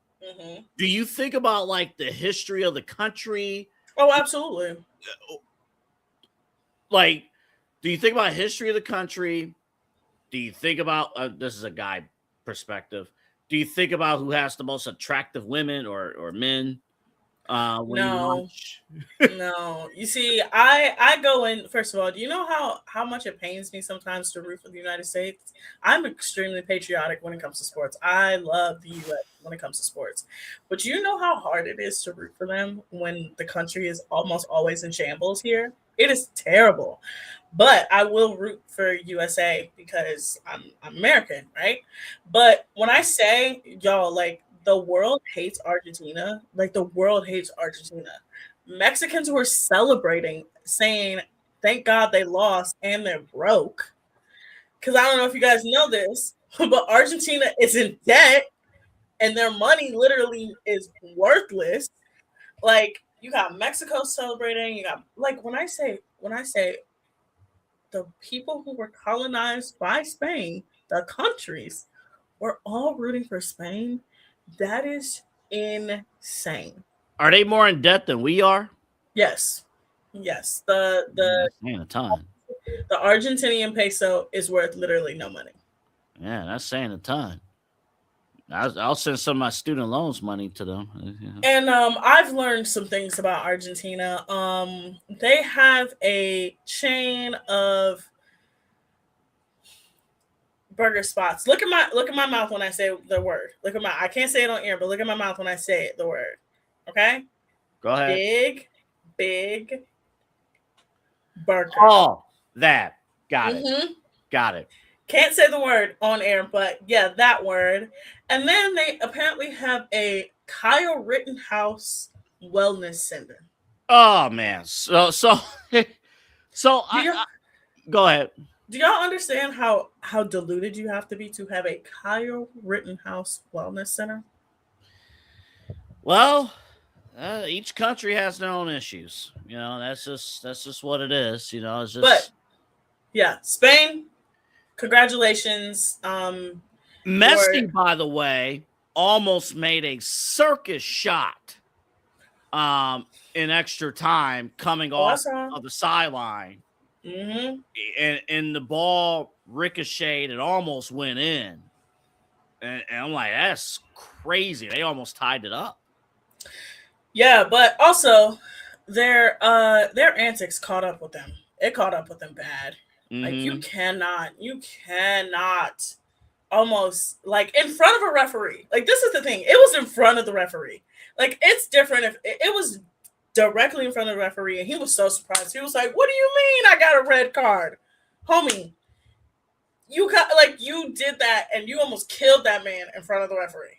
do you think about like the history of the country? Oh, absolutely. Like, do you think about history of the country? Do you think about this is a guy perspective? Do you think about who has the most attractive women or men? No. You see, I go in. First of all, do you know how much it pains me sometimes to root for the United States? I'm extremely patriotic when it comes to sports. I love the U.S. when it comes to sports, but you know how hard it is to root for them when the country is almost always in shambles here. It is terrible, but I will root for USA because I'm American, right? But when I say, y'all, like, the world hates Argentina. Like, the world hates Argentina. Mexicans were celebrating, saying, thank God they lost and they're broke. Because I don't know if you guys know this, but Argentina is in debt and their money literally is worthless. Like, you got Mexico celebrating. You got, like, when I say the people who were colonized by Spain, the countries, were all rooting for Spain. That is insane. Are they more in debt than we are? Yes. The saying a ton. The Argentinian peso is worth literally no money. Yeah, that's saying a ton. I'll send some of my student loans money to them. And I've learned some things about Argentina. They have a chain of burger spots. Look at my mouth when I say the word. I can't say it on air, but look at my mouth when I say it, the word. Okay? Go ahead. Big burger. Oh, that. Got it. Got it. Can't say the word on air, but yeah, that word. And then they apparently have a Kyle Rittenhouse wellness center. Oh man. So go ahead. Do y'all understand how deluded you have to be to have a Kyle Rittenhouse wellness center? Well, each country has their own issues. You know, that's just what it is. You know, it's just. But yeah, Spain. Congratulations. Messi, by the way, almost made a circus shot in extra time coming off of the sideline. And the ball ricocheted and almost went in. And I'm like, that's crazy. They almost tied it up. Yeah, but also their antics caught up with them. It caught up with them bad. Like, you cannot almost, like, in front of a referee. Like, this is the thing. It was in front of the referee. Like, it's different if it was directly in front of the referee, and he was so surprised. He was like, what do you mean I got a red card? Homie, you did that, and you almost killed that man in front of the referee.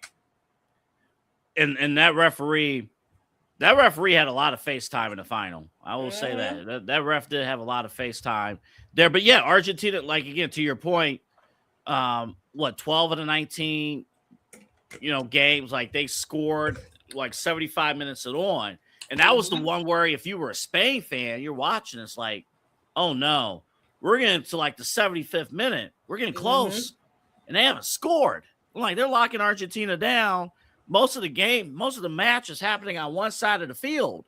And that referee had a lot of face time in the final. I will say that ref did have a lot of face time there. But yeah, Argentina, like, again, to your point, 12 of the 19, games, like, they scored like 75 minutes and on. And that was the one worry. If you were a Spain fan, you're watching, it's like, oh no, we're getting to like the 75th minute. We're getting close. And they haven't scored. Like, they're locking Argentina down. Most of the match is happening on one side of the field.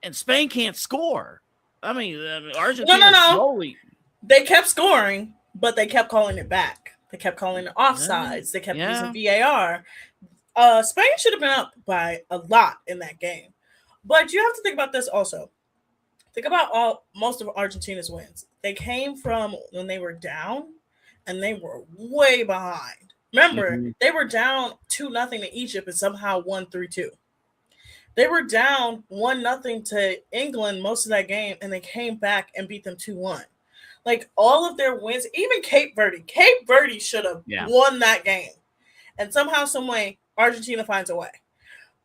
And Spain can't score. I mean Argentina slowly. They kept scoring. but they kept calling it back. They kept calling it offsides. They kept using VAR. Spain should have been up by a lot in that game. But you have to think about this also. Think about most of Argentina's wins. They came from when they were down and they were way behind. Remember, they were down 2-0 to Egypt and somehow won 3-2. They were down 1-0 to England most of that game, and they came back and beat them 2-1. Like, all of their wins, even Cape Verde should have won that game. And somehow, some way, Argentina finds a way.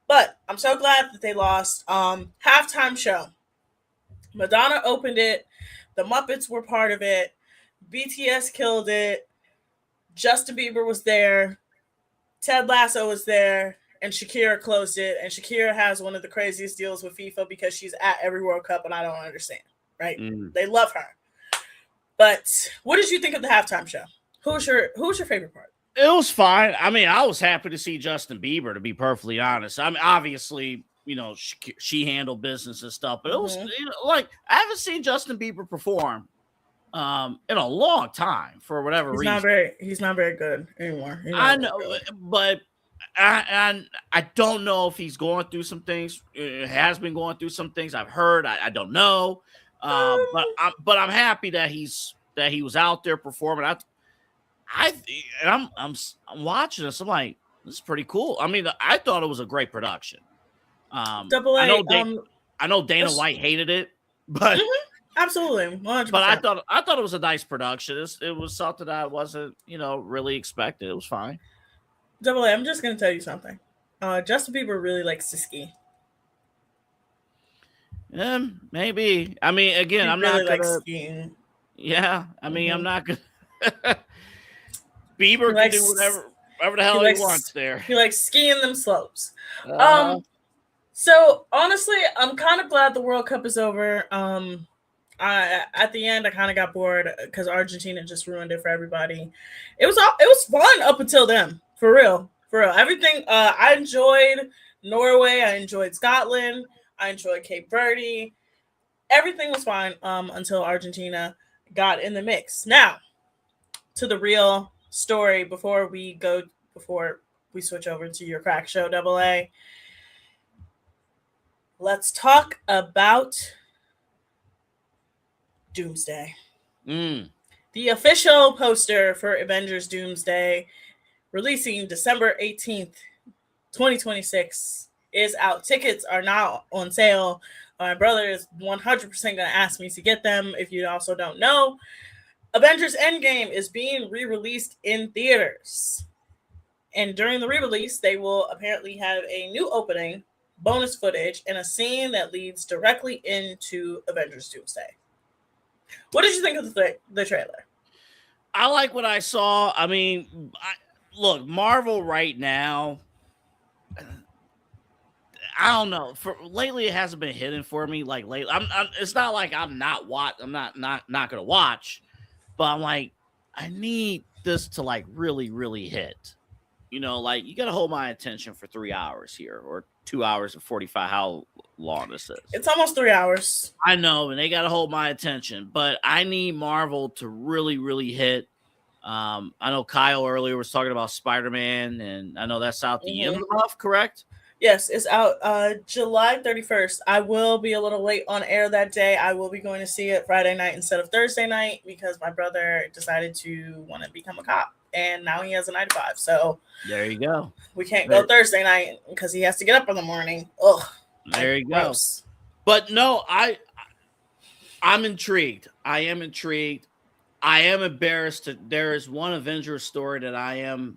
But I'm so glad that they lost. Halftime show. Madonna opened it. The Muppets were part of it. BTS killed it. Justin Bieber was there. Ted Lasso was there. And Shakira closed it. And Shakira has one of the craziest deals with FIFA because she's at every World Cup, and I don't understand. Right? They love her. But what did you think of the halftime show? Who was your favorite part? It was fine. I mean, I was happy to see Justin Bieber, to be perfectly honest. I mean, obviously, you know, she handled business and stuff, but it was like, I haven't seen Justin Bieber perform in a long time for whatever reason. He's not very good anymore. I know, but I don't know if he's going through some things. Has been going through some things. I've heard. I don't know. But I'm happy that he was out there performing. I'm watching this. I'm like, this is pretty cool. I mean, I thought it was a great production. I know Dana White hated it, but absolutely, 100%. But I thought it was a nice production. It was something that I wasn't, really expected. It was fine. Double A, I'm just gonna tell you something. Justin Bieber really likes to ski. Maybe. I mean, again, I'm really not gonna. Skiing. Yeah, I mean, I'm not gonna. Bieber can do whatever the hell he wants there. He likes skiing them slopes. So honestly, I'm kind of glad the World Cup is over. At the end, I kind of got bored because Argentina just ruined it for everybody. It was fun up until then, for real. Everything. I enjoyed Norway. I enjoyed Scotland. I enjoyed Cape Verde. Everything was fine until Argentina got in the mix. Now, to the real story before we switch over to your crack show, Double A. Let's talk about Doomsday. The official poster for Avengers Doomsday, releasing December 18th, 2026, is out. Tickets are now on sale. My brother is 100% going to ask me to get them. If you also don't know, Avengers Endgame is being re-released in theaters. And during the re-release, they will apparently have a new opening, bonus footage, and a scene that leads directly into Avengers Doomsday. What did you think of the trailer? I like what I saw. I mean, look, Marvel right now, I don't know. For lately, it hasn't been hitting for me. Like lately, it's not like I'm not gonna watch, but I'm like, I need this to like really, really hit. Like you gotta hold my attention for 3 hours here, or 2 hours and 45. How long this is? It's almost 3 hours. I know, and they gotta hold my attention, but I need Marvel to really, really hit. I know Kyle earlier was talking about Spider-Man, and I know that's out the end of the month, correct? Yes, it's out July 31st. I will be a little late on air that day. I will be going to see it Friday night instead of Thursday night because my brother decided to want to become a cop, and now he has a 9 to 5. So there you go. We can't go Thursday night because he has to get up in the morning. Ugh. There you gross. Go. But no, I'm intrigued. I am intrigued. I am embarrassed. There is one Avengers story that I am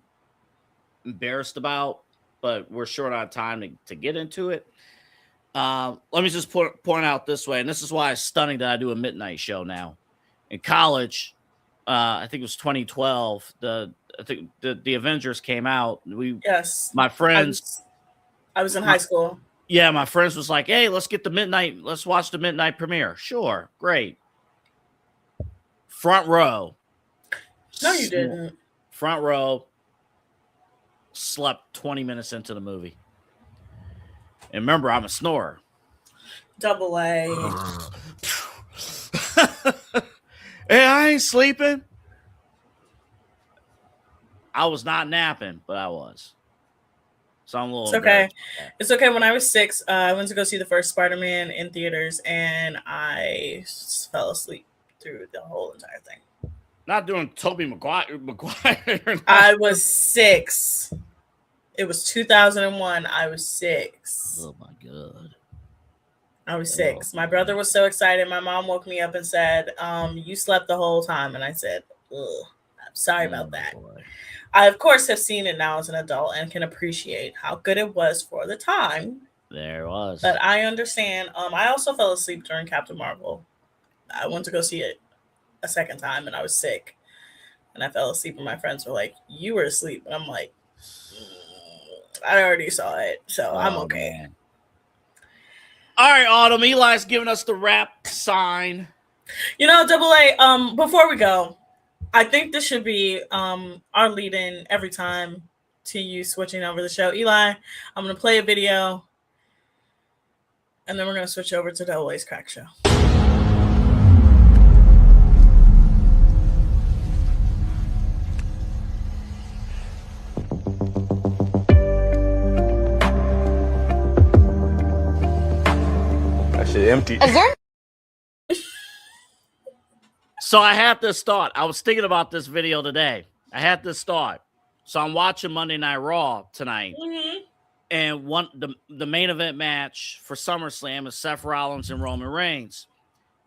embarrassed about, but we're short on time to get into it. Let me just point out this way, and this is why it's stunning that I do a midnight show now. In college, I think it was 2012. I think the Avengers came out. My friends. I was in high school. Yeah, my friends was like, "Hey, let's watch the midnight premiere." Sure, great. Front row. No, you didn't. Front row. Slept 20 minutes into the movie. And remember, I'm a snorer. Double A. Hey, I ain't sleeping. I was not napping, but I was. So I'm a little It's okay. embarrassed about that. It's okay. When I was 6, I went to go see the first Spider-Man in theaters, and I fell asleep through the whole entire thing. Not doing Tobey Maguire. I was 6. It was 2001. I was 6. Oh my god. I was 6. My brother was so excited. My mom woke me up and said, you slept the whole time. And I said, ugh, I'm sorry about that. Boy. I, of course, have seen it now as an adult and can appreciate how good it was for the time. There it was. But I understand. I also fell asleep during Captain Marvel. I went to go see it a second time, and I was sick. And I fell asleep, and my friends were like, you were asleep. And I'm like, I already saw it, so I'm okay. Man. All right, Autumn. Eli's giving us the wrap sign. Double A, before we go, I think this should be our lead-in every time to you switching over the show. Eli, I'm going to play a video, and then we're going to switch over to Double A's Crack Show. That shit empty. So I had this thought. I was thinking about this video today. I had this thought. So I'm watching Monday Night Raw tonight. Mm-hmm. And the main event match for SummerSlam is Seth Rollins and Roman Reigns.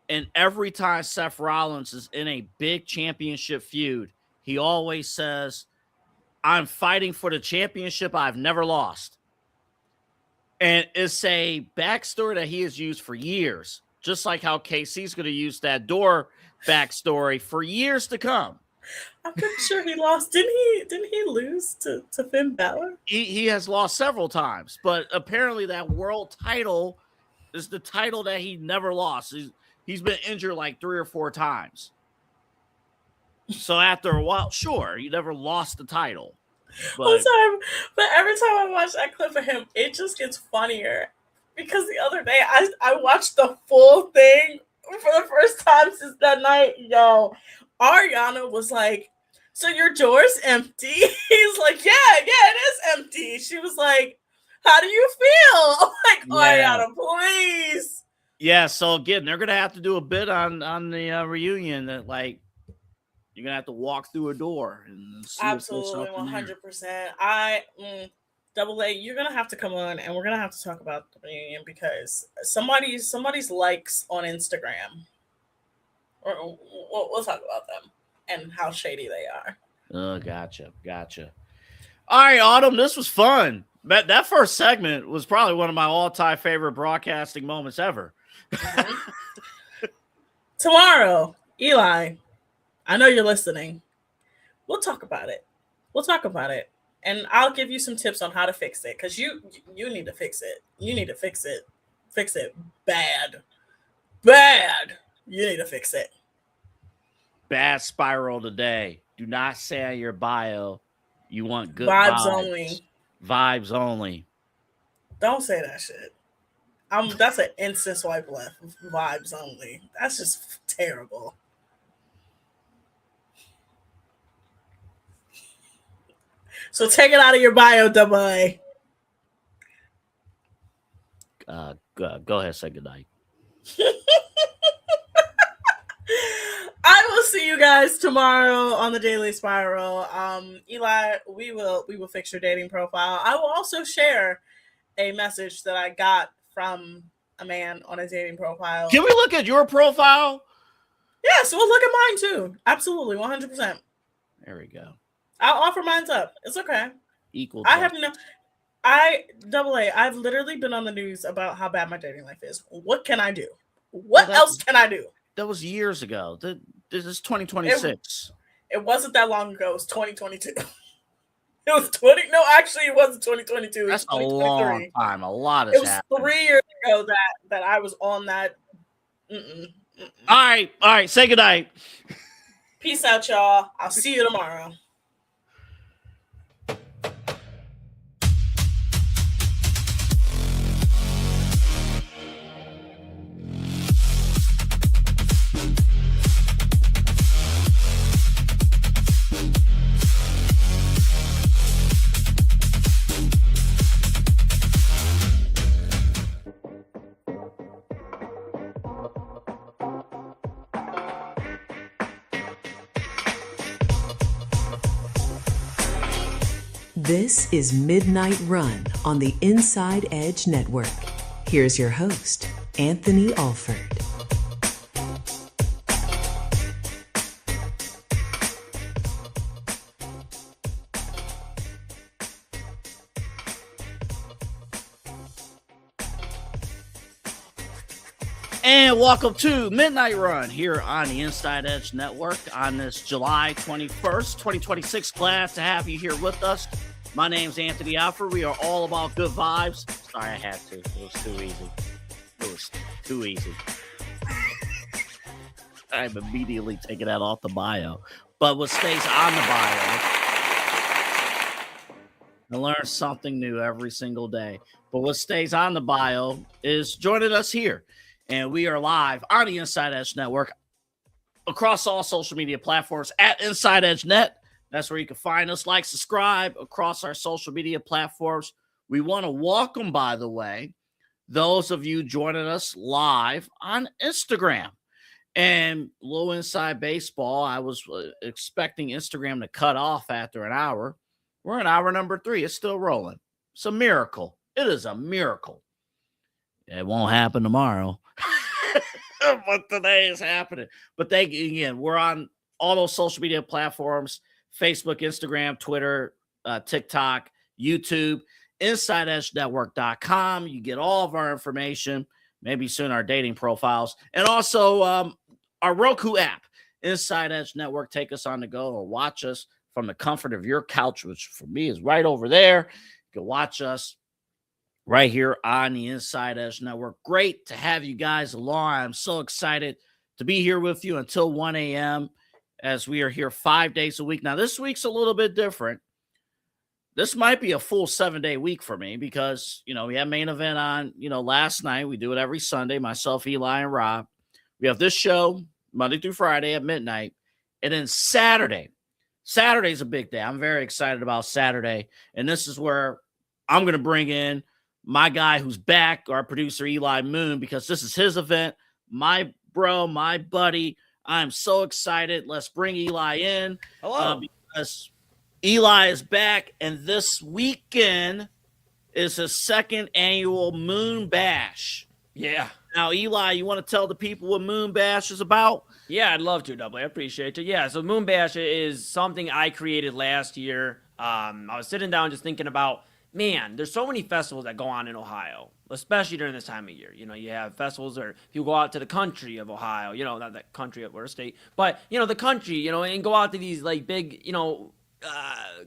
And every time Seth Rollins is in a big championship feud, he always says, I'm fighting for the championship I've never lost. And it's a backstory that he has used for years, just like how KC's going to use that door backstory for years to come. I'm pretty sure he lost. Didn't he lose to Finn Balor? He has lost several times, but apparently that world title is the title that he never lost. He's been injured like 3 or 4 times. So after a while, sure, you never lost the title. But Every time I watch that clip of him, it just gets funnier. Because the other day I watched the full thing for the first time since that night. Yo, Ariana was like, so your door's empty? He's like, yeah, it is empty. She was like, how do you feel? I'm like, Yeah. Ariana, please. yeah, so again, they're gonna have to do a bit on the reunion that like you're gonna have to walk through a door and see Absolutely, 100%. Double A, you're gonna have to come on, and we're gonna have to talk about the reunion because somebody's likes on Instagram. We'll talk about them and how shady they are. Oh, gotcha. All right, Autumn, this was fun. That first segment was probably one of my all-time favorite broadcasting moments ever. Tomorrow, Eli, I know you're listening. We'll talk about it. And I'll give you some tips on how to fix it because you need to fix it. You need to fix it. Fix it bad. You need to fix it. Bad spiral today. Do not say on your bio you want good Vibes only. Vibes only. Don't say that shit. That's an instant swipe left. Vibes only. That's just terrible. So take it out of your bio, Double A. Go ahead, say goodnight. I will see you guys tomorrow on the Daily Spiral. Eli, we will fix your dating profile. I will also share a message that I got from a man on a dating profile. Can we look at your profile? Yes, we'll look at mine too. Absolutely, 100%. There we go. I'll offer mine up. It's okay. Equal. Double A, I've literally been on the news about how bad my dating life is. What can I do? What else can I do? That was years ago. This is 2026. It wasn't that long ago. It was 2022. It was 20. No, actually, it wasn't 2022. That's a long time. A lot has happened. It was 3 years ago that I was on that. All right. Say goodnight. Peace out, y'all. I'll see you tomorrow. This is Midnight Run on the Inside Edge Network. Here's your host, Anthony Alford. And welcome to Midnight Run here on the Inside Edge Network on this July 21st, 2026. Glad to have you here with us. My name's Anthony Alford. We are all about good vibes. Sorry, I had to. It was too easy. It was too easy. I'm immediately taking that off the bio. But what stays on the bio, I learn something new every single day. But what stays on the bio is joining us here. And we are live on the Inside Edge Network across all social media platforms at Inside Edge Net. That's where you can find us. Like, subscribe across our social media platforms. We want to welcome, by the way, those of you joining us live on Instagram. And a little inside baseball, I was expecting Instagram to cut off after an hour. We're in hour number 3. It's still rolling. It's a miracle. It is a miracle. It won't happen tomorrow. But today is happening. But we're on all those social media platforms: Facebook, Instagram, Twitter, TikTok, YouTube, InsideEdgeNetwork.com. You get all of our information, maybe soon our dating profiles, and also our Roku app, Inside Edge Network. Take us on the go or watch us from the comfort of your couch, which for me is right over there. You can watch us right here on the Inside Edge Network. Great to have you guys along. I'm so excited to be here with you until 1 a.m. as we are here 5 days a week. Now, this week's a little bit different. This might be a full 7-day week for me because, we have main event on, last night. We do it every Sunday, myself, Eli, and Rob. We have this show Monday through Friday at midnight. And then Saturday's a big day. I'm very excited about Saturday. And this is where I'm going to bring in my guy who's back, our producer, Eli Moon, because this is his event. My bro, my buddy. I'm so excited. Let's bring Eli in. Hello. Because Eli is back, and this weekend is his second annual Moon Bash. Yeah. Now, Eli, you want to tell the people what Moon Bash is about? Yeah, I'd love to, Double. I appreciate it. Yeah, so Moon Bash is something I created last year. I was sitting down just thinking about, man, there's so many festivals that go on in Ohio, especially during this time of year. You have festivals where people go out to the country of Ohio, not that country of our state, but, the country, and go out to these, like, big,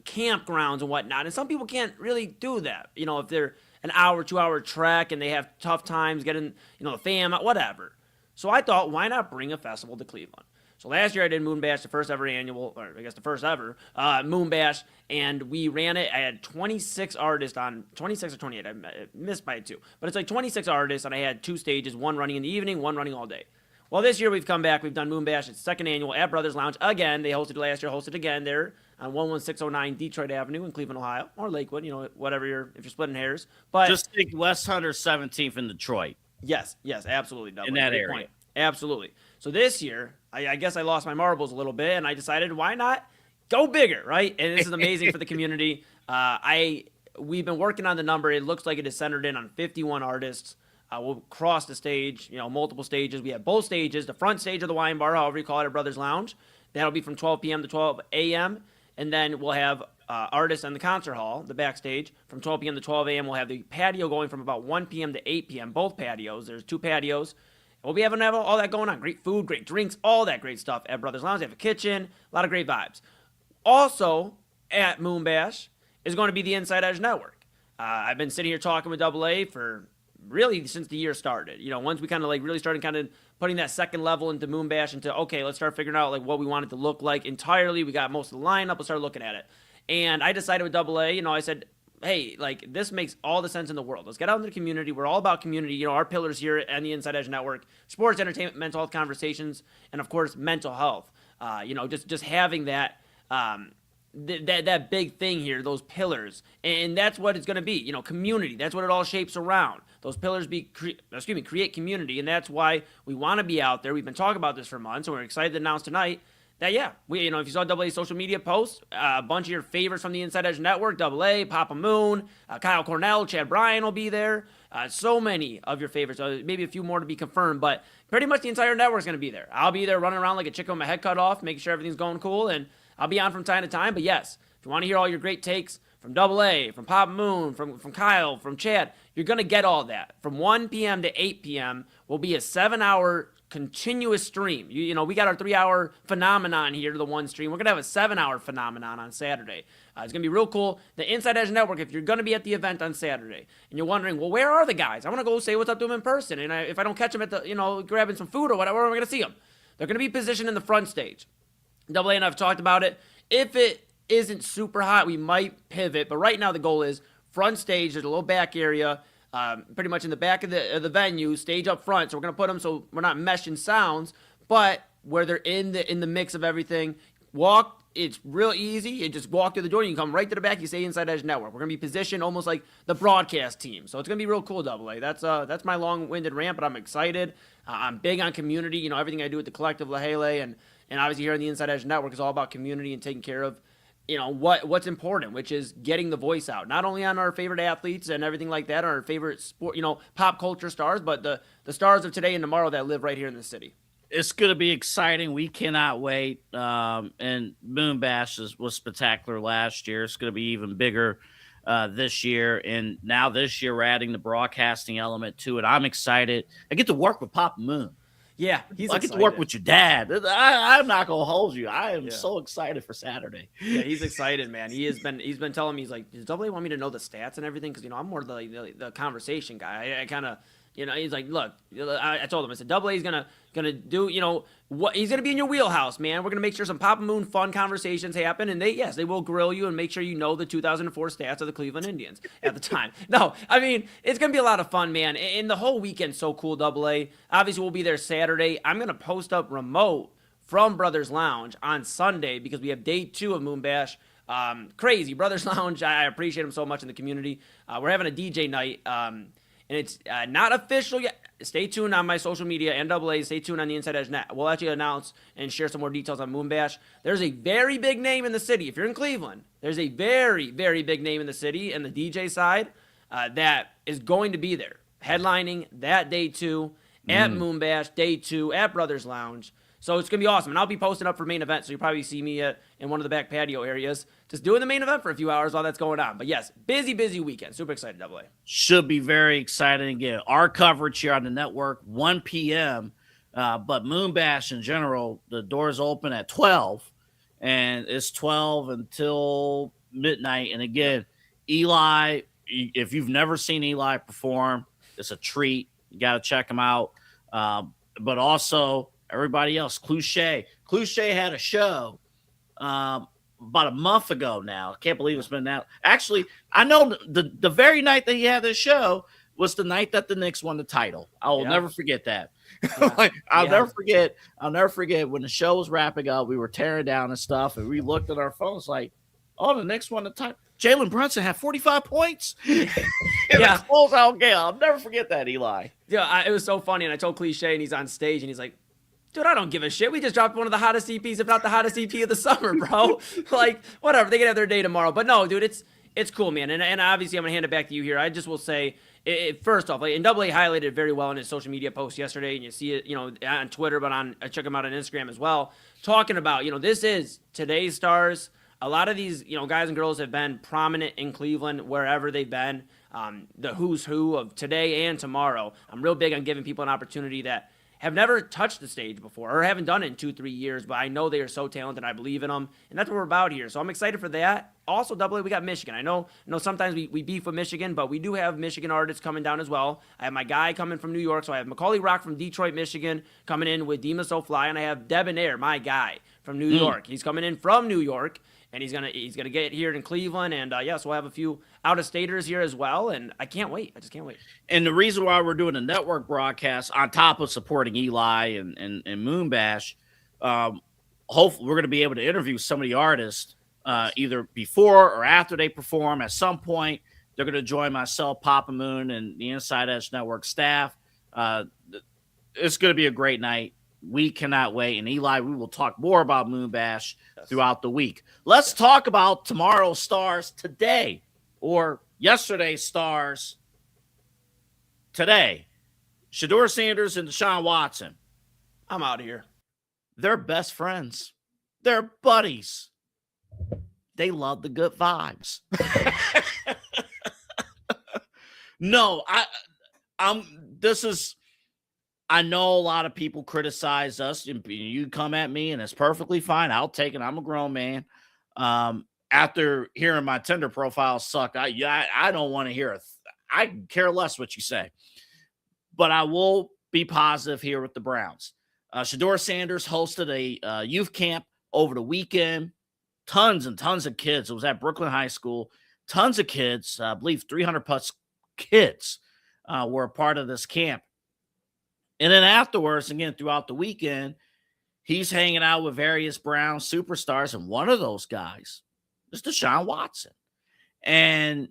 campgrounds and whatnot. And some people can't really do that, if they're an hour, 2-hour trek and they have tough times getting, the fam, whatever. So I thought, why not bring a festival to Cleveland? So last year I did Moon Bash, the first ever annual, or I guess the first ever Moon Bash, and we ran it. I had 26 artists on, 26 or 28, I missed by 2. But it's like 26 artists, and I had 2 stages, one running in the evening, one running all day. Well, this year we've come back. We've done Moon Bash. It's second annual at Brothers Lounge. Again, they hosted last year, hosted again there on 11609 Detroit Avenue in Cleveland, Ohio, or Lakewood, whatever if you're splitting hairs. But just think West 117th in Detroit. Yes, absolutely. Double. In that Good area. Point. Absolutely. So this year, I guess I lost my marbles a little bit, and I decided, why not go bigger, right? And this is amazing for the community. We've been working on the number. It looks like it is centered in on 51 artists. We'll cross the stage, multiple stages. We have both stages, the front stage of the wine bar, however you call it, at Brothers Lounge. That'll be from 12 p.m. to 12 a.m. And then we'll have artists in the concert hall, the backstage, from 12 p.m. to 12 a.m. We'll have the patio going from about 1 p.m. to 8 p.m., both patios. There's 2 patios. We'll be having all that going on. Great food, great drinks, all that great stuff at Brothers Lounge. They have a kitchen, a lot of great vibes. Also, at Moon Bash is going to be the Inside Edge Network. I've been sitting here talking with Double A for really since the year started. Once we kind of really started kind of putting that second level into Moon Bash into, okay, let's start figuring out what we want it to look like entirely. We got most of the lineup. Let's start looking at it. And I decided with Double A, I said, hey, this makes all the sense in the world. Let's get out into the community. We're all about community. Our pillars here at the Inside Edge Network: sports, entertainment, mental health conversations, and of course, mental health. Just having that that big thing here, those pillars, and that's what it's going to be. Community. That's what it all shapes around. Those pillars create community, and that's why we want to be out there. We've been talking about this for months, and we're excited to announce tonight Yeah, if you saw Double A's social media posts, a bunch of your favorites from the Inside Edge Network, Double A, Papa Moon, Kyle Cornell, Chad Bryan will be there. So many of your favorites, maybe a few more to be confirmed, but pretty much the entire network is going to be there. I'll be there running around like a chicken with my head cut off, making sure everything's going cool, and I'll be on from time to time. But yes, if you want to hear all your great takes from Double A, from Papa Moon, from Kyle, from Chad, you're going to get all that. From 1 p.m. to 8 p.m. will be a 7-hour continuous stream. We got our 3-hour phenomenon here to the one stream. We're going to have a 7-hour phenomenon on Saturday. It's going to be real cool. The Inside Edge Network, if you're going to be at the event on Saturday and you're wondering, well, where are the guys? I want to go say what's up to them in person. And if I don't catch them at the, grabbing some food or whatever, where am I going to see them? They're going to be positioned in the front stage. Double A and I have talked about it. If it isn't super hot, we might pivot. But right now the goal is front stage. There's a little back area. Pretty much in the back of the venue, stage up front. So we're going to put them so we're not meshing sounds, but where they're in the mix of everything. It's real easy. You just walk through the door. You can come right to the back. You say Inside Edge Network. We're going to be positioned almost like the broadcast team. So it's going to be real cool, Double A. That's my long-winded rant, but I'm excited. I'm big on community. Everything I do with the collective Lahele and obviously here on the Inside Edge Network is all about community and taking care of what's important, which is getting the voice out, not only on our favorite athletes and everything like that, our favorite sport, pop culture stars, but the stars of today and tomorrow that live right here in the city. It's going to be exciting. We cannot wait. And Moon Bash was spectacular last year. It's going to be even bigger this year. And now this year, we're adding the broadcasting element to it. I'm excited. I get to work with Papa Moon. Yeah, I get to work with your dad. I'm not gonna hold you. I am so excited for Saturday. Yeah, he's excited, man. He's been telling me, he's like, does Double A want me to know the stats and everything? Because I'm more the conversation guy. I kind of he's like, look, I told him, I said, Double A's gonna do, what he's gonna be in your wheelhouse, man. We're gonna make sure some Papa Moon fun conversations happen, and they will grill you and make sure you know the 2004 stats of the Cleveland Indians at the time. No, I mean, it's gonna be a lot of fun, man. And the whole weekend's so cool, Double A. Obviously, we'll be there Saturday. I'm gonna post up remote from Brothers Lounge on Sunday because we have day 2 of Moon Bash. Crazy Brothers Lounge. I appreciate them so much in the community. We're having a DJ night. And it's not official yet. Stay tuned on my social media and Double A. Stay tuned on the Inside Edge Net. We'll actually announce and share some more details on Moon Bash. There's a very big name in the city. If you're in Cleveland, there's a very, very big name in the city and the DJ side that is going to be there, headlining that day 2 at Moon Bash, day 2 at Brothers Lounge. So it's going to be awesome. And I'll be posting up for main event, so you'll probably see me in one of the back patio areas just doing the main event for a few hours while that's going on. But yes, busy weekend. Super excited, Double A. Should be very exciting. Again, our coverage here on the network, 1 p.m. But Moon Bash in general, the doors open at 12, and it's 12 until midnight. And again, Eli, if you've never seen Eli perform, it's a treat. You got to check him out. But also, everybody else, Cliche had a show about a month ago now. I can't believe it's been that. Actually, I know the very night that he had this show was the night that the Knicks won the title. I will never forget that. I'll never forget when the show was wrapping up, we were tearing down and stuff, and we looked at our phones like, oh, the Knicks won the title. Jalen Brunson had 45 points in a closeout game. I'll never forget that, Eli. Yeah, it was so funny, and I told Cliche, and he's on stage, and he's like, dude, I don't give a shit. We just dropped one of the hottest EPs, if not the hottest EP of the summer, bro. Like, whatever. They can have their day tomorrow. But no, dude, it's cool, man. And obviously, I'm going to hand it back to you here. I just will say, first off, and Double A highlighted it very well in his social media post yesterday, and you see it, on Twitter, but check him out on Instagram as well, talking about, this is today's stars. A lot of these, guys and girls have been prominent in Cleveland wherever they've been. The who's who of today and tomorrow. I'm real big on giving people an opportunity that have never touched the stage before or haven't done it in 2-3 years, but I know they are so talented. I believe in them, and that's what we're about here. So I'm excited for that. Also, Double A, we got Michigan. I know sometimes we beef with Michigan, but we do have Michigan artists coming down as well. I have my guy coming from New York, so I have Macaulay Rock from Detroit, Michigan, coming in with Dima So Fly, and I have Debonair, my guy, from New York. He's coming in from New York, and he's gonna get here in Cleveland, and so we'll have a few out-of-staters here as well, and I can't wait. I just can't wait. And the reason why we're doing a network broadcast on top of supporting Eli and Moon Bash, hopefully we're going to be able to interview some of the artists either before or after they perform. At some point, they're going to join myself, Papa Moon, and the Inside Edge Network staff. It's going to be a great night. we cannot wait. And Eli, we will talk more about Moon Bash throughout the week. Let's talk about tomorrow's stars today, or yesterday's stars today. Shedeur Sanders and Deshaun Watson. I'm out of here. They're best friends. They're buddies. They love the good vibes. No, I know a lot of people criticize us, and you come at me, and it's perfectly fine. I'll take it. I'm a grown man. After hearing my Tinder profile suck, I don't want to hear it. I care less what you say. But I will be positive here with the Browns. Shedeur Sanders hosted a youth camp over the weekend. Tons and tons of kids. It was at Brooklyn High School. Tons of kids. I believe 300 plus kids were a part of this camp. And then afterwards, again, throughout the weekend, he's hanging out with various Brown superstars. And one of those guys is Deshaun Watson. And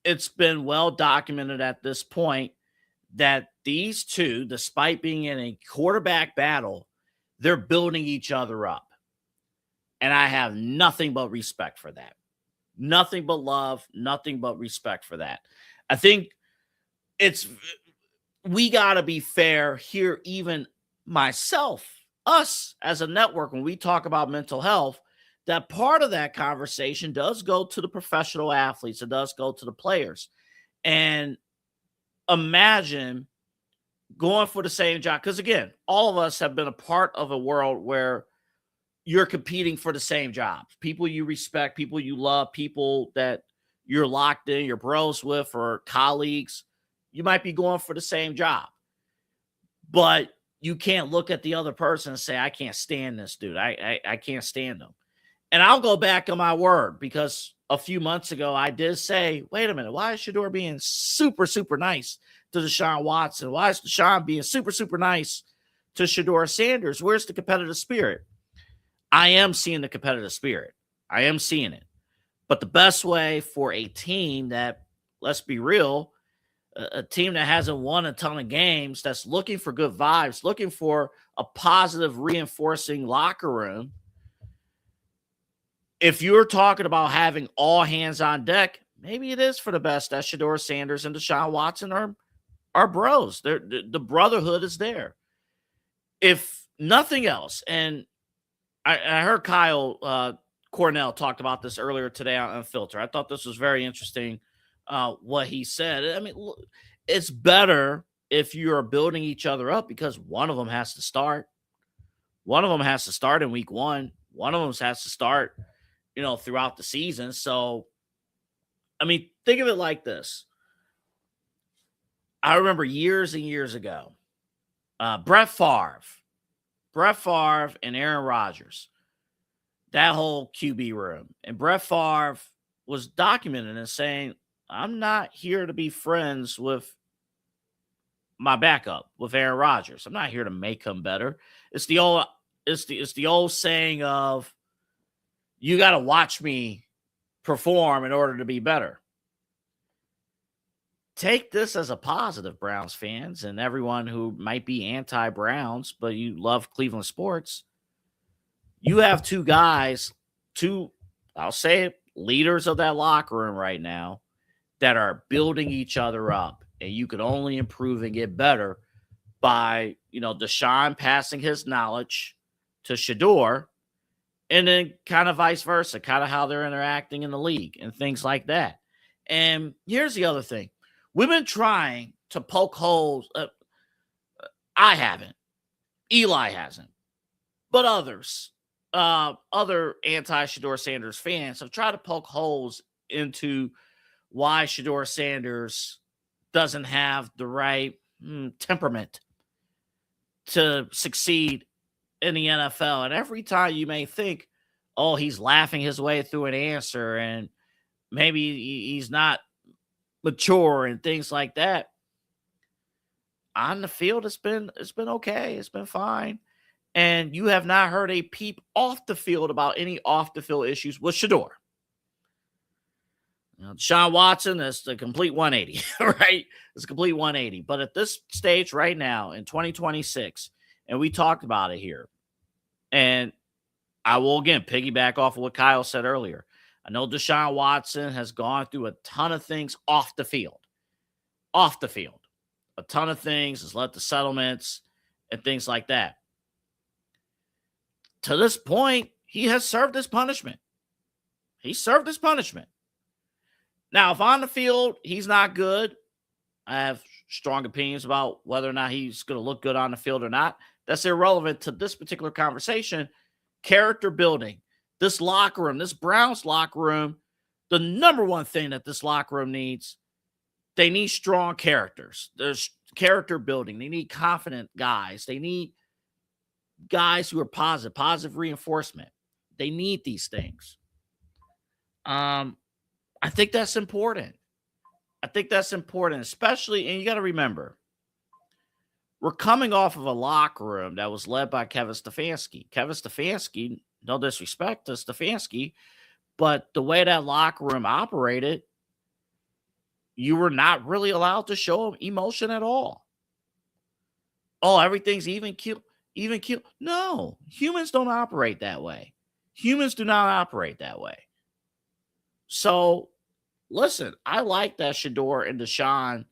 it's been well documented at this point that these two, despite being in a quarterback battle, they're building each other up. And I have nothing but respect for that. Nothing but love, nothing but respect for that. I think we got to be fair here, even myself, us as a network, when we talk about mental health, that part of that conversation does go to the professional athletes. It does go to the players. And imagine going for the same job. Because again, all of us have been a part of a world where you're competing for the same jobs. People you respect, people you love, people that you're locked in, you're bros with, or colleagues. You might be going for the same job. But you can't look at the other person and say, I can't stand this dude. I can't stand him. And I'll go back on my word, because a few months ago, I did say, wait a minute, why is Shedeur being super, super nice to Deshaun Watson? Why is Deshaun being super, super nice to Shedeur Sanders? Where's the competitive spirit? I am seeing the competitive spirit. I am seeing it. But the best way for a team that, let's be real, a team that hasn't won a ton of games, that's looking for good vibes, looking for a positive, reinforcing locker room, if you're talking about having all hands on deck, maybe it is for the best that Shedeur Sanders and Deshaun Watson are bros. The brotherhood is there. If nothing else, and I heard Kyle Cornell talked about this earlier today on Filter. I thought this was very interesting, what he said. I mean, it's better if you're building each other up, because one of them has to start. One of them has to start in week one. One of them has to start, throughout the season. So, I mean, think of it like this. I remember years and years ago, Brett Favre and Aaron Rodgers, that whole QB room. And Brett Favre was documented and saying, I'm not here to be friends with my backup, with Aaron Rodgers. I'm not here to make him better. It's the old saying of, you got to watch me perform in order to be better. Take this as a positive, Browns fans, and everyone who might be anti-Browns, but you love Cleveland sports. You have two guys, I'll say it, leaders of that locker room right now, that are building each other up, and you can only improve and get better by, Deshaun passing his knowledge to Shedeur, and then kind of vice versa, kind of how they're interacting in the league and things like that. And here's the other thing. We've been trying to poke holes. I haven't. Eli hasn't. But others, other anti-Shedeur Sanders fans have tried to poke holes into why Shedeur Sanders doesn't have the right temperament to succeed in the NFL. And every time you may think, oh, he's laughing his way through an answer, and maybe he's not mature and things like that. On the field, it's been okay. It's been fine. And you have not heard a peep off the field about any off the field issues with Shedeur. Deshaun Watson is the complete 180, right? It's a complete 180. But at this stage right now in 2026, And we talked about it here. And I will, again, piggyback off of what Kyle said earlier. I know Deshaun Watson has gone through a ton of things off the field. Off the field. A ton of things, has led to settlements and things like that. To this point, he has served his punishment. He served his punishment. Now, if on the field he's not good, I have strong opinions about whether or not he's going to look good on the field or not. That's irrelevant to this particular conversation. Character building. This locker room, this Browns locker room, the number one thing that this locker room needs, they need strong characters. There's character building. They need confident guys. They need guys who are positive reinforcement. They need these things. I think that's important. Especially, and you got to remember, we're coming off of a locker room that was led by Kevin Stefanski. Kevin Stefanski, no disrespect to Stefanski, but the way that locker room operated, you were not really allowed to show emotion at all. Oh, everything's even keel. No, humans don't operate that way. Humans do not operate that way. So, listen, I like that Shedeur and Deshaun,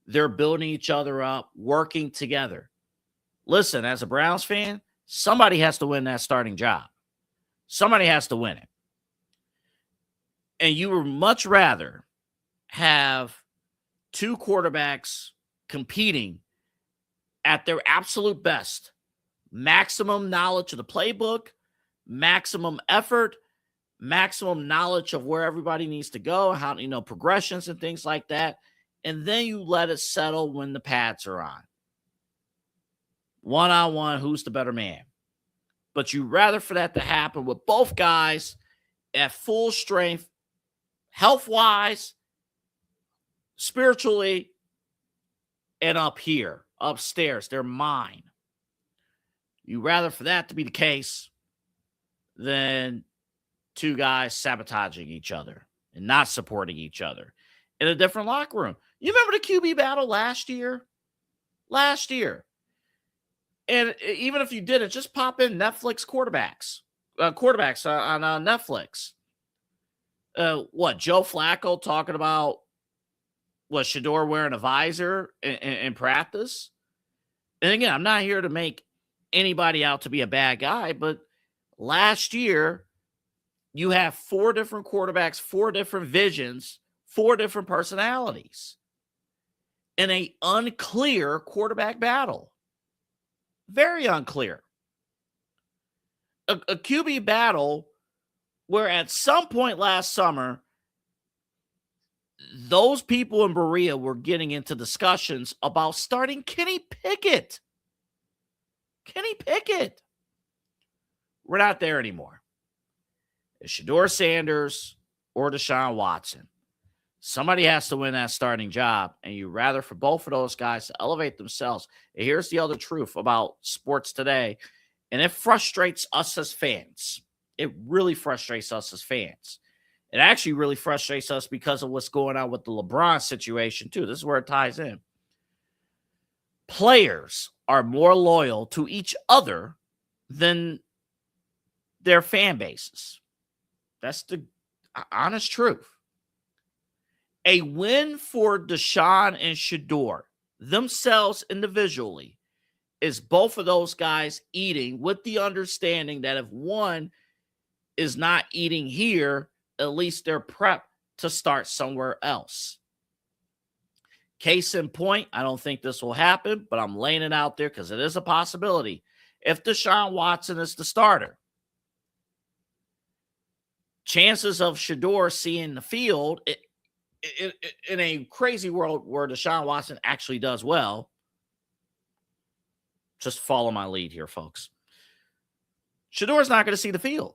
they're building each other up, working together. Listen, as a Browns fan, somebody has to win that starting job. Somebody has to win it. And you would much rather have two quarterbacks competing at their absolute best, maximum knowledge of the playbook, maximum effort, maximum knowledge of where everybody needs to go, how, progressions and things like that. And then you let it settle when the pads are on. One-on-one, who's the better man? But you rather for that to happen with both guys at full strength, health-wise, spiritually, and up here, upstairs. They're mine. You rather for that to be the case than two guys sabotaging each other and not supporting each other in a different locker room. You remember the QB battle last year? And even if you didn't, just pop in Netflix quarterbacks on Netflix. Joe Flacco talking about Shedeur wearing a visor in practice? And again, I'm not here to make anybody out to be a bad guy, but last year, you have 4 different quarterbacks, 4 different visions, 4 different personalities in an unclear quarterback battle. Very unclear. A QB battle where at some point last summer, those people in Berea were getting into discussions about starting Kenny Pickett. We're not there anymore. It's Shedeur Sanders or Deshaun Watson. Somebody has to win that starting job, and you rather for both of those guys to elevate themselves. And here's the other truth about sports today, and it frustrates us as fans. It really frustrates us as fans. It actually really frustrates us because of what's going on with the LeBron situation, too. This is where it ties in. Players are more loyal to each other than their fan bases. That's the honest truth. A win for Deshaun and Shedeur themselves individually is both of those guys eating with the understanding that if one is not eating here, at least they're prepped to start somewhere else. Case in point, I don't think this will happen, but I'm laying it out there because it is a possibility. If Deshaun Watson is the starter, chances of Shedeur seeing the field in a crazy world where Deshaun Watson actually does well, just follow my lead here, folks. Shedeur's not going to see the field.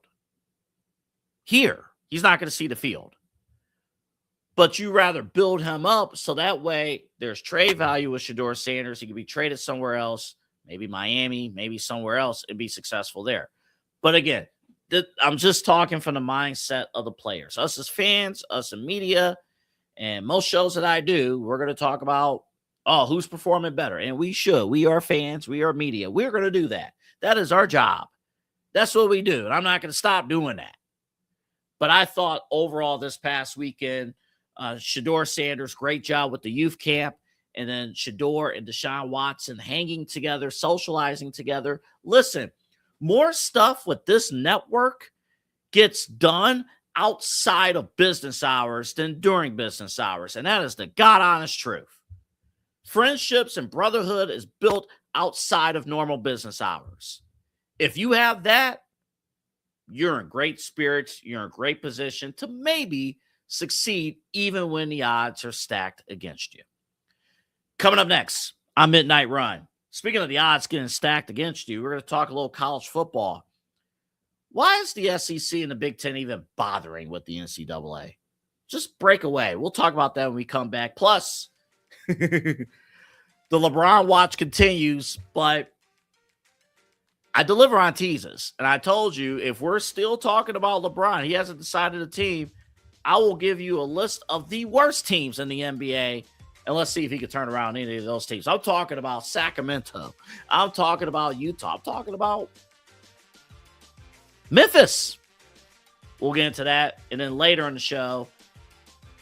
Here, he's not going to see the field. But you rather build him up so that way there's trade value with Shedeur Sanders. He could be traded somewhere else, maybe Miami, maybe somewhere else, and be successful there. But again, I'm just talking from the mindset of the players. Us as fans, us in media, and most shows that I do, we're going to talk about Oh, who's performing better? And we should. We are fans. We are media. We're going to do that. That is our job. That's what we do. And I'm not going to stop doing that. But I thought overall this past weekend, Shador Sanders, great job with the youth camp. And then Shador and Deshaun Watson hanging together, socializing together. Listen, more stuff with this network gets done outside of business hours than during business hours. And that is the God honest truth. Friendships and brotherhood is built outside of normal business hours. If you have that, you're in great spirits. You're in a great position to maybe succeed even when the odds are stacked against you. Coming up next on Midnight Run, speaking of the odds getting stacked against you, we're going to talk a little college football. Why is the SEC and the Big Ten even bothering with the NCAA? Just break away. We'll talk about that when we come back. Plus, the LeBron watch continues, but I deliver on teases. And I told you, if we're still talking about LeBron, he hasn't decided a team, I will give you a list of the worst teams in the NBA. And let's see if he can turn around any of those teams. I'm talking about Sacramento. I'm talking about Utah. I'm talking about Memphis. We'll get into that. And then later in the show,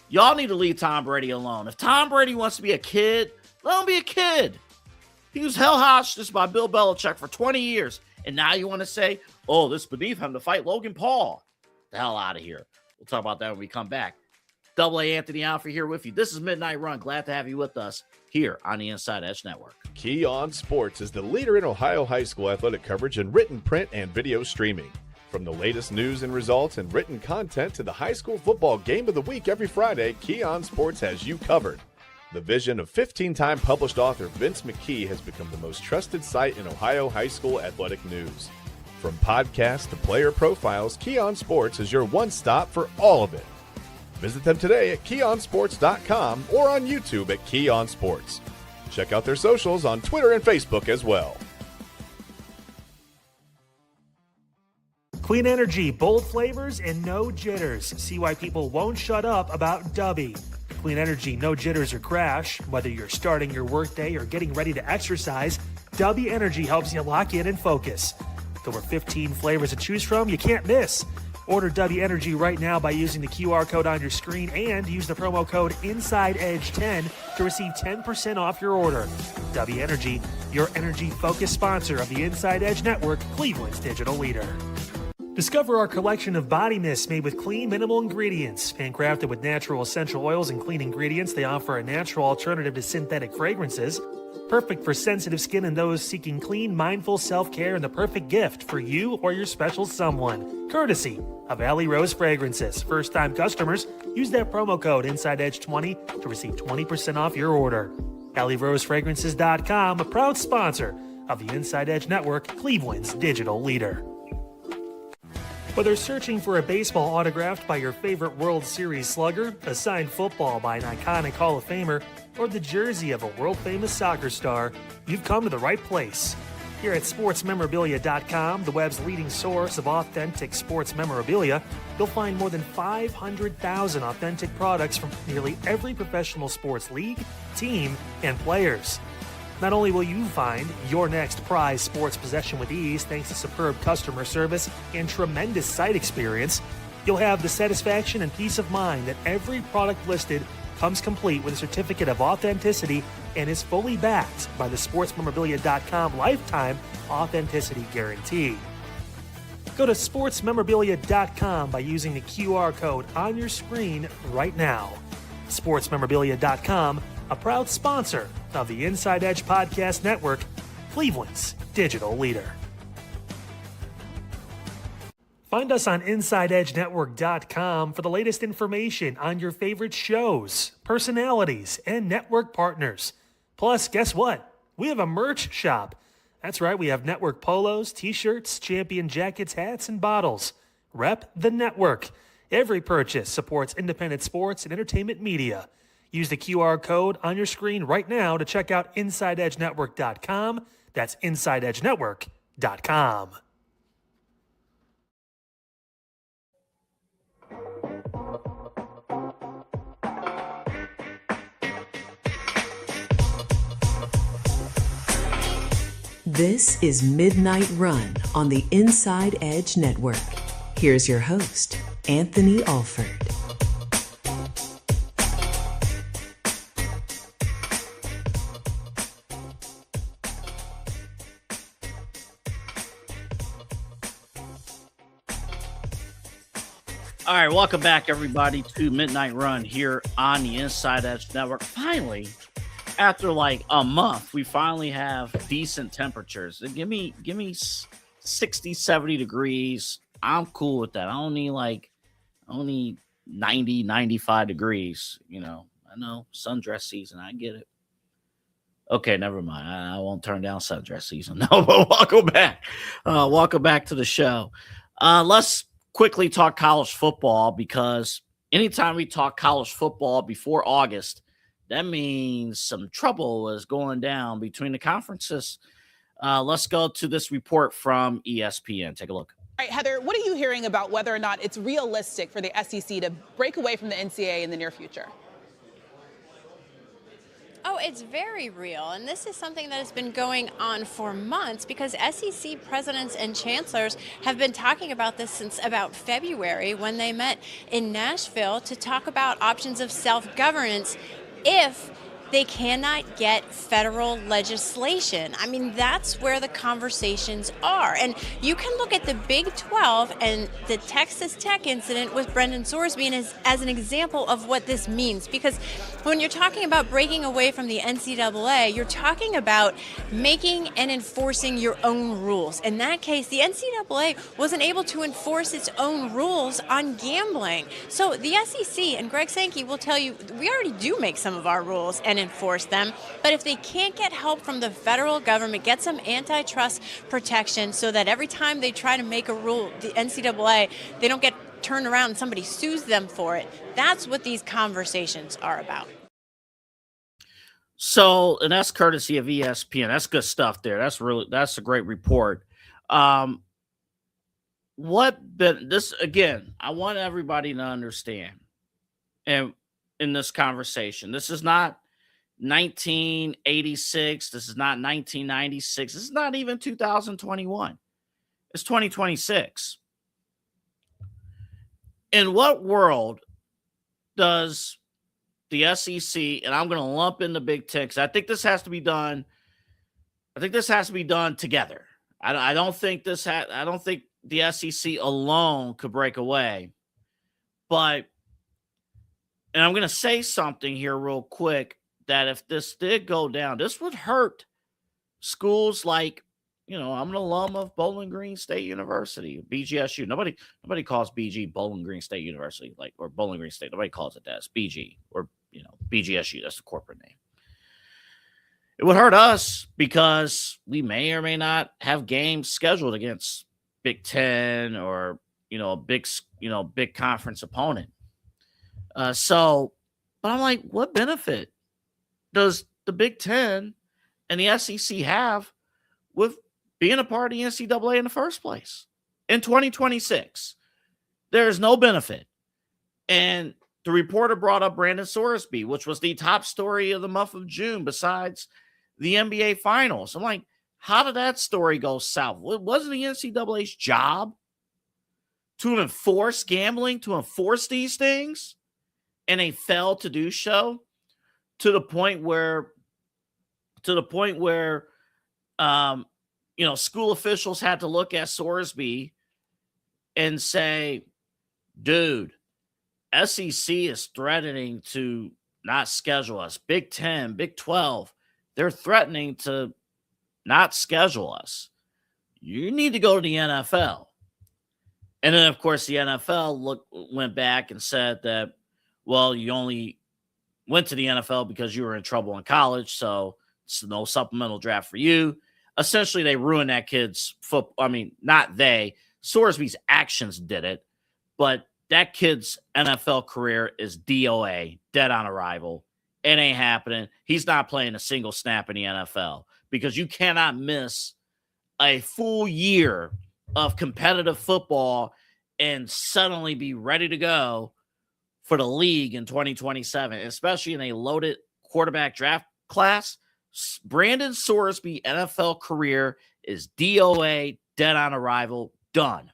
y'all need to leave Tom Brady alone. If Tom Brady wants to be a kid, let him be a kid. He was held hostage by Bill Belichick for 20 years. And now you want to say, oh, this is beneath him to fight Logan Paul. The hell out of here. We'll talk about that when we come back. Double A Anthony Alfred here with you. This is Midnight Run. Glad to have you with us here on the Inside Edge Network. Key On Sports is the leader in Ohio high school athletic coverage in written, print, and video streaming. From the latest news and results and written content to the high school football game of the week every Friday, Key On Sports has you covered. The vision of 15-time published author Vince McKee has become the most trusted site in Ohio high school athletic news. From podcasts to player profiles, Key On Sports is your one-stop for all of it. Visit them today at keyonsports.com or on YouTube at Key On Sports. Check out their socials on Twitter and Facebook as well. Clean energy, bold flavors, and no jitters. See why people won't shut up about Dubby. Clean energy, no jitters or crash. Whether you're starting your workday or getting ready to exercise, Dubby Energy helps you lock in and focus. With over 15 flavors to choose from, you can't miss. Order Dubby Energy right now by using the QR code on your screen and use the promo code InsideEdge10 to receive 10% off your order. Dubby Energy, your energy-focused sponsor of the Inside Edge Network, Cleveland's digital leader. Discover our collection of body mists made with clean, minimal ingredients. Handcrafted with natural essential oils and clean ingredients, they offer a natural alternative to synthetic fragrances. Perfect for sensitive skin and those seeking clean, mindful self-care, and the perfect gift for you or your special someone. Courtesy of Alley Rose Fragrances. First-time customers, use that promo code InsideEdge20 to receive 20% off your order. AlleyRoseFragrances.com, a proud sponsor of the Inside Edge Network, Cleveland's digital leader. Whether searching for a baseball autographed by your favorite World Series slugger, a signed football by an iconic Hall of Famer, or the jersey of a world-famous soccer star, you've come to the right place. Here at SportsMemorabilia.com, the web's leading source of authentic sports memorabilia, you'll find more than 500,000 authentic products from nearly every professional sports league, team, and players. Not only will you find your next prized sports possession with ease thanks to superb customer service and tremendous site experience, you'll have the satisfaction and peace of mind that every product listed comes complete with a certificate of authenticity and is fully backed by the SportsMemorabilia.com lifetime authenticity guarantee. Go to SportsMemorabilia.com by using the QR code on your screen right now. SportsMemorabilia.com, a proud sponsor of the Inside Edge Podcast Network, Cleveland's digital leader. Find us on InsideEdgeNetwork.com for the latest information on your favorite shows, personalities, and network partners. Plus, guess what? We have a merch shop. That's right, we have network polos, t-shirts, champion jackets, hats, and bottles. Rep the network. Every purchase supports independent sports and entertainment media. Use the QR code on your screen right now to check out InsideEdgeNetwork.com. That's InsideEdgeNetwork.com. This is Midnight Run on the Inside Edge Network. Here's your host, Anthony Alford. All right, welcome back, everybody, to Midnight Run here on the Inside Edge Network. Finally, after like a month, we finally have decent temperatures. Give me 60, 70 degrees. I'm cool with that. I don't need 90, 95 degrees. You know, I know sundress season. I get it. Okay, never mind. I won't turn down sundress season. No, but welcome back. Welcome back to the show. Let's quickly talk college football, because anytime we talk college football before August, that means some trouble is going down between the conferences. Let's go to this report from ESPN. Take a look. All right, Heather, what are you hearing about whether or not it's realistic for the SEC to break away from the NCAA in the near future? Oh, it's very real, and this is something that has been going on for months, because SEC presidents and chancellors have been talking about this since about February, when they met in Nashville to talk about options of self-governance if they cannot get federal legislation. I mean, that's where the conversations are. And you can look at the Big 12 and the Texas Tech incident with Brendan Sorsby as an example of what this means. Because when you're talking about breaking away from the NCAA, you're talking about making and enforcing your own rules. In that case, the NCAA wasn't able to enforce its own rules on gambling. So the SEC, and Greg Sankey will tell you, we already do make some of our rules and enforce them, but if they can't get help from the federal government, get some antitrust protection so that every time they try to make a rule, the NCAA, they don't get turned around and somebody sues them for it. That's what these conversations are about. So, and that's courtesy of ESPN. That's good stuff there. That's a great report. I want everybody to understand, and in this conversation, this is not 1986. This is not 1996. This is not even 2021. It's 2026. In what world does the SEC, and I'm going to lump in the Big Ten, because I think this has to be done. I think this has to be done together. I don't think the SEC alone could break away. But, and I'm going to say something here real quick, that if this did go down, this would hurt schools like, I'm an alum of Bowling Green State University, BGSU. Nobody calls BG Bowling Green State University, or Bowling Green State. Nobody calls it that. It's BG, or BGSU. That's the corporate name. It would hurt us because we may or may not have games scheduled against Big Ten or a big conference opponent. But I'm like, what benefit does the Big Ten and the SEC have with being a part of the NCAA in the first place? In 2026, there is no benefit. And the reporter brought up Brandon Sorsby, which was the top story of the month of June besides the NBA Finals. I'm like, how did that story go south? Wasn't the NCAA's job to enforce gambling, to enforce these things? And they failed to do so. To the point where, school officials had to look at Sorsby and say, dude, SEC is threatening to not schedule us. Big 10, Big 12, they're threatening to not schedule us. You need to go to the NFL. And then, of course, the NFL went back and said that, well, you only went to the NFL because you were in trouble in college, so it's no supplemental draft for you. Essentially, they ruined that kid's football. I mean, not they. Sorsby's actions did it, but that kid's NFL career is DOA, dead on arrival. It ain't happening. He's not playing a single snap in the NFL because you cannot miss a full year of competitive football and suddenly be ready to go for the league in 2027, especially in a loaded quarterback draft class. Brandon Sorsby NFL career is DOA, dead on arrival, done.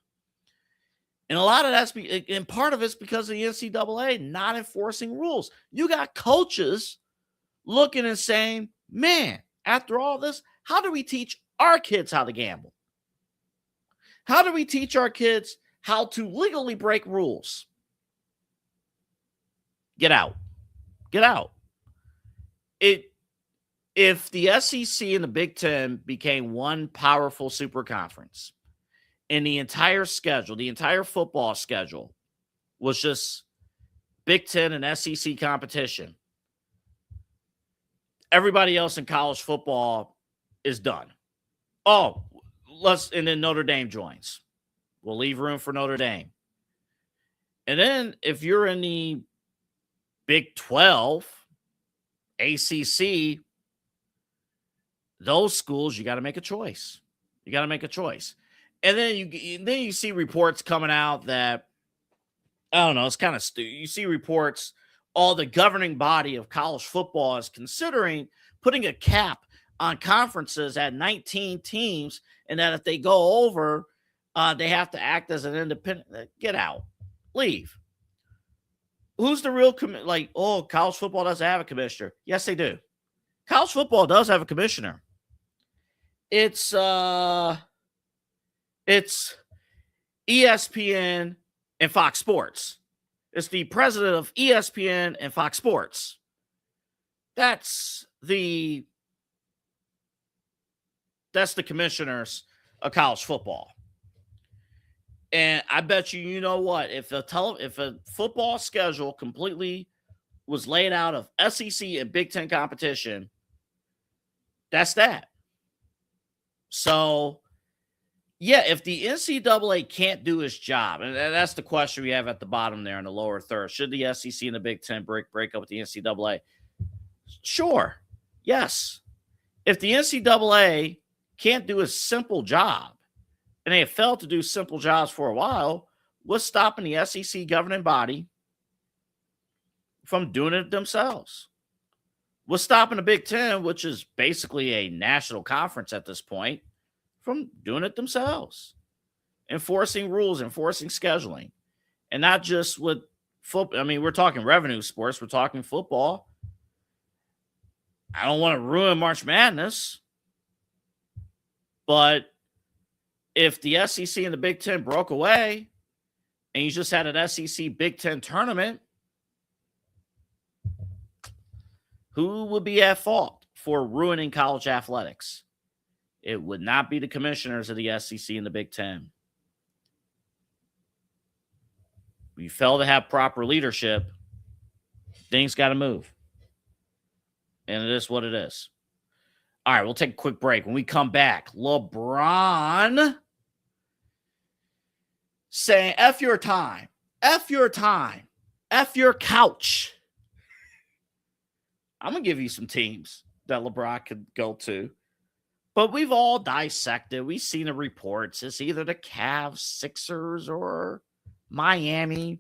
And a lot of that's, and part of it's because of the NCAA not enforcing rules. You got coaches looking and saying, man, after all this, how do we teach our kids how to gamble? How do we teach our kids how to legally break rules? Get out. Get out. If the SEC and the Big Ten became one powerful super conference, and the entire schedule, the entire football schedule was just Big Ten and SEC competition, everybody else in college football is done. Oh, and then Notre Dame joins. We'll leave room for Notre Dame. And then if you're in the Big 12, ACC, those schools, you got to make a choice. You got to make a choice. And then you see reports coming out that, I don't know, it's kind of you see reports, all the governing body of college football is considering putting a cap on conferences at 19 teams, and that if they go over, they have to act as an independent. Get out. Leave. Who's the real college football doesn't have a commissioner. Yes, they do. College football does have a commissioner. It's ESPN and Fox Sports. It's the president of ESPN and Fox Sports. That's the commissioners of college football. And I bet you know what? If a football schedule completely was laid out of SEC and Big Ten competition, that's that. So, yeah, if the NCAA can't do its job, and that's the question we have at the bottom there in the lower third, should the SEC and the Big Ten break up with the NCAA? Sure. Yes. If the NCAA can't do a simple job, and they have failed to do simple jobs for a while, what's stopping the SEC governing body from doing it themselves? What's stopping the Big Ten, which is basically a national conference at this point, from doing it themselves? Enforcing rules, enforcing scheduling. And not just with football. I mean, we're talking revenue sports. We're talking football. I don't want to ruin March Madness, but if the SEC and the Big Ten broke away and you just had an SEC Big Ten tournament, who would be at fault for ruining college athletics? It would not be the commissioners of the SEC and the Big Ten. We fail to have proper leadership, things got to move. And it is what it is. All right, we'll take a quick break. When we come back, LeBron saying, F your time, F your time, F your couch. I'm going to give you some teams that LeBron could go to. But we've all dissected. We've seen the reports. It's either the Cavs, Sixers, or Miami.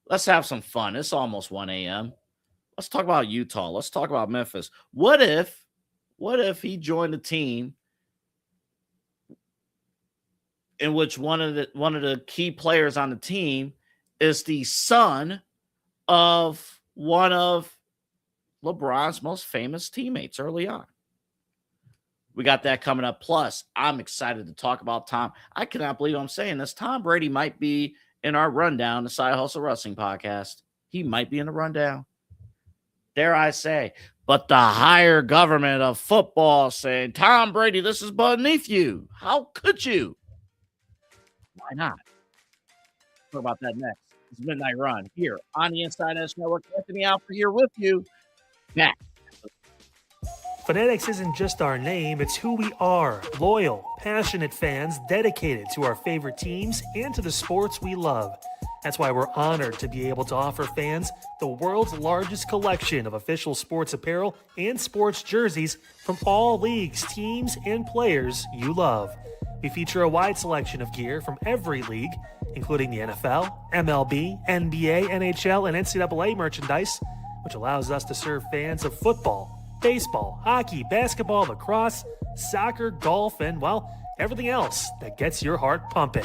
Let's have some fun. It's almost 1 a.m. Let's talk about Utah. Let's talk about Memphis. What if he joined a team in which one of the key players on the team is the son of one of LeBron's most famous teammates early on? We got that coming up. Plus, I'm excited to talk about Tom. I cannot believe I'm saying this. Tom Brady might be in our rundown, the Side Hustle Wrestling podcast. He might be in the rundown. Dare I say. But the higher government of football saying, Tom Brady, this is beneath you. How could you? Why not? Talk about that next. It's Midnight Run here on the Inside Edge Network. Anthony Alford here with you. Back. Fanatics isn't just our name, it's who we are. Loyal, passionate fans dedicated to our favorite teams and to the sports we love. That's why we're honored to be able to offer fans the world's largest collection of official sports apparel and sports jerseys from all leagues, teams, and players you love. We feature a wide selection of gear from every league, including the NFL, MLB, NBA, NHL, and NCAA merchandise, which allows us to serve fans of football, baseball, hockey, basketball, lacrosse, soccer, golf, and, well, everything else that gets your heart pumping.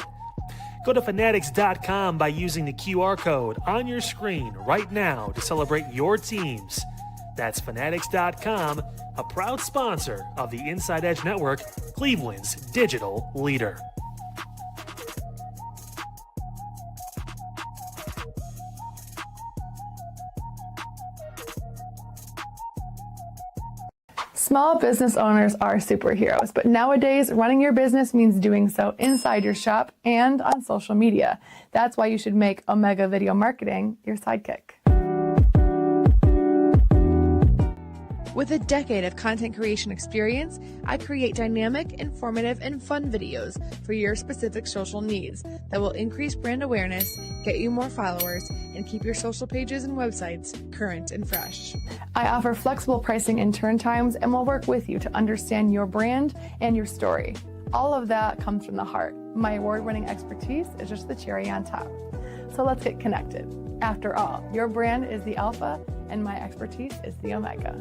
Go to fanatics.com by using the QR code on your screen right now to celebrate your teams. That's fanatics.com, a proud sponsor of the Inside Edge Network, Cleveland's digital leader. Small business owners are superheroes, but nowadays running your business means doing so inside your shop and on social media. That's why you should make Omega Video Marketing your sidekick. With a decade of content creation experience, I create dynamic, informative, and fun videos for your specific social needs that will increase brand awareness, get you more followers, and keep your social pages and websites current and fresh. I offer flexible pricing and turn times and will work with you to understand your brand and your story. All of that comes from the heart. My award-winning expertise is just the cherry on top. So let's get connected. After all, your brand is the alpha and my expertise is the omega.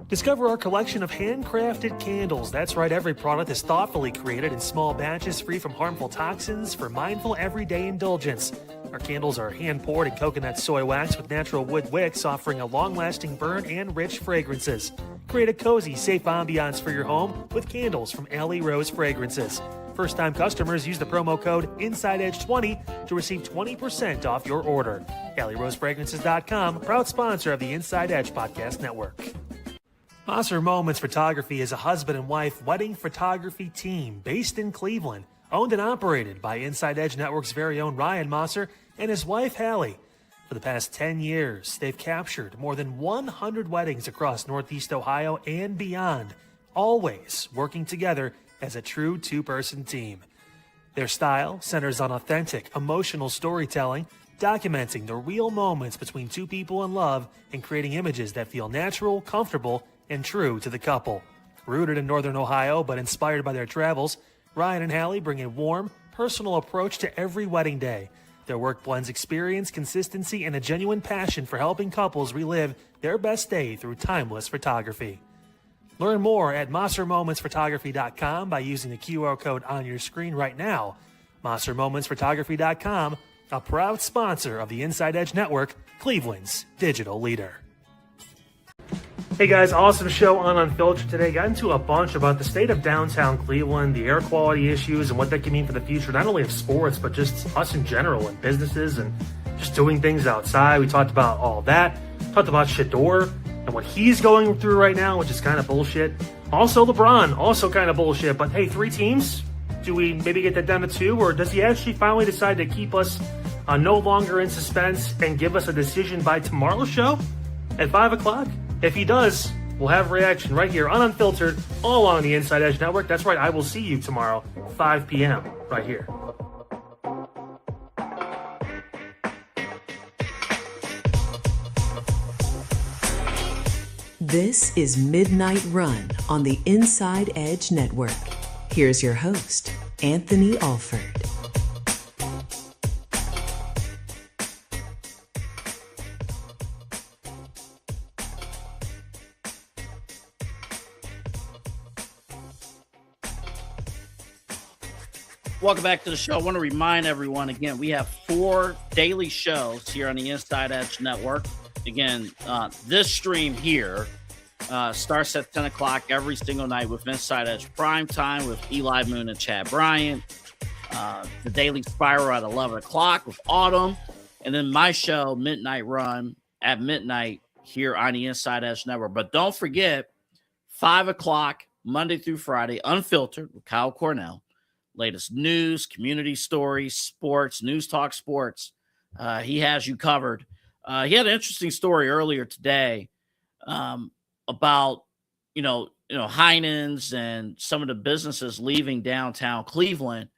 Discover our collection of handcrafted candles. That's right, every product is thoughtfully created in small batches free from harmful toxins for mindful everyday indulgence. Our candles are hand-poured in coconut soy wax with natural wood wicks, offering a long-lasting burn and rich fragrances. Create a cozy, safe ambiance for your home with candles from Alley Rose Fragrances. First-time customers use the promo code InsideEdge20 to receive 20% off your order. AlleyRoseFragrances.com, proud sponsor of the Inside Edge Podcast Network. Mosser Moments Photography is a husband and wife wedding photography team based in Cleveland, owned and operated by Inside Edge Network's very own Ryan Mosser and his wife Hallie. For the past 10 years, they've captured more than 100 weddings across Northeast Ohio and beyond, always working together as a true two-person team. Their style centers on authentic, emotional storytelling, documenting the real moments between two people in love and creating images that feel natural, comfortable, and true to the couple. Rooted in Northern Ohio but inspired by their travels, Ryan and Hallie bring a warm, personal approach to every wedding day. Their work blends experience, consistency, and a genuine passion for helping couples relive their best day through timeless photography. Learn more at MosserMomentsPhotography.com by using the QR code on your screen right now. MosserMomentsPhotography.com, a proud sponsor of the Inside Edge Network, Cleveland's digital leader. Hey guys, awesome show on Unfiltered today. Got into a bunch about the state of downtown Cleveland, the air quality issues, and what that can mean for the future, not only of sports, but just us in general and businesses and just doing things outside. We talked about all that. Talked about Shador and what he's going through right now, which is kind of bullshit. Also LeBron, also kind of bullshit. But hey, 3 teams? Do we maybe get that down to 2? Or does he actually finally decide to keep us no longer in suspense and give us a decision by tomorrow's show at 5 o'clock? If he does, we'll have reaction right here on Unfiltered, all on the Inside Edge Network. That's right, I will see you tomorrow, 5 p.m., right here. This is Midnight Run on the Inside Edge Network. Here's your host, Anthony Alford. Welcome back to the show. I want to remind everyone again, we have 4 daily shows here on the Inside Edge Network. Again, this stream here starts at 10 o'clock every single night with Inside Edge Primetime with Eli Moon and Chad Bryant. The Daily Spiral at 11 o'clock with Autumn. And then my show, Midnight Run, at midnight here on the Inside Edge Network. But don't forget, 5 o'clock, Monday through Friday, Unfiltered with Kyle Cornell. Latest news, community stories, sports, news talk sports. He has you covered. He had an interesting story earlier today about, Heinen's and some of the businesses leaving downtown Cleveland.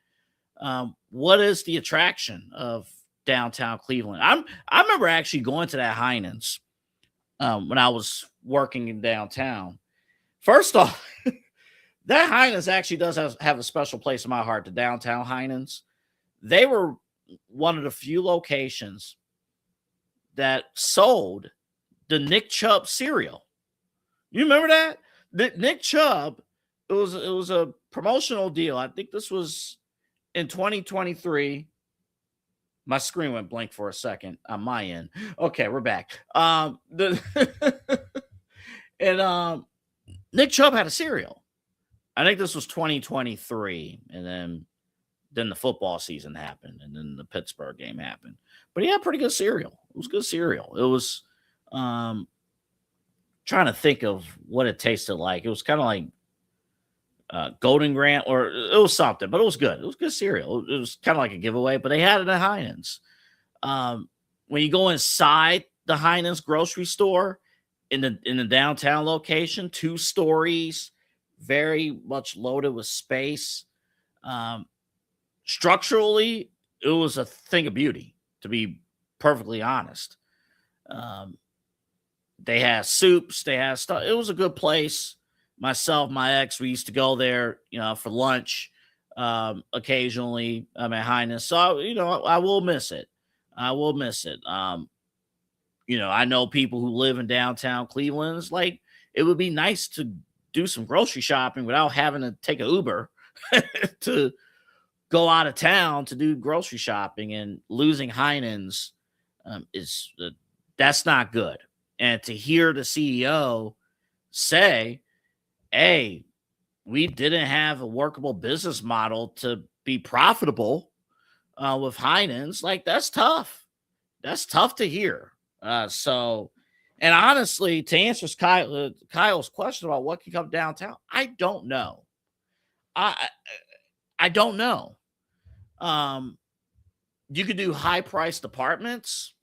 What is the attraction of downtown Cleveland? I remember actually going to that Heinen's when I was working in downtown. First off, that Heinen's actually does have a special place in my heart, the downtown Heinen's. They were one of the few locations that sold the Nick Chubb cereal. You remember that? Nick Chubb, it was a promotional deal. I think this was in 2023. My screen went blank for a second on my end. Okay, we're back. Nick Chubb had a cereal. I think this was 2023, and then the football season happened, and then the Pittsburgh game happened. But he had pretty good cereal. It was good cereal. It was trying to think of what it tasted like. It was kind of like Golden Grant, or it was something, but it was good. It was good cereal. It was kind of like a giveaway, but they had it at Heinen's. When you go inside the Heinen's grocery store in the downtown location, 2 stories, very much loaded with space. Structurally, it was a thing of beauty, to be perfectly honest. They had soups, they had stuff. It was a good place. Myself, my ex, we used to go there, for lunch occasionally at Heinen's. So, I will miss it. I will miss it. I know people who live in downtown Cleveland. It's like, it would be nice to do some grocery shopping without having to take an Uber to go out of town to do grocery shopping, and losing Heinen's that's not good. And to hear the CEO say, hey, we didn't have a workable business model to be profitable with Heinen's, like, that's tough. That's tough to hear. And honestly, to answer Kyle's question about what can come downtown, I don't know. I don't know. You could do high-priced apartments.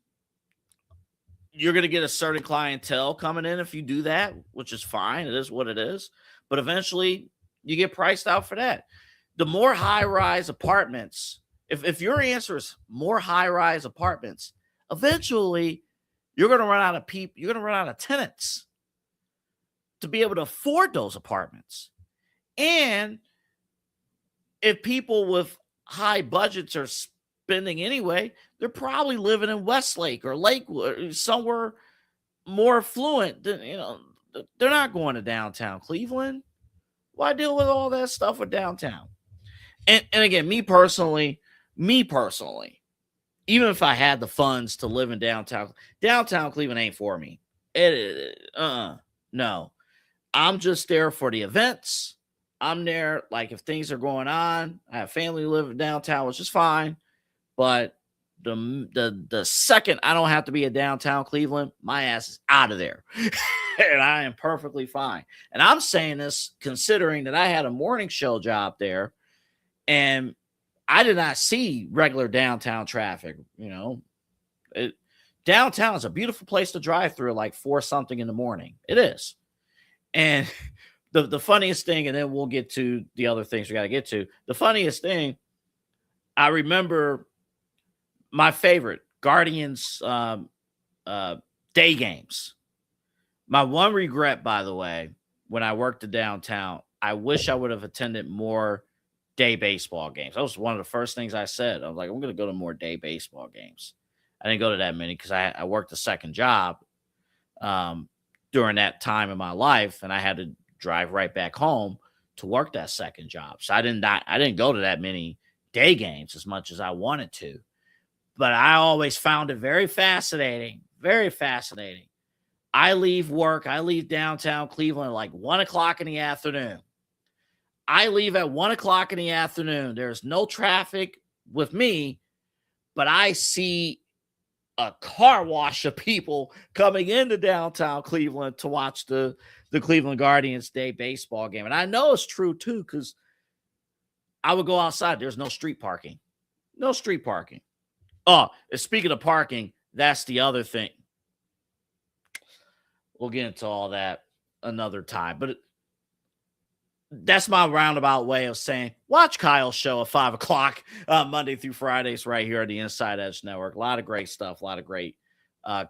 You're going to get a certain clientele coming in if you do that, which is fine. It is what it is. But eventually, you get priced out for that. The more high-rise apartments, if your answer is more high-rise apartments, eventually you're going to run out of people. You're going to run out of tenants to be able to afford those apartments. And if people with high budgets are spending anyway, they're probably living in Westlake or Lakewood, somewhere more affluent. They're not going to downtown Cleveland. Why deal with all that stuff with downtown? And again, me personally, even if I had the funds to live in downtown Cleveland ain't for me. No. I'm just there for the events. I'm there, like, if things are going on. I have family who live in downtown, which is fine. But the second I don't have to be in downtown Cleveland, my ass is out of there. And I am perfectly fine. And I'm saying this considering that I had a morning show job there, and I did not see regular downtown traffic. Downtown is a beautiful place to drive through, like 4-something in the morning. It is. And the funniest thing, and then we'll get to the other things we got to get to. The funniest thing, I remember my favorite Guardians day games. My one regret, by the way, when I worked at downtown, I wish I would have attended more day baseball games. That was one of the first things I said. I was like, I'm going to go to more day baseball games. I didn't go to that many because I worked a second job during that time in my life, and I had to drive right back home to work that second job. So I didn't go to that many day games as much as I wanted to. But I always found it very fascinating, very fascinating. I leave work, I leave downtown Cleveland at like 1 o'clock in the afternoon. I leave at 1 o'clock in the afternoon. There's no traffic with me, but I see a car wash of people coming into downtown Cleveland to watch the Cleveland Guardians Day baseball game. And I know it's true too, because I would go outside. There's no street parking. No street parking. Oh, speaking of parking, that's the other thing. We'll get into all that another time. But that's my roundabout way of saying, watch Kyle's show at 5 o'clock Monday through Fridays right here at the Inside Edge Network. A lot of great stuff, a lot of great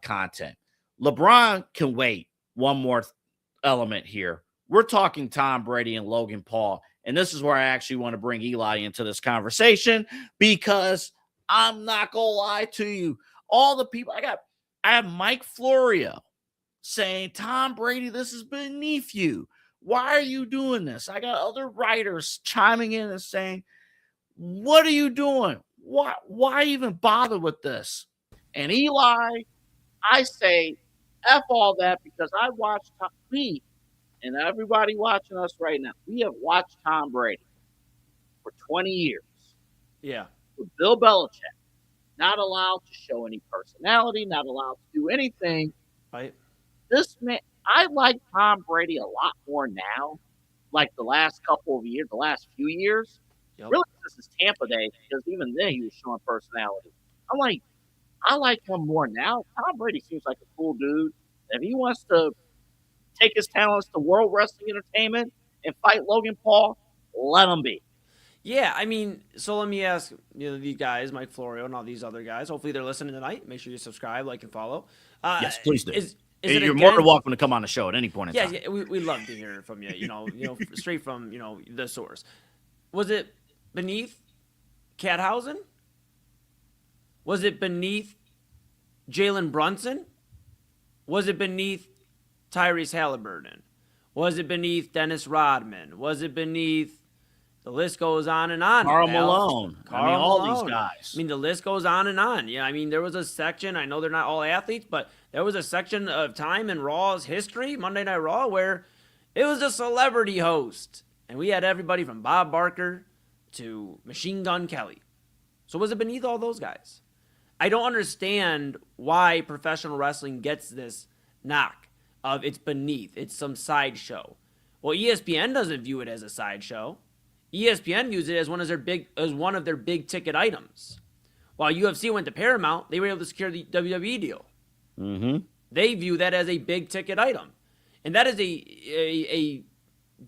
content. LeBron can wait. One more element here. We're talking Tom Brady and Logan Paul. And this is where I actually want to bring Eli into this conversation, because I'm not going to lie to you. All the people I have Mike Florio saying, Tom Brady, this is beneath you. Why are you doing this? I got other writers chiming in and saying, what are you doing? Why even bother with this? And Eli, I say, F all that, because I watched me and everybody watching us right now. We have watched Tom Brady for 20 years. Yeah. With Bill Belichick, not allowed to show any personality, not allowed to do anything. Right. This man, I like Tom Brady a lot more now, like the last couple of years, the last few years. Yep. Really, this is Tampa Day, because even then he was showing personality. I like him more now. Tom Brady seems like a cool dude. If he wants to take his talents to World Wrestling Entertainment and fight Logan Paul, let him be. Yeah, I mean, so let me ask these guys, Mike Florio and all these other guys. Hopefully they're listening tonight. Make sure you subscribe, like, and follow. Yes, please do. You're more than welcome to come on the show at any point in time. Yeah, we love to hear from you. Straight from the source. Was it beneath Cathausen? Was it beneath Jalen Brunson? Was it beneath Tyrese Halliburton? Was it beneath Dennis Rodman? Was it beneath? The list goes on and on. Karl Malone. All these guys. I mean, the list goes on and on. Yeah, I mean, there was a section, I know they're not all athletes, but there was a section of time in Raw's history, Monday Night Raw, where it was a celebrity host. And we had everybody from Bob Barker to Machine Gun Kelly. So was it beneath all those guys? I don't understand why professional wrestling gets this knock of it's beneath, it's some sideshow. Well, ESPN doesn't view it as a sideshow. ESPN views it as one of their big ticket items. While UFC went to Paramount, they were able to secure the WWE deal. Mm-hmm. They view that as a big ticket item. And that is a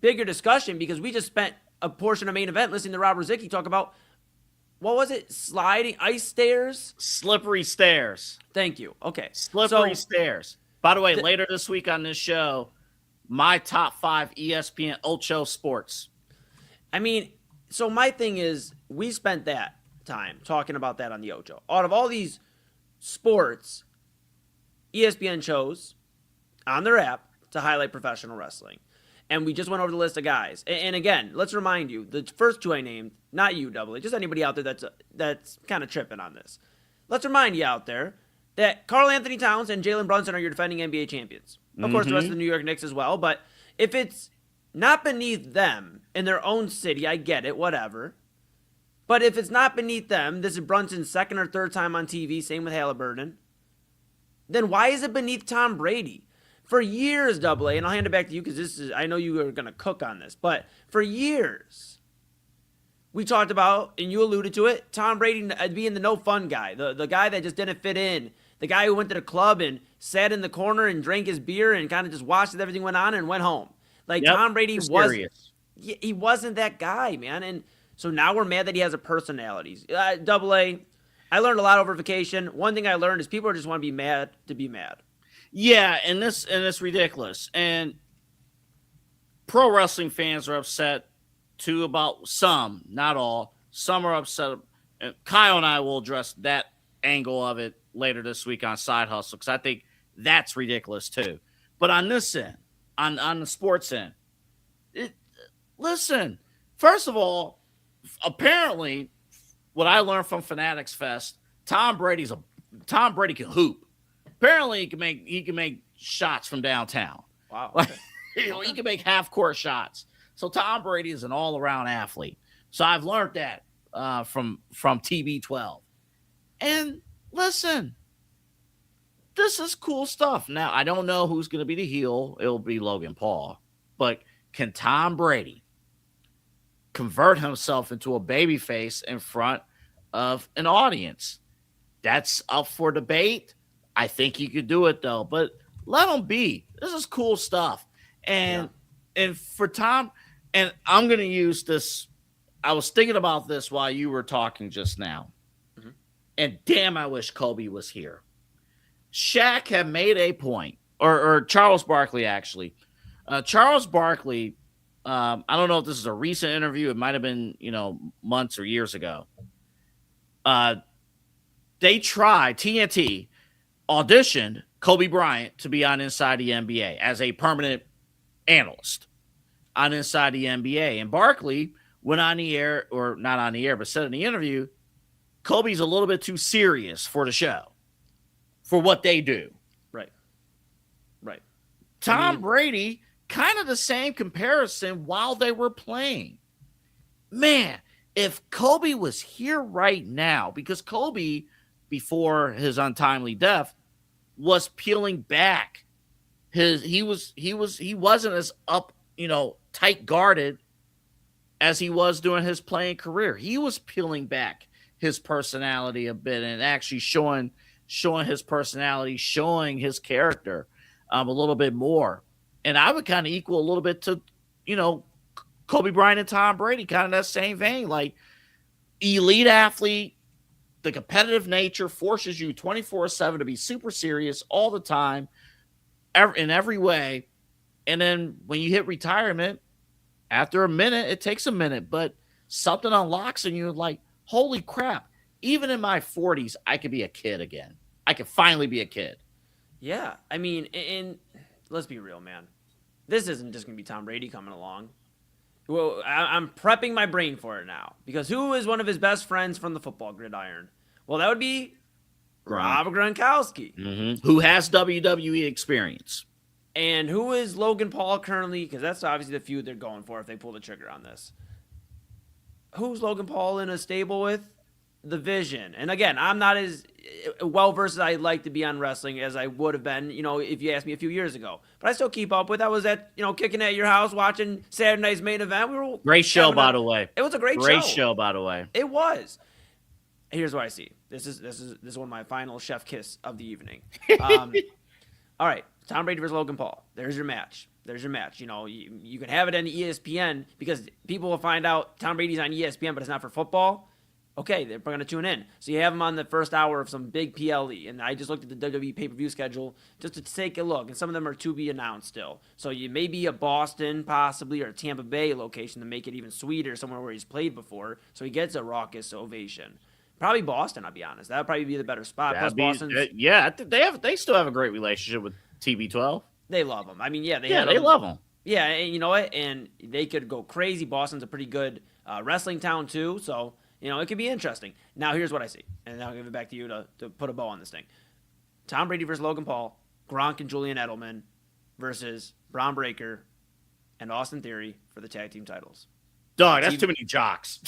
bigger discussion, because we just spent a portion of main event listening to Rob Rosicki talk about, what was it? Sliding ice stairs? Slippery stairs. Thank you. Okay. Slippery stairs. By the way, later this week on this show, my top 5 ESPN Ocho sports. I mean, so my thing is, we spent that time talking about that on the Ocho. Out of all these sports, ESPN chose on their app to highlight professional wrestling. And we just went over the list of guys. And again, let's remind you, the first two I named, not you, Double A, just anybody out there that's kind of tripping on this. Let's remind you out there that Karl Anthony Towns and Jalen Brunson are your defending NBA champions. Of course, the rest of the New York Knicks as well. But if it's not beneath them in their own city, I get it, whatever. But if it's not beneath them, this is Brunson's second or third time on TV, same with Halliburton, then why is it beneath Tom Brady? For years, Double A, and I'll hand it back to you because I know you are going to cook on this, but for years, we talked about, and you alluded to it, Tom Brady being the no fun guy, the guy that just didn't fit in, the guy who went to the club and sat in the corner and drank his beer and kind of just watched as everything went on and went home. Like, Tom Brady he wasn't that guy, man. And so now we're mad that he has a personality. Double A, I learned a lot over vacation. One thing I learned is people just want to be mad to be mad. Yeah, and it's ridiculous. And pro wrestling fans are upset too about some, not all. Some are upset. And Kyle and I will address that angle of it later this week on Side Hustle, because I think that's ridiculous too. But on this end, on the sports end, listen, first of all, apparently what I learned from Fanatics Fest, Tom Brady can hoop. Apparently he can make shots from downtown. Wow. He can make half court shots. So Tom Brady is an all around athlete. So I've learned that from TB12. And listen, this is cool stuff. Now, I don't know who's going to be the heel. It'll be Logan Paul. But can Tom Brady convert himself into a babyface in front of an audience? That's up for debate. I think he could do it, though. But let him be. This is cool stuff. And for Tom, and I'm going to use this. I was thinking about this while you were talking just now. Mm-hmm. And damn, I wish Kobe was here. Shaq had made a point, or Charles Barkley, actually. Charles Barkley, I don't know if this is a recent interview. It might have been, months or years ago. They tried, TNT auditioned Kobe Bryant to be on Inside the NBA as a permanent analyst on Inside the NBA. And Barkley went on the air, or not on the air, but said in the interview, Kobe's a little bit too serious for the show, for what they do. Right. Right. Tom Brady, kind of the same comparison while they were playing. Man, if Kobe was here right now, because Kobe, before his untimely death, was peeling back. He wasn't as up, tight guarded as he was during his playing career. He was peeling back his personality a bit and actually showing his personality, showing his character a little bit more. And I would kind of equal a little bit to, Kobe Bryant and Tom Brady, kind of that same vein. Like, elite athlete, the competitive nature forces you 24/7 to be super serious all the time, in every way. And then when you hit retirement, after a minute, it takes a minute, but something unlocks and you're like, holy crap, even in my 40s, I could be a kid again. I could finally be a kid. Yeah. I mean, and let's be real, man. This isn't just going to be Tom Brady coming along. Well, I'm prepping my brain for it now. Because who is one of his best friends from the football gridiron? Well, that would be Rob Gronkowski. Mm-hmm. Who has WWE experience. And who is Logan Paul currently? Because that's obviously the feud they're going for if they pull the trigger on this. Who's Logan Paul in a stable with? The Vision. And again, I'm not as well-versed as I'd like to be on wrestling as I would have been, if you asked me a few years ago. But I still keep up with. I was at, kicking at your house watching Saturday night's main event. We were great show, by the way. It was a great show. Great show, by the way. It was. Here's what I see. This is one of my final chef kiss of the evening. All right, Tom Brady versus Logan Paul. There's your match. You can have it on ESPN because people will find out Tom Brady's on ESPN, but it's not for football. Okay, they're going to tune in. So you have him on the first hour of some big PLE. And I just looked at the WWE pay-per-view schedule just to take a look. And some of them are to be announced still. So you may be a Boston possibly or a Tampa Bay location to make it even sweeter, somewhere where he's played before. So he gets a raucous ovation. Probably Boston, I'll be honest. That would probably be the better spot. Plus Boston. Yeah, they still have a great relationship with TB12. They love him. I mean, yeah. They love him. Yeah, and you know what? And they could go crazy. Boston's a pretty good wrestling town, too. So... it could be interesting. Now, here's what I see. And I'll give it back to you to put a bow on this thing. Tom Brady versus Logan Paul, Gronk and Julian Edelman versus Braun Breaker and Austin Theory for the tag team titles. Dog, that's too many jocks.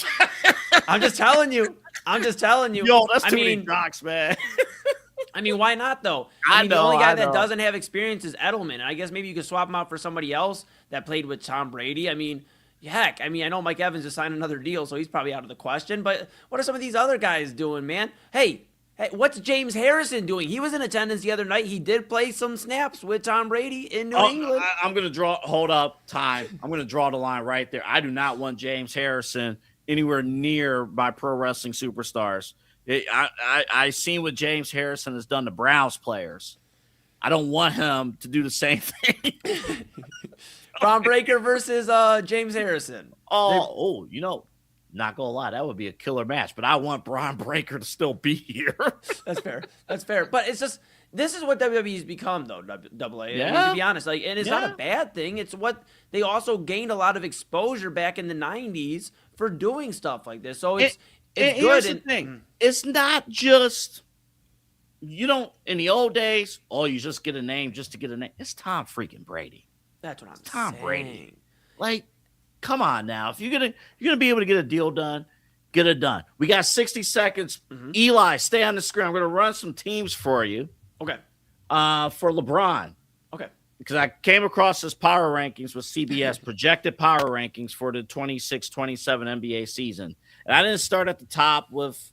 I'm just telling you. Yo, that's too many jocks, man. I mean, why not, though? The only guy that doesn't have experience is Edelman. And I guess maybe you could swap him out for somebody else that played with Tom Brady. I mean... Heck, I know Mike Evans just signed another deal, so he's probably out of the question. But what are some of these other guys doing, man? Hey, what's James Harrison doing? He was in attendance the other night. He did play some snaps with Tom Brady in New England. I'm going to hold up, time. I'm going to draw the line right there. I do not want James Harrison anywhere near my pro wrestling superstars. I seen what James Harrison has done to Browns players. I don't want him to do the same thing. Braun Breaker versus James Harrison. Not gonna lie, that would be a killer match. But I want Braun Breaker to still be here. That's fair. But it's just this is what WWE's become, though. AA. Yeah. I mean, to be honest, and it's not a bad thing. It's what they also gained a lot of exposure back in the '90s for doing stuff like this. So it's good. Here's the thing: it's not just in the old days. Oh, you just get a name just to get a name. It's Tom freaking Brady. That's what I'm saying. Tom Brady. Like, come on now. If you're gonna be able to get a deal done, get it done. We got 60 seconds. Mm-hmm. Eli, stay on the screen. I'm gonna run some teams for you. Okay. For LeBron. Okay. Because I came across this power rankings with CBS, projected power rankings for the 26-27 NBA season. And I didn't start at the top with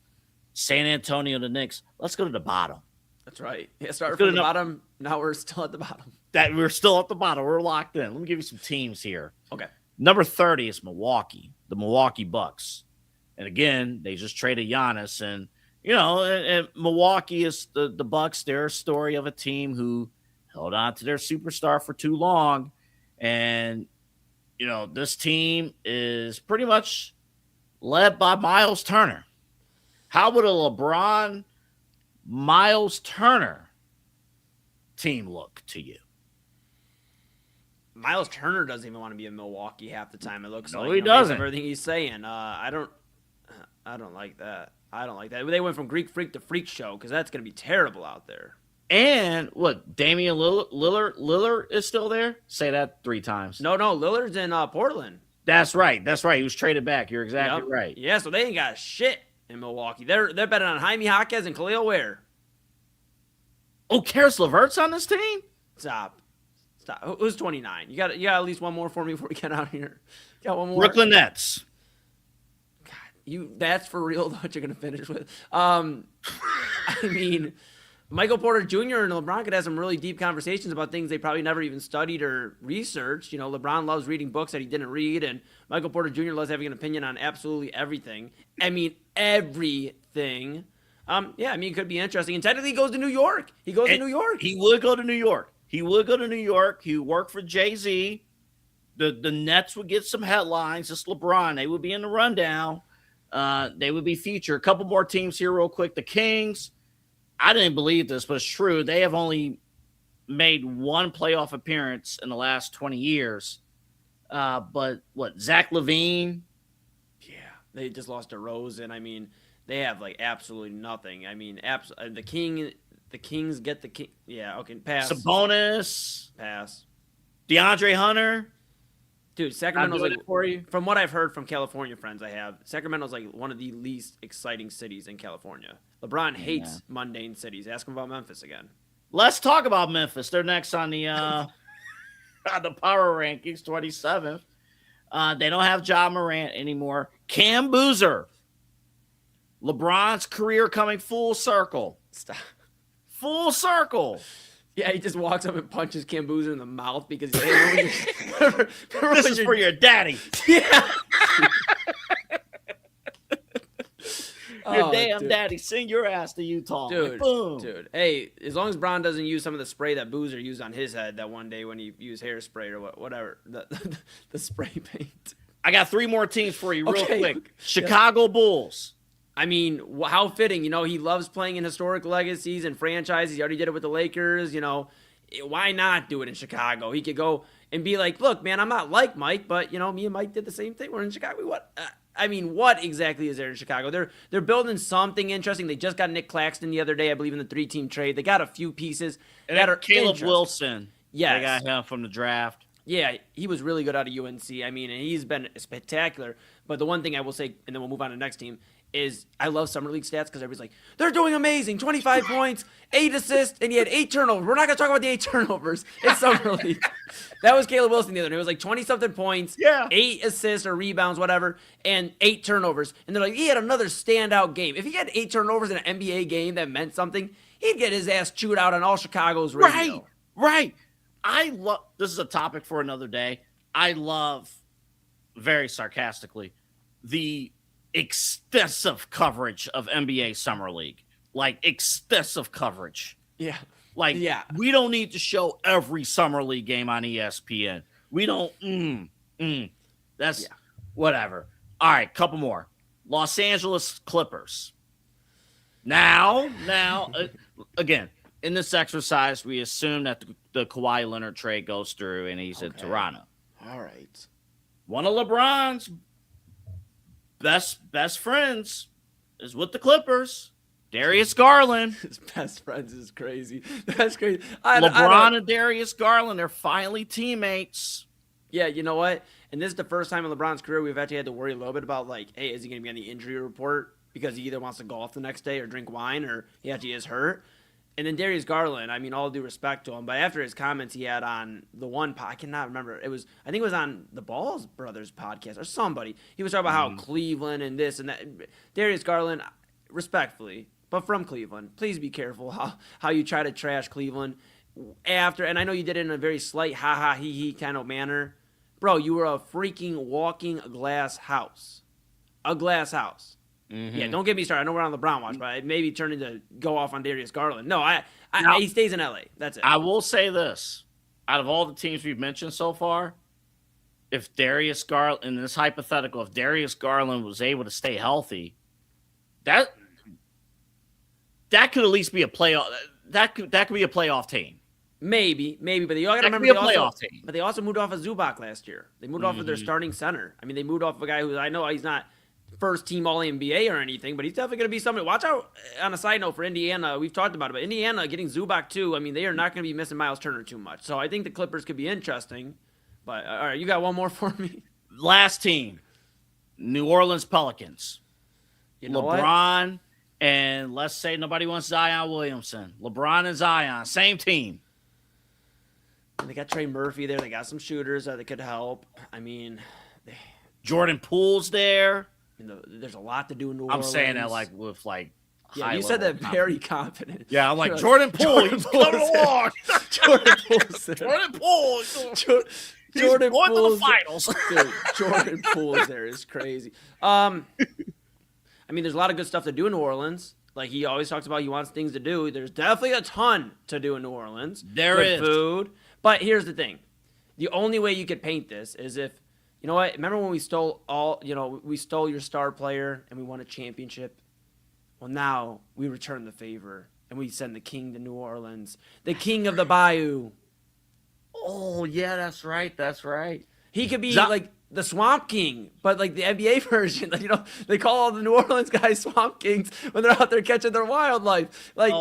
San Antonio, the Knicks. Let's go to the bottom. That's right. Yeah, start from the bottom. Now we're still at the bottom. We're still at the bottom. We're locked in. Let me give you some teams here. Okay. Number 30 is Milwaukee, the Milwaukee Bucks. And again, they just traded Giannis. And, and Milwaukee is the Bucks. They're a story of a team who held on to their superstar for too long. And, this team is pretty much led by Miles Turner. How would a LeBron Miles Turner team look to you? Miles Turner doesn't even want to be in Milwaukee half the time. It looks No, like he based on doesn't. everything he's saying. I don't like that. I don't like that. They went from Greek freak to freak show because that's going to be terrible out there. And what? Damian Lillard is still there? Say that 3 times. No, Lillard's in Portland. That's right. He was traded back. You're exactly Yep. right. Yeah, so they ain't got shit in Milwaukee. They're betting on Jaime Jaquez and Khalil Ware. Oh, Karis LeVert's on this team? Stop. Who's 29? You got at least one more for me before we get out here. You got one more. Brooklyn Nets. That's for real what you're gonna finish with. I mean, Michael Porter Jr. and LeBron could have some really deep conversations about things they probably never even studied or researched. You know, LeBron loves reading books that he didn't read, and Michael Porter Jr. loves having an opinion on absolutely everything. I mean, everything. It could be interesting. And technically, he goes to New York. He would go to New York. He would work for Jay-Z. The Nets would get some headlines. Just LeBron. They would be in the rundown. They would be featured. A couple more teams here real quick. The Kings. I didn't believe this, but it's true. They have only made one playoff appearance in the last 20 years. But Zach LaVine? Yeah, they just lost to Rosen. I mean, they have like absolutely nothing. I mean, the Kings get the king. Yeah, okay, pass. Sabonis? Pass. DeAndre Hunter? Dude, Sacramento's like, for you. From what I've heard from California friends I have, Sacramento's like one of the least exciting cities in California. LeBron hates mundane cities. Ask him about Memphis again. Let's talk about Memphis. They're next on the on the power rankings, 27th. They don't have Ja Morant anymore. Cam Boozer. LeBron's career coming full circle. Stop. Full circle. Yeah, he just walks up and punches Cam Boozer in the mouth because he's this is for your daddy. Yeah. Your damn daddy, send your ass to Utah. Dude, boom. Dude. Hey, as long as Bron doesn't use some of the spray that Boozer used on his head that one day when he used hairspray or whatever, the spray paint. I got 3 more teams for you real Okay. quick. Chicago Bulls. I mean, how fitting. You know, he loves playing in historic legacies and franchises. He already did it with the Lakers. You know, why not do it in Chicago? He could go and be like, look, man, I'm not like Mike, but, you know, me and Mike did the same thing. We're in Chicago. What exactly is there in Chicago? They're building something interesting. They just got Nick Claxton the other day, I believe, in the 3-team trade. They got a few pieces that are Caleb interesting. Wilson. Yes. They got him from the draft. Yeah, he was really good out of UNC. I mean, and he's been spectacular. But the one thing I will say, and then we'll move on to the next team, is I love Summer League stats because everybody's like, they're doing amazing. 25 points, 8 assists, and he had 8 turnovers. We're not going to talk about the 8 turnovers. It's Summer League. That was Caleb Wilson the other day. It was like 20-something points, 8 assists or rebounds, whatever, and 8 turnovers. And they're like, he had another standout game. If he had 8 turnovers in an NBA game that meant something, he'd get his ass chewed out on all Chicago's radio. Right. I love – this is a topic for another day. I love, very sarcastically, the extensive coverage of NBA Summer League. Like, extensive coverage. Yeah. Like, we don't need to show every Summer League game on ESPN. We don't That's whatever. All right, couple more. Los Angeles Clippers. Now, again, in this exercise, we assume that the Kawhi Leonard trade goes through and he's in Toronto. All right. One of LeBron's best friends is with the Clippers. Darius Garland. His best friends is crazy. That's crazy. LeBron and Darius Garland are finally teammates. Yeah, you know what? And this is the first time in LeBron's career we've actually had to worry a little bit about, like, hey, is he going to be on the injury report because he either wants to golf the next day or drink wine or he actually is hurt? And then Darius Garland, I mean, all due respect to him, but after his comments he had on the one I cannot remember. I think it was on the Balls Brothers podcast or somebody. He was talking about how Cleveland and this and that. Darius Garland, respectfully, but from Cleveland, please be careful how you try to trash Cleveland after. And I know you did it in a very slight ha-ha, he-he kind of manner. Bro, you were a freaking walking glass house. A glass house. Mm-hmm. Yeah, don't get me started. I know we're on LeBron watch, but it maybe turned into go off on Darius Garland. No, he stays in LA. That's it. I will say this. Out of all the teams we've mentioned so far, if Darius Garland, in this hypothetical, if Darius Garland was able to stay healthy, that could at least be a playoff. That could be a playoff team. Maybe, but you got to That could remember be a they playoff also, team. but they also moved off of Zubac last year. They moved off of their starting center. I mean, they moved off of a guy who I know he's not first team All NBA or anything, but he's definitely going to be somebody. Watch out. On a side note for Indiana, we've talked about it, but Indiana getting Zubac too. I mean, they are not going to be missing Miles Turner too much. So I think the Clippers could be interesting. But all right, you got one more for me. Last team, New Orleans Pelicans. You know LeBron what? and let's say nobody wants Zion Williamson. LeBron and Zion, same team. They got Trey Murphy there. They got some shooters that could help. I mean, Jordan Poole's there. There's a lot to do in New I'm Orleans. saying that like with like. Yeah, you said that very confident. Yeah, I'm like Jordan Poole. He's coming along. Jordan Poole's there. Jordan Poole. Jordan going to the Poole's finals. Dude, Jordan Poole's there is crazy. I mean, there's a lot of good stuff to do in New Orleans. Like he always talks about, he wants things to do. There's definitely a ton to do in New Orleans. There is food. But here's the thing: the only way you could paint this is if, you know what? Remember when we stole we stole your star player and we won a championship? Well, now we return the favor and we send the king to New Orleans, the king of the Bayou. Oh yeah, that's right. That's right. He could be like the Swamp King, but like the NBA version. Like, they call all the New Orleans guys Swamp Kings when they're out there catching their wildlife. Like,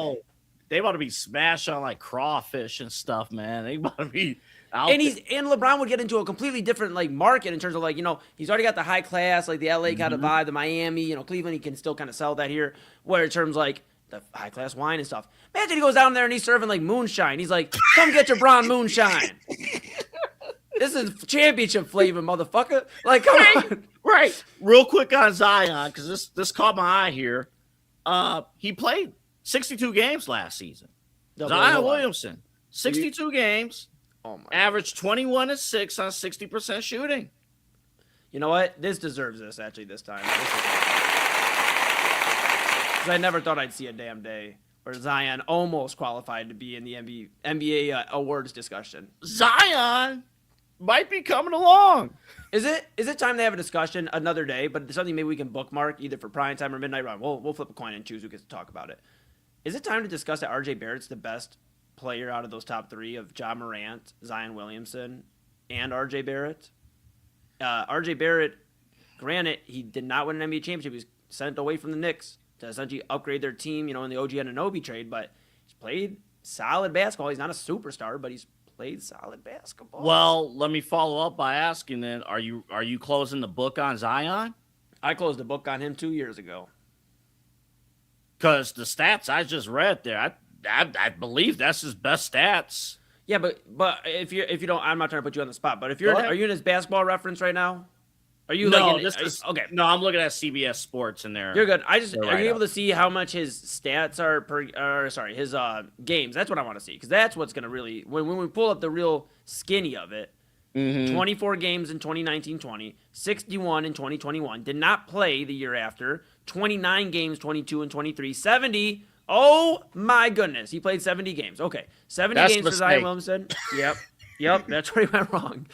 they want to be smashed on like crawfish and stuff, man. They want to be out. And LeBron would get into a completely different like market in terms of like, he's already got the high class, like the LA kind of vibe, the Miami, Cleveland. He can still kind of sell that here. Where in terms like the high class wine and stuff. Imagine he goes down there and he's serving like moonshine. He's like, come get your brown moonshine. This is championship flavor, motherfucker. Like, come on. Right. Real quick on Zion, because this caught my eye here. He played 62 games last season. Zion Williamson, 62 games, averaged 21 and 6 on 60% shooting. You know what? This deserves this, actually, this time. Because I never thought I'd see a damn day where Zion almost qualified to be in the NBA awards discussion. Zion might be coming along. Is it time to have a discussion another day, but something maybe we can bookmark either for Primetime or Midnight Run? We'll flip a coin and choose who gets to talk about it. Is it time to discuss that RJ Barrett's the best player out of those top three of Ja Morant, Zion Williamson, and RJ Barrett? RJ Barrett, granted, he did not win an NBA championship. He was sent away from the Knicks to essentially upgrade their team, in the OG Anunoby trade, but he's played solid basketball. He's not a superstar, but he's played solid basketball. Well, let me follow up by asking then, are you closing the book on Zion? I closed the book on him 2 years ago. Because the stats I just read there, I believe that's his best stats. Yeah, but if you don't, I'm not trying to put you on the spot, but are you in his basketball reference right now? Are you okay? No, I'm looking at CBS Sports in there. You're good. Are you able to see how much his stats are his games? That's what I want to see, because that's what's gonna really when we pull up the real skinny of it. 24 games in 2019-20, 61 in 2021. Did not play the year after. 29 games, 22 and 23, 70. Oh my goodness, he played 70 games. Okay, 70 games for Zion Williamson. Yep, that's where he went wrong.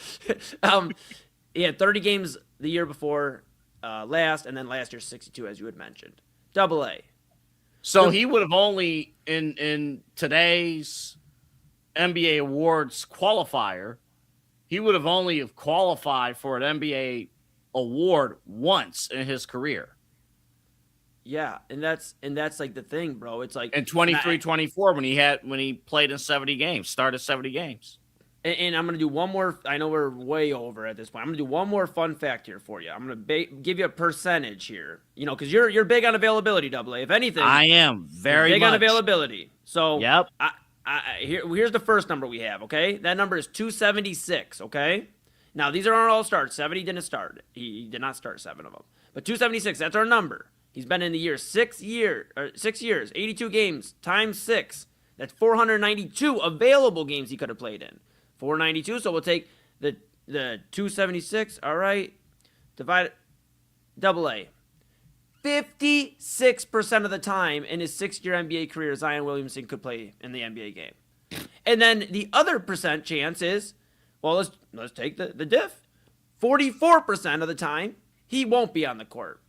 He had 30 games the year before last, and then last year 62, as you had mentioned. Double A. So he would have only in today's NBA awards qualifier, he would have only have qualified for an NBA award once in his career. Yeah, and that's like the thing, bro. It's like in 23-24 when he played in 70 games, started 70 games. And I'm going to do one more. I know we're way over at this point. I'm going to do one more fun fact here for you. I'm going to give you a percentage here. Because you're big on availability, Double A. If anything, I am very big much on availability. So yep. Here's the first number we have. Okay, that number is 276. Okay, now these are our all starts. 70 didn't start. He did not start 7 of them. But 276. That's our number. He's been in the year 6 years, 82 games times 6. That's 492 available games he could have played in. 492, so we'll take the 276, all right, divide it, Double A. 56% of the time in his 6-year NBA career, Zion Williamson could play in the NBA game. And then the other percent chance is, well, let's take the diff. 44% of the time, he won't be on the court.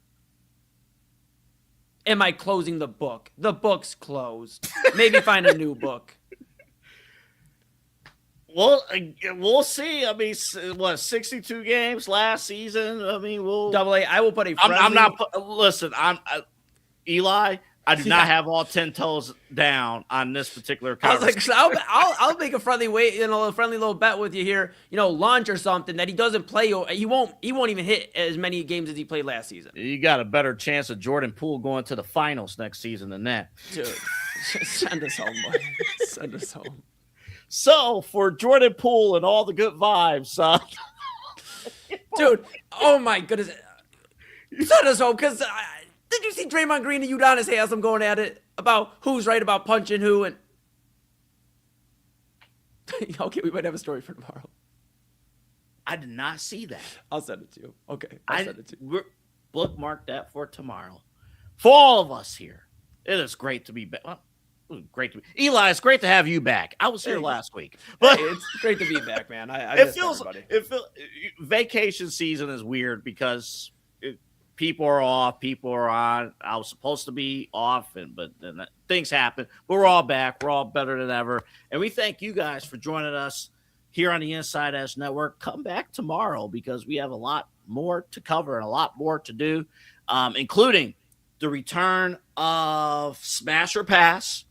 Am I closing the book? The book's closed. Maybe find a new book. Well, we'll see. I mean, what 62 games last season? I mean, we'll Double A. I will put a. I'm not. Listen, Eli. I do not have all 10 toes down on this particular conversation. I was like, I'll make a friendly a friendly little bet with you here. Lunch or something that he doesn't play. He won't even hit as many games as he played last season. You got a better chance of Jordan Poole going to the finals next season than that. Dude, send us home, buddy. Send us home. So for Jordan Poole and all the good vibes, dude. Oh my goodness, send us home because. Did you see Draymond Green and Udonis Haslem going at it about who's right about punching who? And okay, we might have a story for tomorrow. I did not see that. I'll send it to you. Okay, I'll send it to you. Bookmark that for tomorrow. For all of us here, it is great to be back. Well, great to be Eli. It's great to have you back. I was here last week, but it's great to be back, man. It feels vacation season is weird because. People are off. People are on. I was supposed to be off, but then things happen. But we're all back. We're all better than ever. And we thank you guys for joining us here on the Inside Edge Network. Come back tomorrow because we have a lot more to cover and a lot more to do, including the return of Smash or Pass.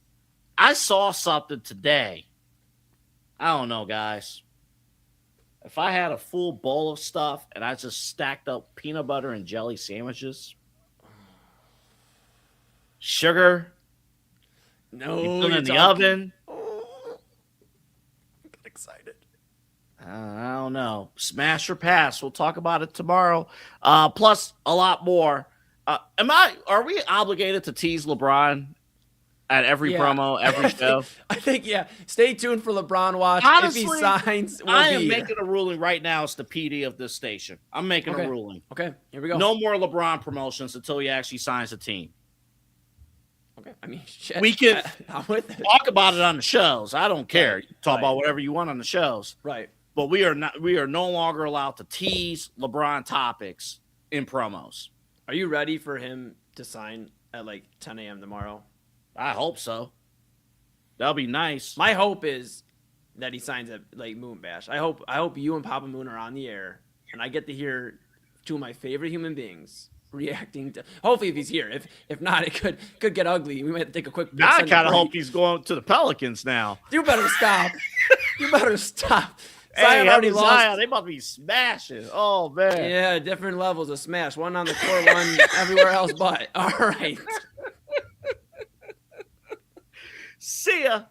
I saw something today. I don't know, guys. If I had a full bowl of stuff and I just stacked up peanut butter and jelly sandwiches, sugar, no, in the oven. Oh, I got excited. I don't know. Smash or pass. We'll talk about it tomorrow. Plus a lot more. Are we obligated to tease LeBron at every promo, every show? I think, Stay tuned for LeBron Watch. Honestly, if he signs, I am making a ruling right now. It's the PD of this station. I'm making a ruling. Okay, here we go. No more LeBron promotions until he actually signs a team. Okay, I mean, shit. We can I'm with it. talk about it on the shows. I don't care. You talk about whatever you want on the shows. Right. But we are no longer allowed to tease LeBron topics in promos. Are you ready for him to sign at like 10 a.m. tomorrow? I hope so. That'll be nice. My hope is that he signs at like Moon Bash. I hope you and Papa Moon are on the air and I get to hear two of my favorite human beings reacting to. Hopefully, if he's here. If not, it could get ugly. We might have to take a quick. I kind of hope he's going to the Pelicans now. You better stop. You better stop. Zion already lost. They must be smashing. Oh man. Yeah, different levels of smash. One on the court, one everywhere else. But all right. See ya.